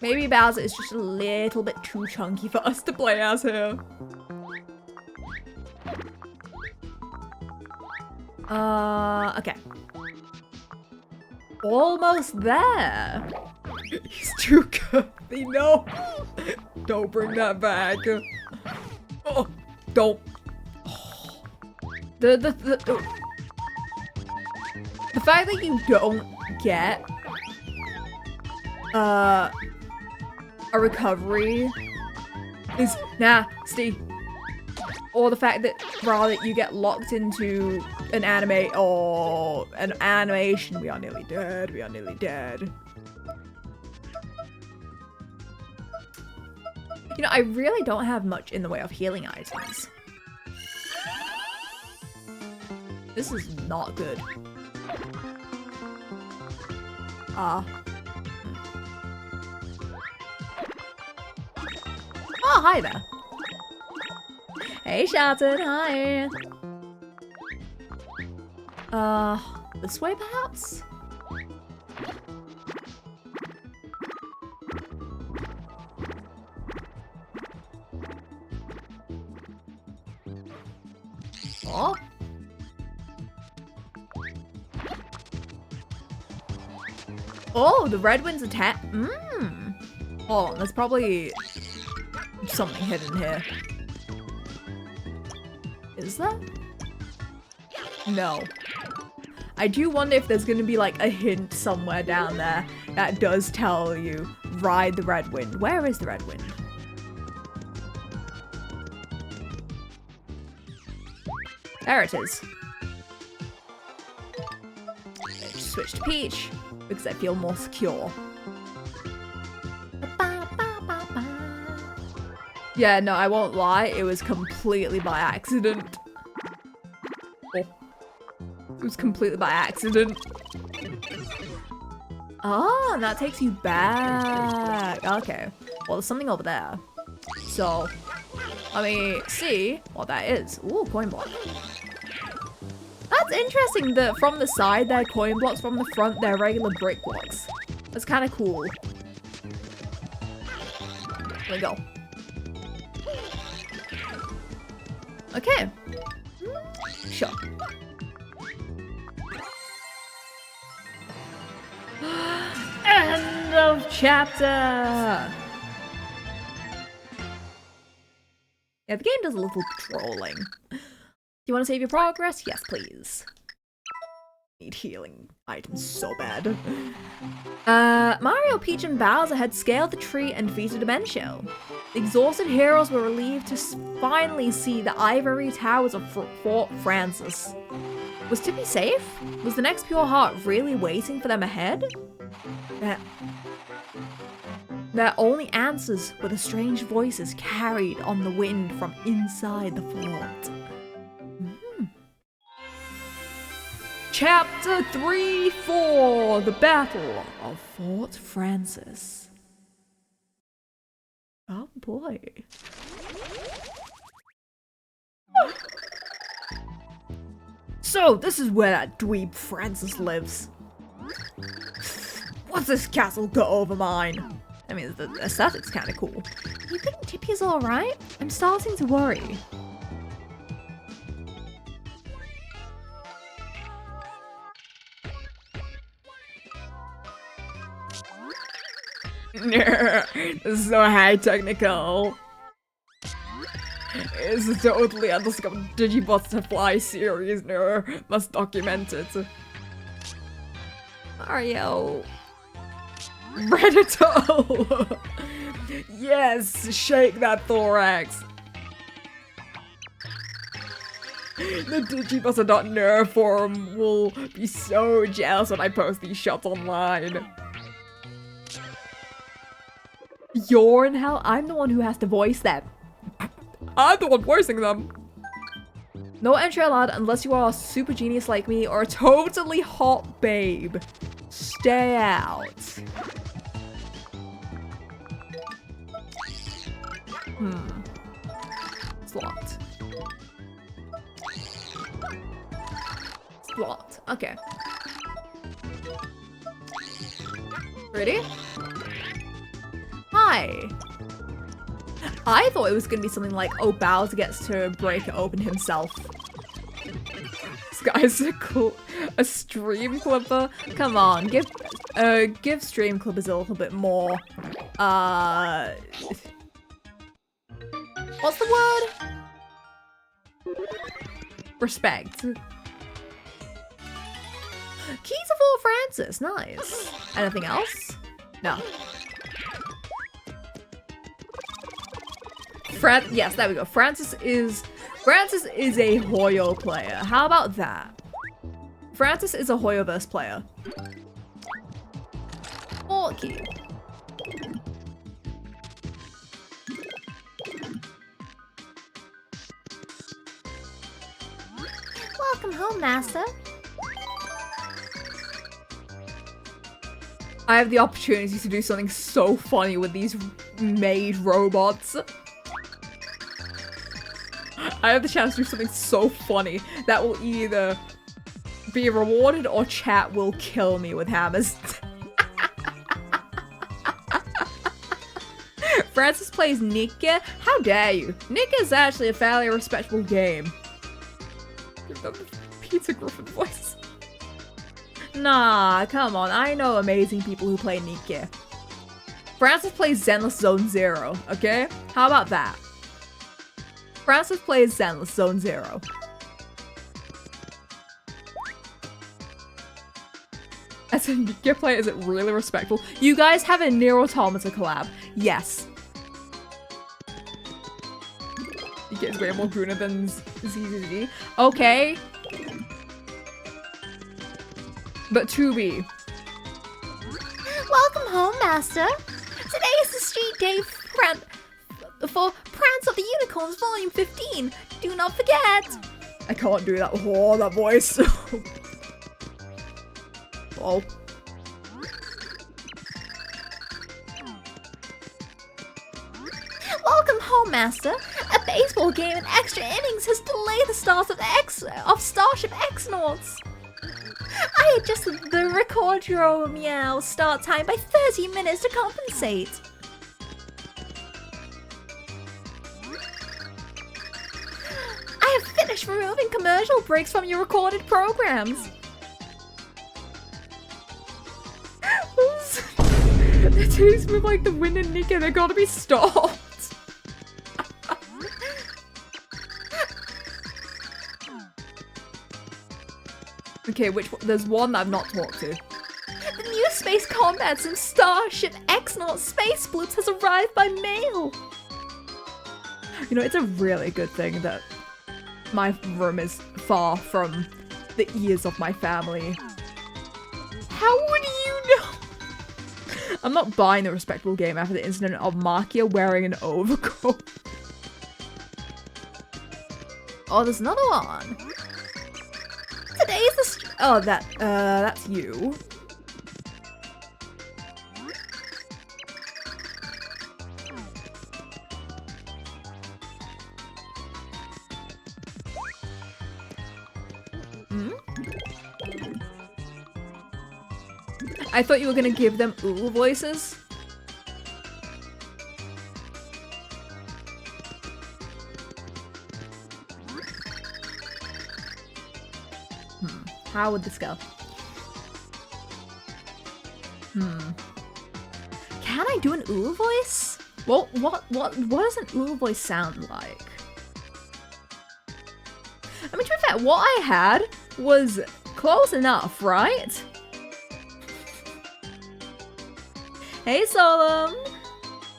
Maybe Bowser is just a little bit too chunky for us to play as here. Okay. Almost there. He's too girthy, no. Don't bring that back. Oh, don't. Oh. The fact that you don't get a recovery is nasty. Or the fact that rather you get locked into an anime or an animation. We are nearly dead. We are nearly dead. You know, I really don't have much in the way of healing items. This is not good. Oh, hi there. Hey, Shelton, hi. This way, perhaps? Oh. Oh, the red wind's attack. Oh, there's probably something hidden here. Is there? No. I do wonder if there's gonna be like a hint somewhere down there that does tell you, ride the red wind. Where is the red wind? There it is. Let's switch to Peach because I feel more secure. Yeah, no, I won't lie. It was completely by accident. Oh. It was completely by accident. Oh, that takes you back. Okay. Well, there's something over there. So, let me see what that is. Ooh, coin block. That's interesting that from the side they're coin blocks, from the front they're regular brick blocks. That's kind of cool. There we go. Okay. Sure. End of chapter! Yeah, the game does a little trolling. Do you want to save your progress? Yes, please. Need healing items so bad. Mario, Peach, and Bowser had scaled the tree and defeated Dementio. The exhausted heroes were relieved to finally see the ivory towers of Fort Francis. Was Tippy safe? Was the next Pure Heart really waiting for them ahead? Their only answers were the strange voices carried on the wind from inside the fort. Chapter 3-4, The Battle of Fort Francis. Oh boy. So, this is where that dweeb Francis lives. What's this castle got over mine? I mean, the aesthetic's kinda cool. You think Tippy's alright? I'm starting to worry. This is so high technical. It's a totally undiscovered Digibutterfly series. No, must document it. Mario. Predator! Yes, shake that thorax. The Digibuster.nerf forum will be so jealous when I post these shots online. You're in hell? I'm the one who has to voice them. I'm the one voicing them. No entry allowed unless you are a super genius like me or a totally hot babe. Stay out. It's locked. It's blocked. Okay. Ready? Hi. I thought it was gonna be something like, oh, Bowser gets to break it open himself. This guy's a stream clipper. Come on, give stream clippers a little bit more. What's the word? Respect. Key to Fort Francis. Nice. Anything else? No. Yes, there we go. Francis is a Hoyo player. How about that? Francis is a Hoyoverse player. Okay. Welcome home, Master. I have the opportunity to do something so funny with these made robots. I have the chance to do something so funny that will either be rewarded or chat will kill me with hammers. Francis plays Nika? How dare you? Nika is actually a fairly respectable game. Give them the Peter Griffin voice. Nah, come on. I know amazing people who play Nika. Francis plays Zenless Zone Zero, okay? How about that? Francis plays Zenless Zone Zero. As a Nika player, is it really respectful? You guys have a Nier Automata collab. Yes. Nika is way more Gruner than ZZZ. Okay. But to be. Welcome home, Master. Today is the street day for Prance of the Unicorns Volume 15. Do not forget. I can't do that. Oh, that voice. Oh. Welcome home, Master. A baseball game in extra innings has delayed the start of Starship Xnauts. I adjusted the record your meow start time by 30 minutes to compensate. I have finished removing commercial breaks from your recorded programs. The twos with like the wind and Nika, they gotta be stopped. Okay, which one? There's one that I've not talked to. The new space combats and Starship X-Naut space bloops has arrived by mail. You know, it's a really good thing that my room is far from the ears of my family. How would you know? I'm not buying a respectable game after the incident of Markia wearing an overcoat. Oh, there's another one. Today's the oh, that's you. I thought you were gonna give them ooh voices. How would this go? Can I do an ooh voice? Well, what does an ooh voice sound like? I mean, to be fair, what I had was close enough, right? Hey, Solom!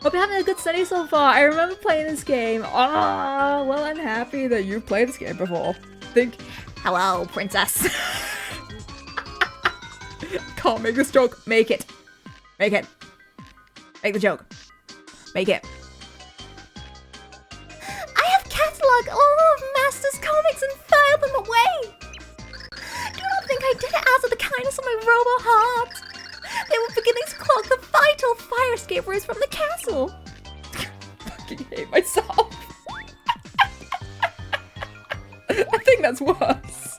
Hope you're having a good study so far. I remember playing this game. Ah, well, I'm happy that you've played this game before. Hello, princess. Can't make this joke. Make it. Make it. Make the joke. Make it. I have catalogued all of Master's comics and filed them away. Do not think I did it out of the kindness of my robo heart. They were beginning to clog the vital fire escape routes from the castle. I fucking hate myself. I think that's worse.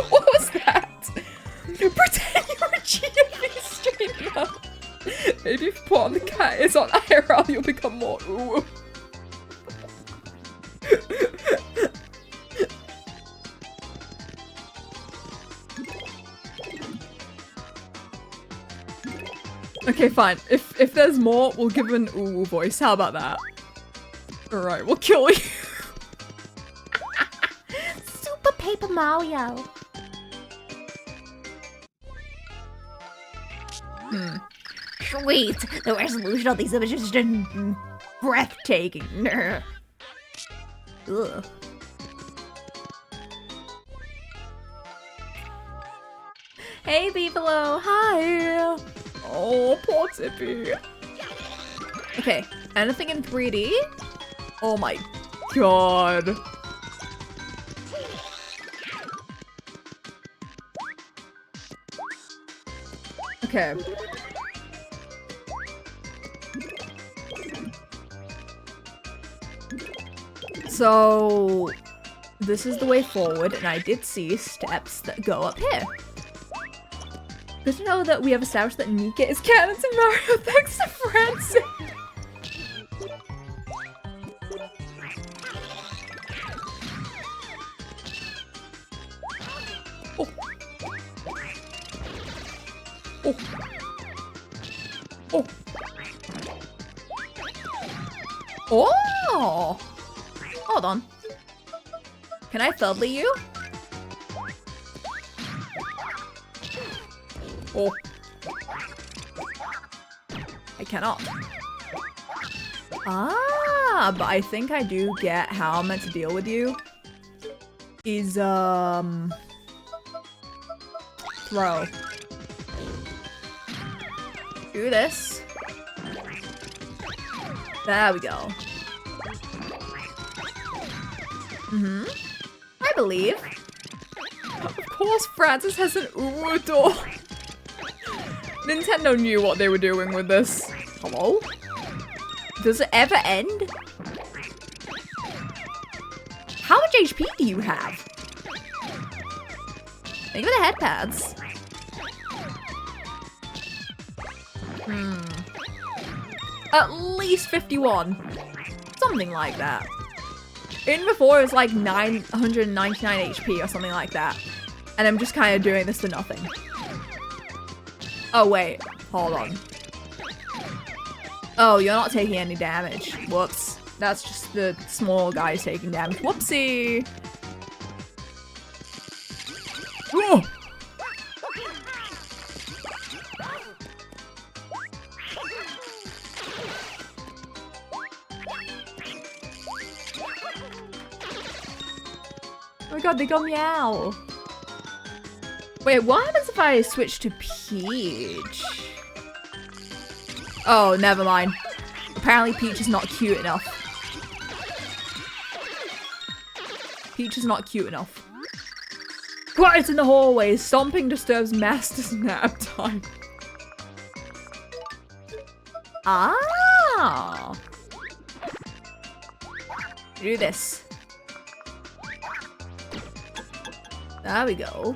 What was that? Pretend you're a GFV streamer. Maybe if you put on the cat is on IRL, you'll become more ooh. Okay, fine. If there's more, we'll give an ooh voice. How about that? Alright, we'll kill you. Super Paper Mario. Sweet. The resolution of these images is just breathtaking. Ugh. Hey, Beefalo. Hi. Oh, poor Tippy. Okay, anything in 3D? Oh my god. Okay. So, this is the way forward, and I did see steps that go up here. Good to know that we have established that Nika is canon to Mario thanks to Francis. Oh. Oh. Oh. Oh! Hold on. Can I thirdly you? Oh. I cannot. Ah, but I think I do get how I'm meant to deal with you. Is, throw. Do this. There we go. I believe. Of course Francis has an ooh door. Nintendo knew what they were doing with this. Hello? Does it ever end? How much HP do you have? Think of the head pads. At least 51. Something like that. In before it was like 999 HP or something like that. And I'm just kind of doing this for nothing. Oh wait, hold on. Oh, you're not taking any damage. Whoops. That's just the small guys taking damage. Whoopsie! Oh! Oh my god, they got Meow. Wait, what happens if I switch to Peach? Oh, never mind. Apparently Peach is not cute enough. Peach is not cute enough. Quiet in the hallway. Stomping disturbs master's nap time. Ah. Do this. There we go.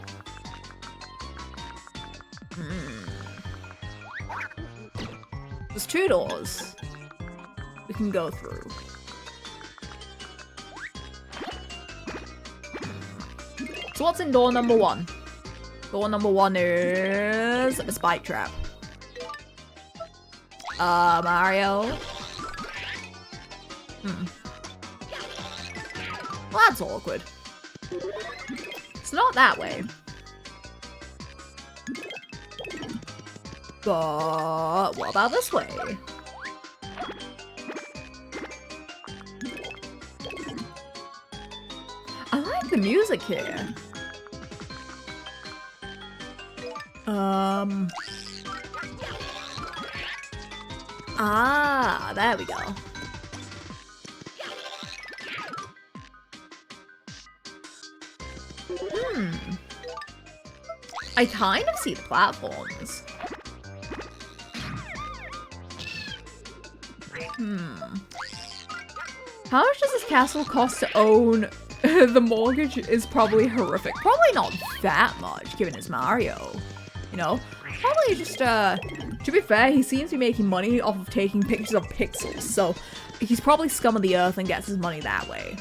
There's 2 doors we can go through. So what's in door number 1? Door number 1 is a spike trap. Mario. Well, that's awkward. It's not that way. But what about this way? I like the music here. Ah, there we go. I kind of see the platforms. How much does this castle cost to own? The mortgage is probably horrific. Probably not that much, given it's Mario. You know? Probably just, to be fair, he seems to be making money off of taking pictures of pixels, so he's probably scum of the earth and gets his money that way.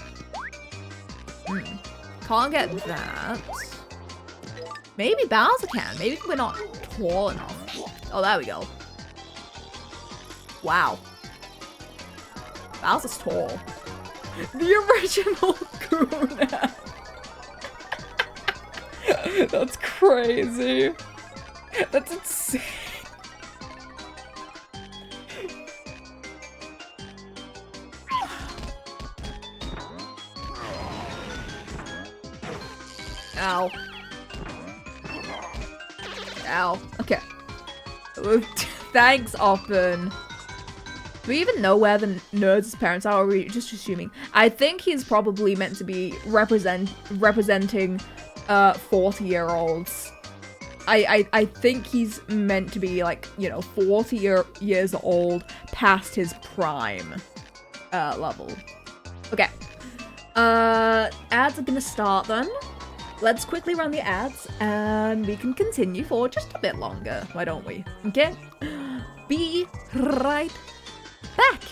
Can't get that. Maybe Bowser can. Maybe we're not tall enough. Oh, there we go. Wow. Bowser's tall. The original Kuna. That's crazy. That's insane. Ow. Ow. Okay. Thanks, Oppen. Do we even know where the nerds' parents are, or are we just assuming? I think he's probably meant to be representing 40-year-olds. I think he's meant to be like, you know, 40 years old, past his prime level. Okay. Ads are gonna start then. Let's quickly run the ads and we can continue for just a bit longer. Why don't we? Okay. Be right back.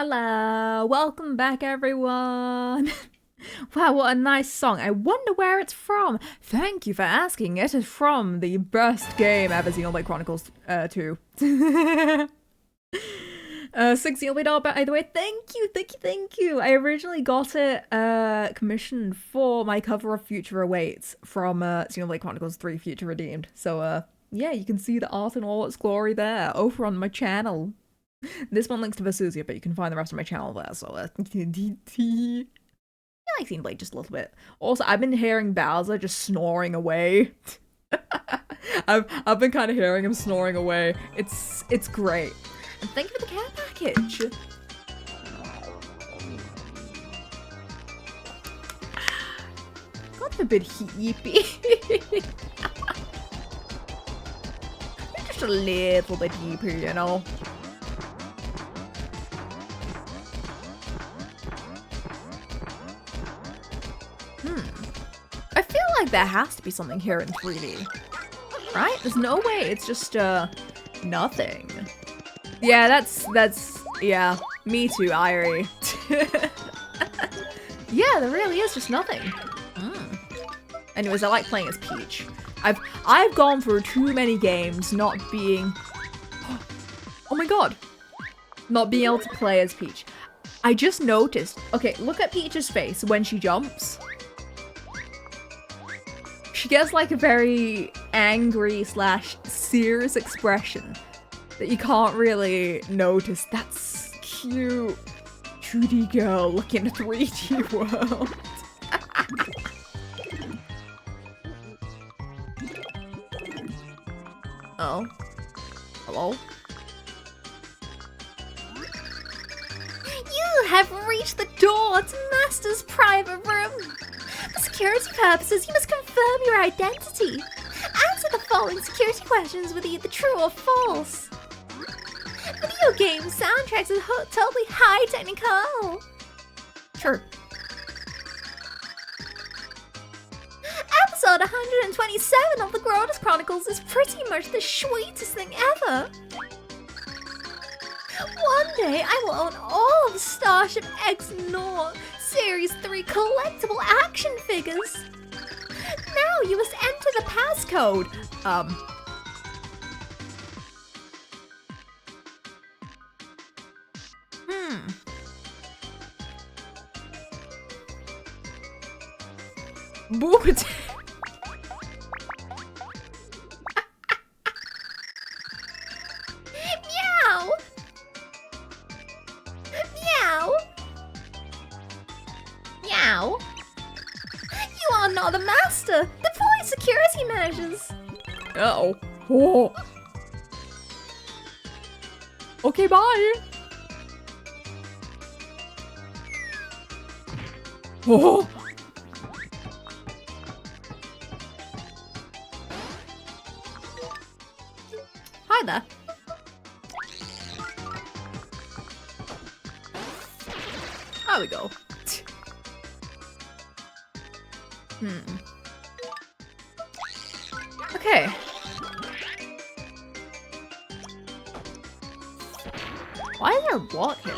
Hello, welcome back everyone. Wow, what a nice song. I wonder where it's from. Thank you for asking. It is from the best game ever, Xenoblade Chronicles 2. 6 Xenoblade, by the way, thank you. I originally got it commissioned for my cover of Future Awaits from Xenoblade Chronicles 3 Future Redeemed. So yeah, you can see the art in all its glory there over on my channel. This one links to Vesusia, but you can find the rest of my channel there, so I like Xenoblade just a little bit. Also, I've been hearing Bowser just snoring away. I've been kind of hearing him snoring away. It's great. And thank you for the care package. God forbid heepy. Just a little bit heepy, you know. I feel like there has to be something here in 3D. Right? There's no way it's just, nothing. Yeah, that's, yeah. Me too, Irie. Yeah, there really is just nothing. Anyways, I like playing as Peach. I've gone through too many games not being... Oh my god! Not being able to play as Peach. I just noticed... Okay, look at Peach's face when she jumps. She gets like a very angry / serious expression that you can't really notice. That's cute. 2D girl looking at a 3D world. Oh. Hello? You have reached the door to Master's private room. For security purposes, you must confirm your identity. Answer the following security questions with either true or false. Video game soundtracks is totally high technical. Sure. Episode 127 of the Grodus Chronicles is pretty much the sweetest thing ever. One day, I will own all of Starship X-Naught Series 3 collectible action figures. Now you must enter the passcode. Boopity. Meow. Meow. Meow. You are not the master. Deploy security measures. Uh-oh. Oh. Okay, bye. Oh. Hi there. There we go. Okay. Why is there a block here?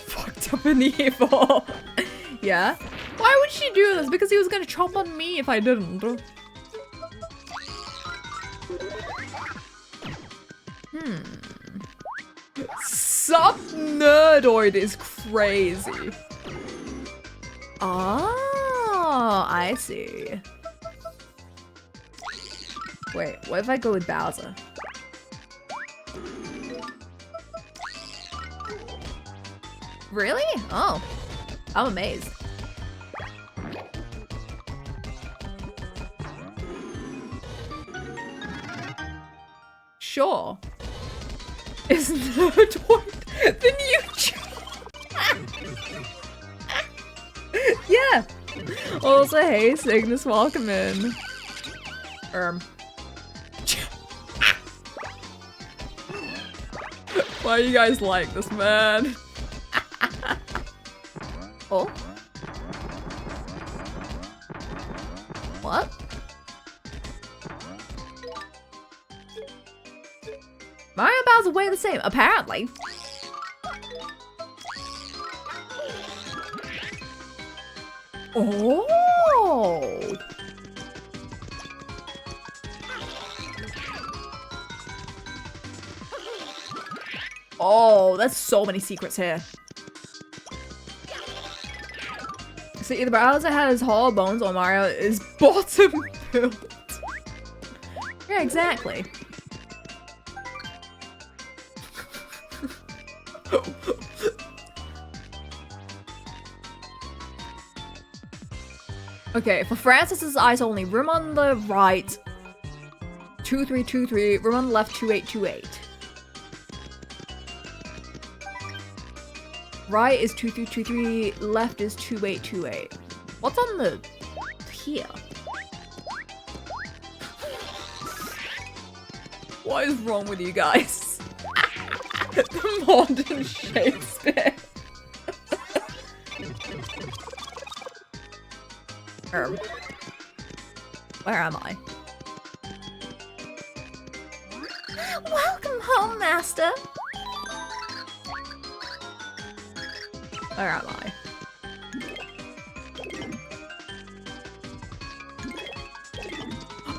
Fucked up and evil. Yeah? Why would she do this? Because he was gonna chomp on me if I didn't. Sup nerdoid is crazy. Oh, I see. Wait, what if I go with Bowser? Really? Oh, I'm amazed. Sure. Is Nerdoid the new job? Yeah. Also, hey, Cygnus, welcome in. Why you guys like this, man? Oh? What? Mario and Bowser way the same, apparently. Oh! Oh, there's so many secrets here. So either Bowser has hollow bones or Mario is bottom built. Yeah, exactly. Okay, for Francis's eyes only, room on the right 2323, room on the left 2828. Right is 2323, left is 2828. What's on the here? What is wrong with you guys? The modern Shakespeare. Where am I? Welcome home, Master. Where am I?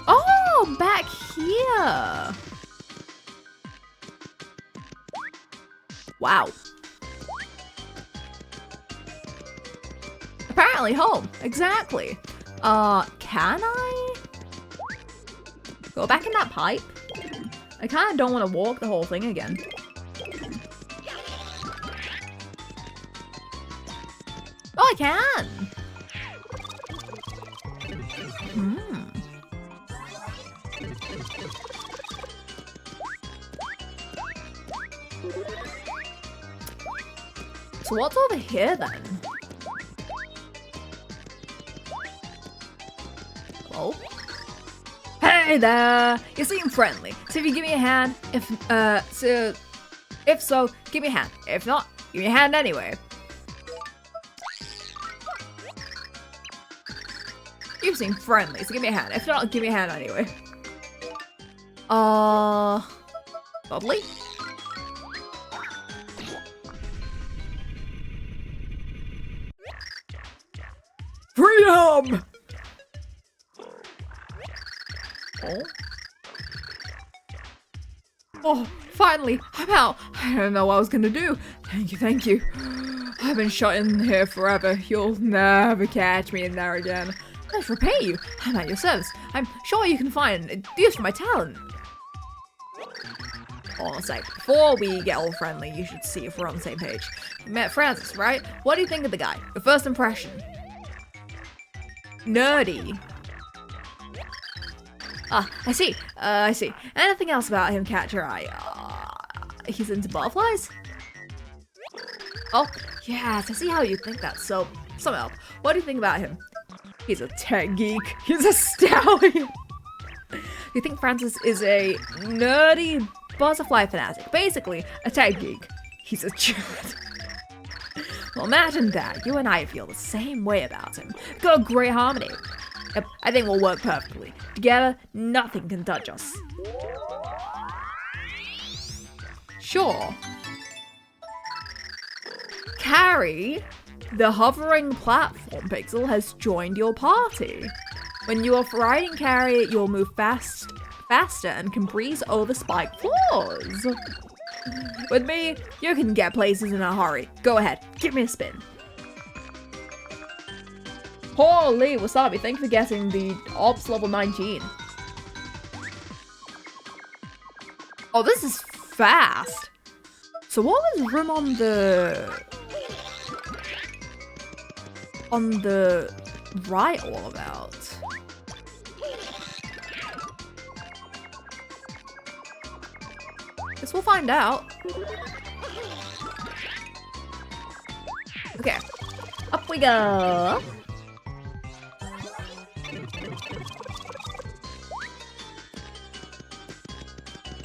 Oh, back here. Wow. Apparently home. Exactly. Can I go back in that pipe? I kind of don't want to walk the whole thing again. Oh, I can! So what's over here then? Hello? Hey there! You seem friendly. So if you give me a hand, if so, give me a hand. If not, give me a hand anyway. You seem friendly, so give me a hand. If not, give me a hand anyway. Lovely. Freedom! Oh, finally, I'm out. I don't know what I was gonna do. Thank you. I've been shut in here forever. You'll never catch me in there again. Let's repay you. I'm at your service. I'm sure you can find use for my talent. Hold on a sec. Before we get all friendly, you should see if we're on the same page. You met Francis, right? What do you think of the guy? Your first impression? Nerdy. Ah, I see. I see. Anything else about him catch your eye? He's into butterflies? Oh, yes, I see how you think that. So, sum it up. What do you think about him? He's a tech geek. He's a stallion. You think Francis is a nerdy butterfly fanatic? Basically, a tech geek. He's a jerk. Well, imagine that. You and I feel the same way about him. Got a great harmony. Yep, I think we'll work perfectly. Together, nothing can touch us. Sure. Carrie, the hovering platform pixel, has joined your party. When you are riding Carrie, you'll move faster and can breeze over spiked floors. With me, you can get places in a hurry. Go ahead, give me a spin. Holy Wasabi, thank you for guessing the Ops level 19. Oh, this is fast. So what was room on the right all about? Guess we'll find out. Okay, up we go.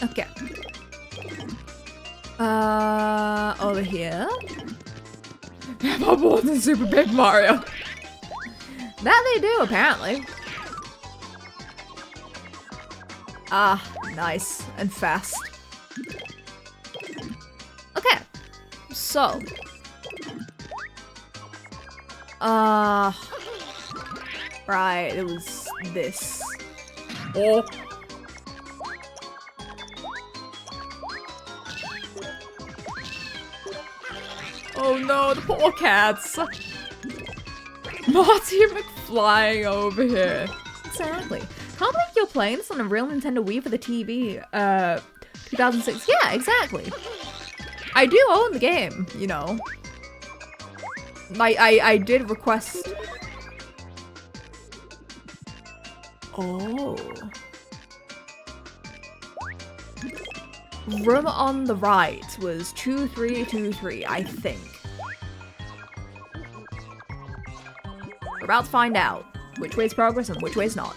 Okay. Over here. Bubbles and Super Big Mario. That they do, apparently. Ah, nice and fast. Okay, so. Right, it was this. Oh. Oh no, the poor cats. Marty McFlying over here. Exactly. Can't believe you're playing this on a real Nintendo Wii for the TV. 2006. Yeah, exactly. I do own the game, you know. I did request. Oh. Room on the right was 2323, I think. We're about to find out which way's progress and which way's not.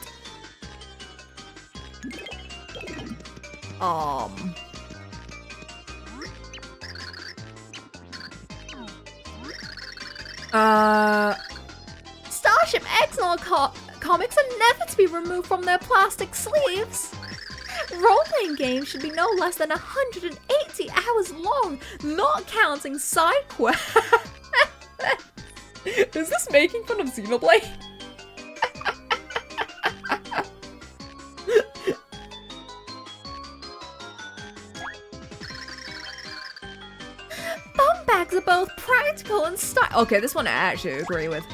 Starship X-Law comics are never to be removed from their plastic sleeves. Role-playing games should be no less than 180 hours long, not counting side quests. Is this making fun of Xenoblade? Bum bags are both practical and style. Okay, this one I actually agree with.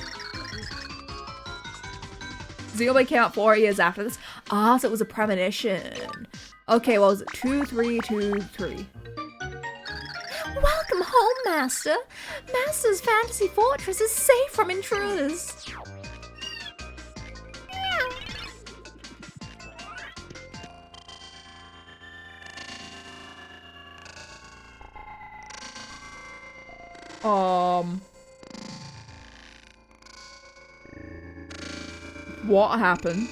Xenoblade came out 4 years after this. Ah, so it was a premonition. Okay, well, it was 2323. Welcome home, Master. Master's fantasy fortress is safe from intruders. What happened?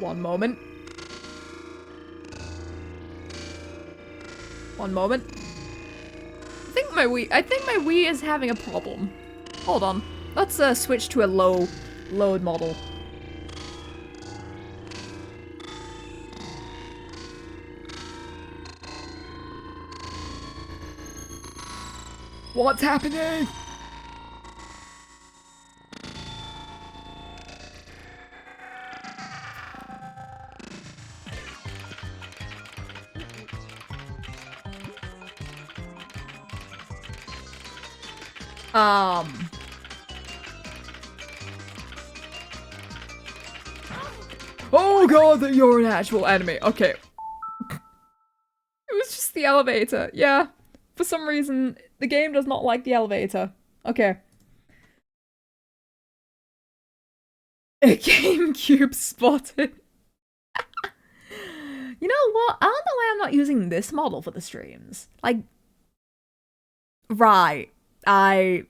One moment. One moment. I think my Wii is having a problem. Hold on. Let's switch to a load model. What's happening? Oh god, that you're an actual enemy. Okay. It was just the elevator. Yeah. For some reason, the game does not like the elevator. Okay. A GameCube spotted. You know what? I don't know why I'm not using this model for the streams. Like, right. I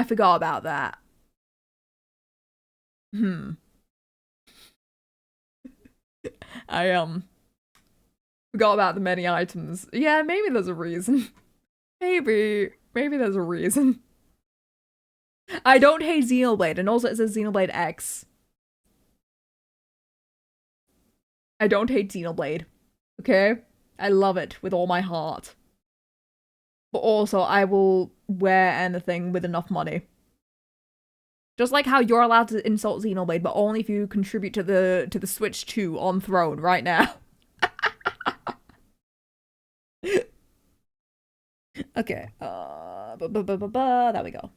forgot about that. I forgot about the many items. Yeah, maybe there's a reason. Maybe there's a reason. I don't hate Xenoblade, and also it says Xenoblade X. I don't hate Xenoblade. Okay? I love it with all my heart. But also, I will wear anything with enough money. Just like how you're allowed to insult Xenoblade, but only if you contribute to the Switch 2 on Throne right now. Okay. There we go.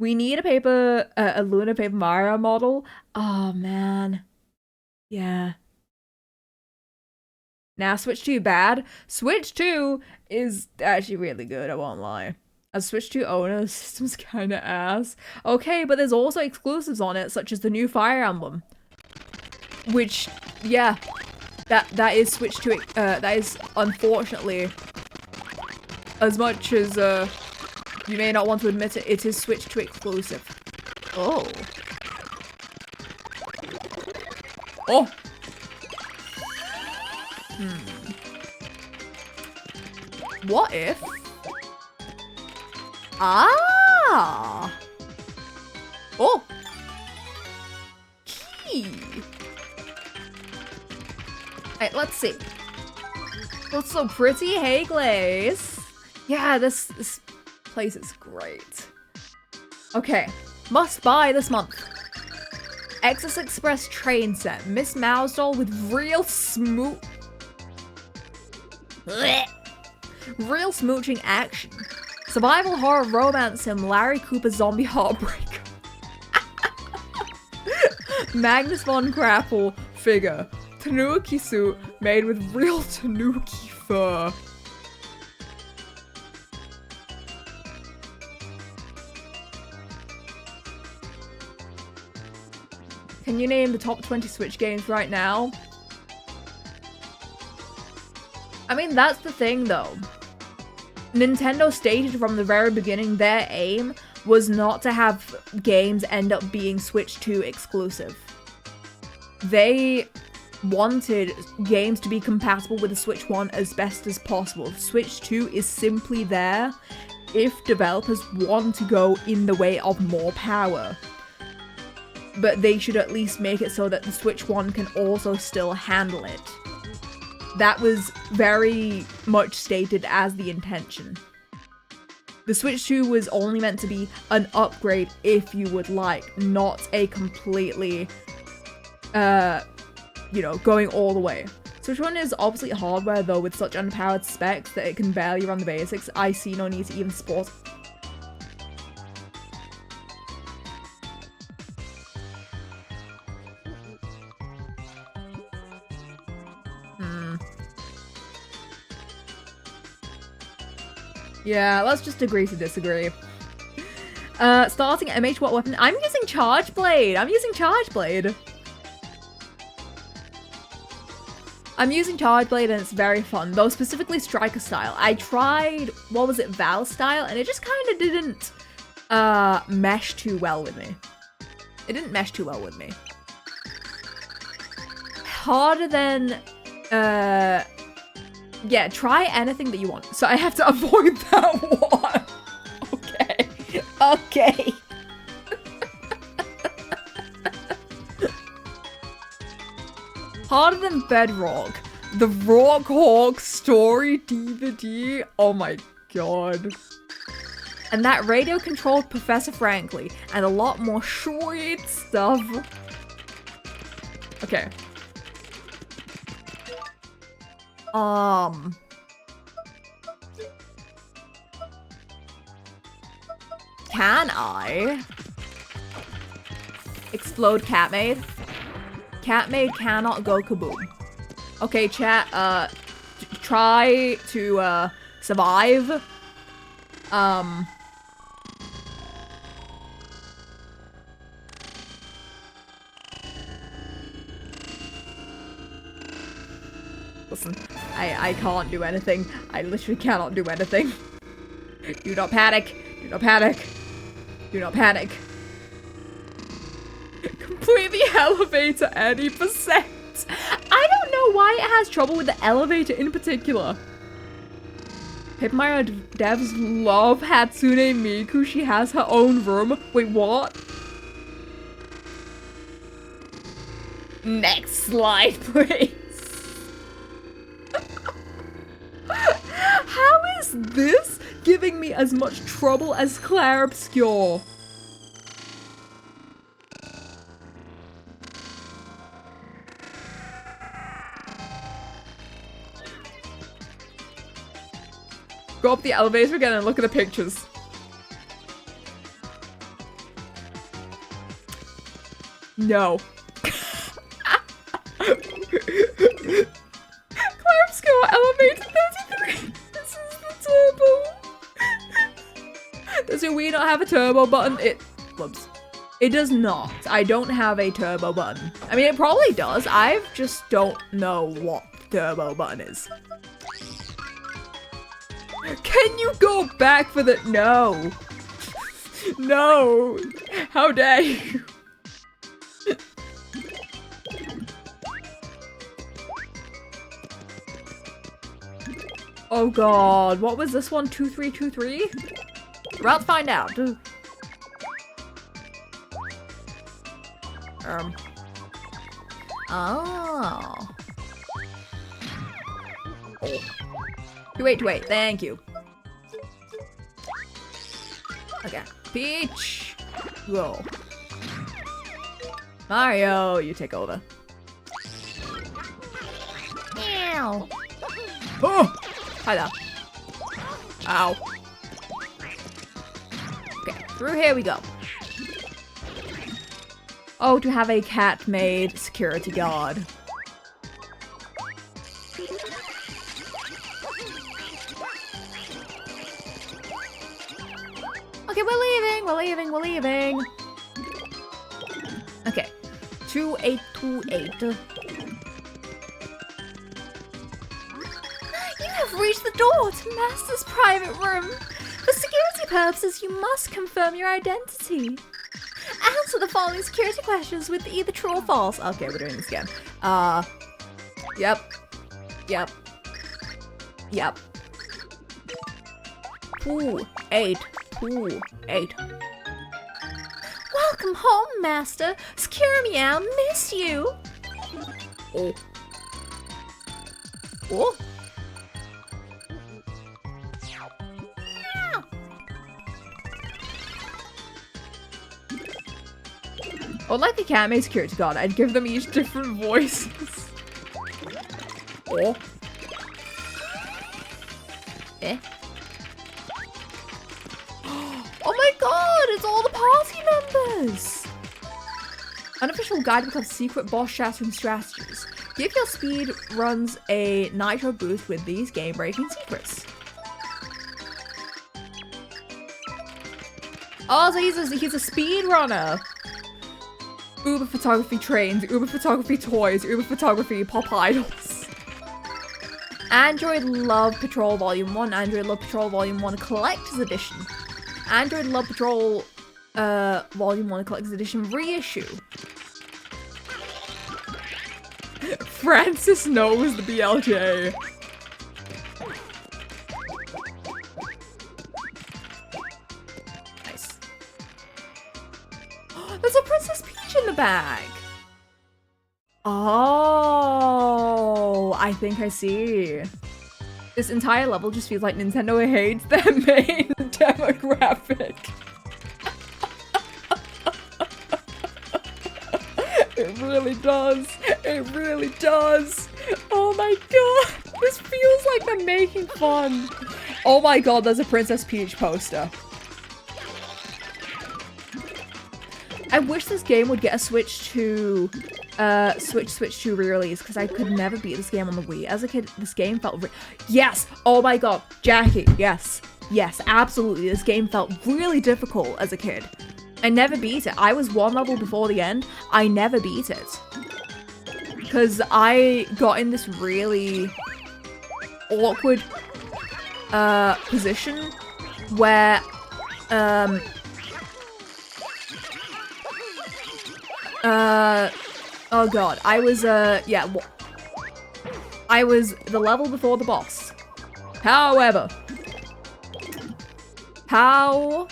We need a Luna Paper Mario model. Oh man. Yeah. Now Switch 2 bad. Switch 2 is actually really good, I won't lie. As Switch 2 owner, the system's kinda ass. Okay, but there's also exclusives on it, such as the new Fire Emblem. Which, yeah, that is Switch 2, that is unfortunately, as much as you may not want to admit it, it is Switch 2 exclusive. Oh. Oh! What if? Ah! Oh! Key! Right, let's see. What's so pretty? Hey, Glaze. Yeah, this place is great. Okay, must buy this month. Excess Express train set. Miss Mouse with real real smooching action. Survival horror romance sim Larry Cooper zombie heartbreak. Magnus von Grapple figure. Tanuki suit made with real Tanuki fur. Can you name the top 20 Switch games right now? I mean, that's the thing though. Nintendo stated from the very beginning their aim was not to have games end up being Switch 2 exclusive. They wanted games to be compatible with the Switch 1 as best as possible. Switch 2 is simply there if developers want to go in the way of more power. But they should at least make it so that the Switch 1 can also still handle it. That was very much stated as the intention. The Switch 2 was only meant to be an upgrade if you would like, not a completely, you know, going all the way. Switch 1 is obviously hardware though with such underpowered specs that it can barely run the basics. I see no need to even support. Yeah, let's just agree to disagree. Starting MH, what weapon? I'm using Charge Blade! I'm using Charge Blade! I'm using Charge Blade and it's very fun, though specifically Striker style. I tried, what was it, Val style, and it just kind of didn't mesh too well with me. It didn't mesh too well with me. Harder than, yeah, try anything that you want. So I have to avoid that one. Okay. Okay. Harder than Bedrock. The Rock Hawk story DVD. Oh my god. And that radio-controlled Professor Frankly. And a lot more sweet stuff. Okay. Can I explode Catmaid? Catmaid cannot go kaboom. Okay, chat, try to, survive. Listen, I can't do anything. I literally cannot do anything. Do not panic. Do not panic. Do not panic. Complete the elevator any percent. I don't know why it has trouble with the elevator in particular. Paper Mario devs love Hatsune Miku. She has her own room. Wait, what? Next slide, please. How is this giving me as much trouble as Claire Obscure? Go up the elevator again and look at the pictures. No. Claire Obscure elevator 33. This is the turbo. Does your Wii not have a turbo button? Whoops. It does not. I don't have a turbo button. I mean, it probably does. I just don't know what the turbo button is. Can you go back for the— No. No. How dare you? Oh god, what was this one? 2323? We're about to find out. Oh. 2-8, thank you. Okay, Peach, go. Mario, you take over. Meow. Oh! Hi there. Ow. Okay, through here we go. Oh, to have a cat-made security guard. Okay, we're leaving. Okay, 2828. You have reached the door to Master's private room. For security purposes, you must confirm your identity. Answer the following security questions with either true or false. Okay, we're doing this again. Yep. 2828. Welcome home, Master. Secure Meow miss you. Oh. Or like a cat-made security guard, I'd give them each different voices. Oh. Eh? Oh my god, it's all the party members! Unofficial guide becomes secret boss shattering strategies. Give your speed runs a nitro boost with these game-breaking secrets. Oh, so he's a speed runner. Uber photography trains, Uber photography toys, Uber photography pop idols. Android Love Patrol Volume 1, Android Love Patrol Volume 1 Collector's Edition. Android Love Patrol Volume 1 Collector's Edition reissue. Francis knows the BLJ. Nice. There's a Princess Peach in the bag. Oh, I think I see. This entire level just feels like Nintendo hates their main demographic. It really does. It really does. Oh my god. This feels like they're making fun. Oh my god, there's a Princess Peach poster. I wish this game would get a Switch to Switch 2 re-release, because I could never beat this game on the Wii. As a kid, this game felt yes! Oh my god, Jackie, yes. Yes, absolutely. This game felt really difficult as a kid. I never beat it. I was one level before the end. I never beat it. Because I got in this really awkward position where oh god, I was I was the level before the boss. However, oh,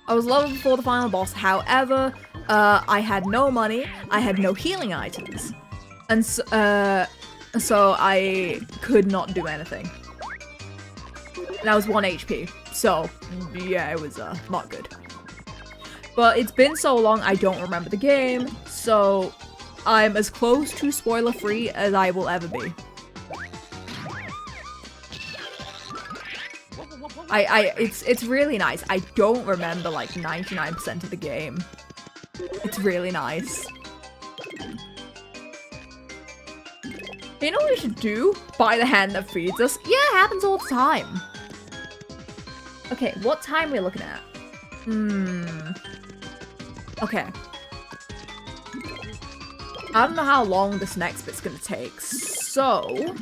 I was level before the final boss. However, I had no money. I had no healing items, and so I could not do anything. And I was 1 HP, so yeah, it was not good. But it's been so long, I don't remember the game, so I'm as close to spoiler-free as I will ever be. It's really nice. I don't remember like 99% of the game. It's really nice. You know what we should do? Buy the hand that feeds us. Yeah, it happens all the time. Okay, what time are we looking at? Okay. I don't know how long this next bit's gonna take, so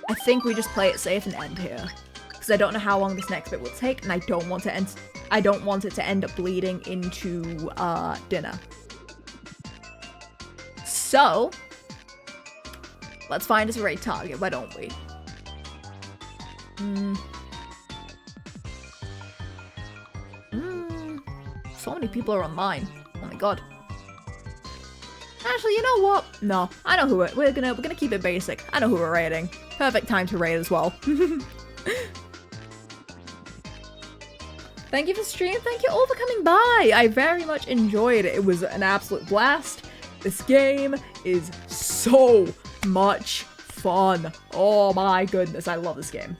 I think we just play it safe and end here. Because I don't know how long this next bit will take, and I don't want it to end up bleeding into dinner. So let's find us a raid target, why don't we? So many people are online. Oh my god. Actually, you know what? No, I know who we're gonna keep it basic. I know who we're raiding. Perfect time to raid as well. Thank you for stream. Thank you all for coming by. I very much enjoyed it. It was an absolute blast. This game is so much fun. Oh my goodness, I love this game.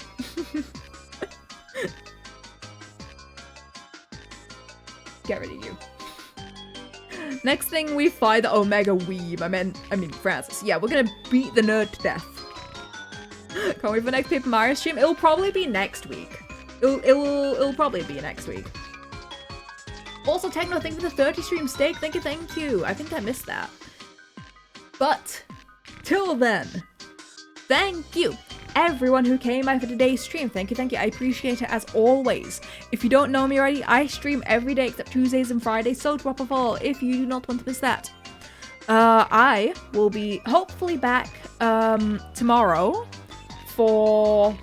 Get rid of you. Next thing we fight the Omega Weeb. I mean Francis. Yeah, we're gonna beat the nerd to death. Can't wait for next Paper Mario stream. It'll probably be next week. It'll probably be next week. Also, Techno, thank you for the 30 stream steak. Thank you. I think I missed that. But till then, thank you everyone who came by for today's stream. Thank you. I appreciate it as always. If you don't know me already, I stream every day except Tuesdays and Fridays, so drop a follow if you do not want to miss that. I will be hopefully back tomorrow for...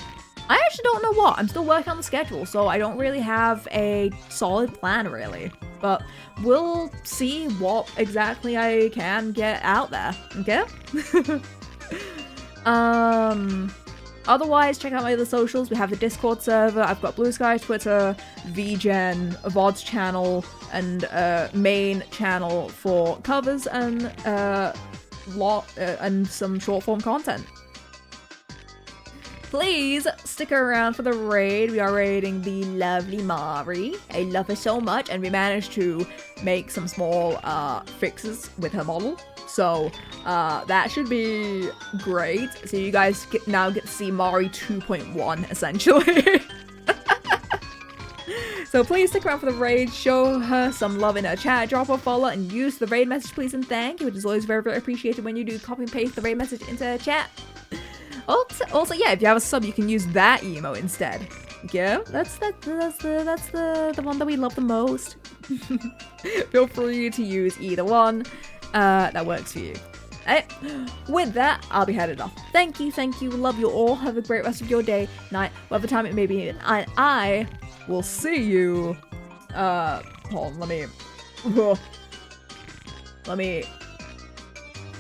I actually don't know what. I'm still working on the schedule, so I don't really have a solid plan, really. But we'll see what exactly I can get out there, okay? Otherwise, check out my other socials. We have the Discord server. I've got Blue Sky, Twitter, VGen, a VODs channel, and main channel for covers and some short form content. Please stick around for the raid. We are raiding the lovely Mari. I love her so much, and we managed to make some small fixes with her model. So that should be great. So you guys now get to see Mari 2.1 essentially. So please stick around for the raid, show her some love in her chat, drop a follow, and use the raid message please and thank you, which is always very, very appreciated when you do copy and paste the raid message into her chat. Also, yeah, if you have a sub, you can use that emote instead. Yeah, that's the one that we love the most. Feel free to use either one. That works for you. With that, I'll be headed off. Thank you. Love you all. Have a great rest of your day, night, whatever time it may be. And I will see you. Hold on, let me.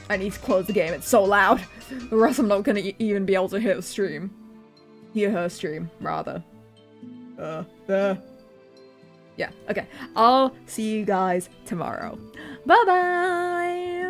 I need to close the game. It's so loud. Or else I'm not gonna even be able to hear the stream. Hear her stream, rather. Yeah, okay. I'll see you guys tomorrow. Bye-bye!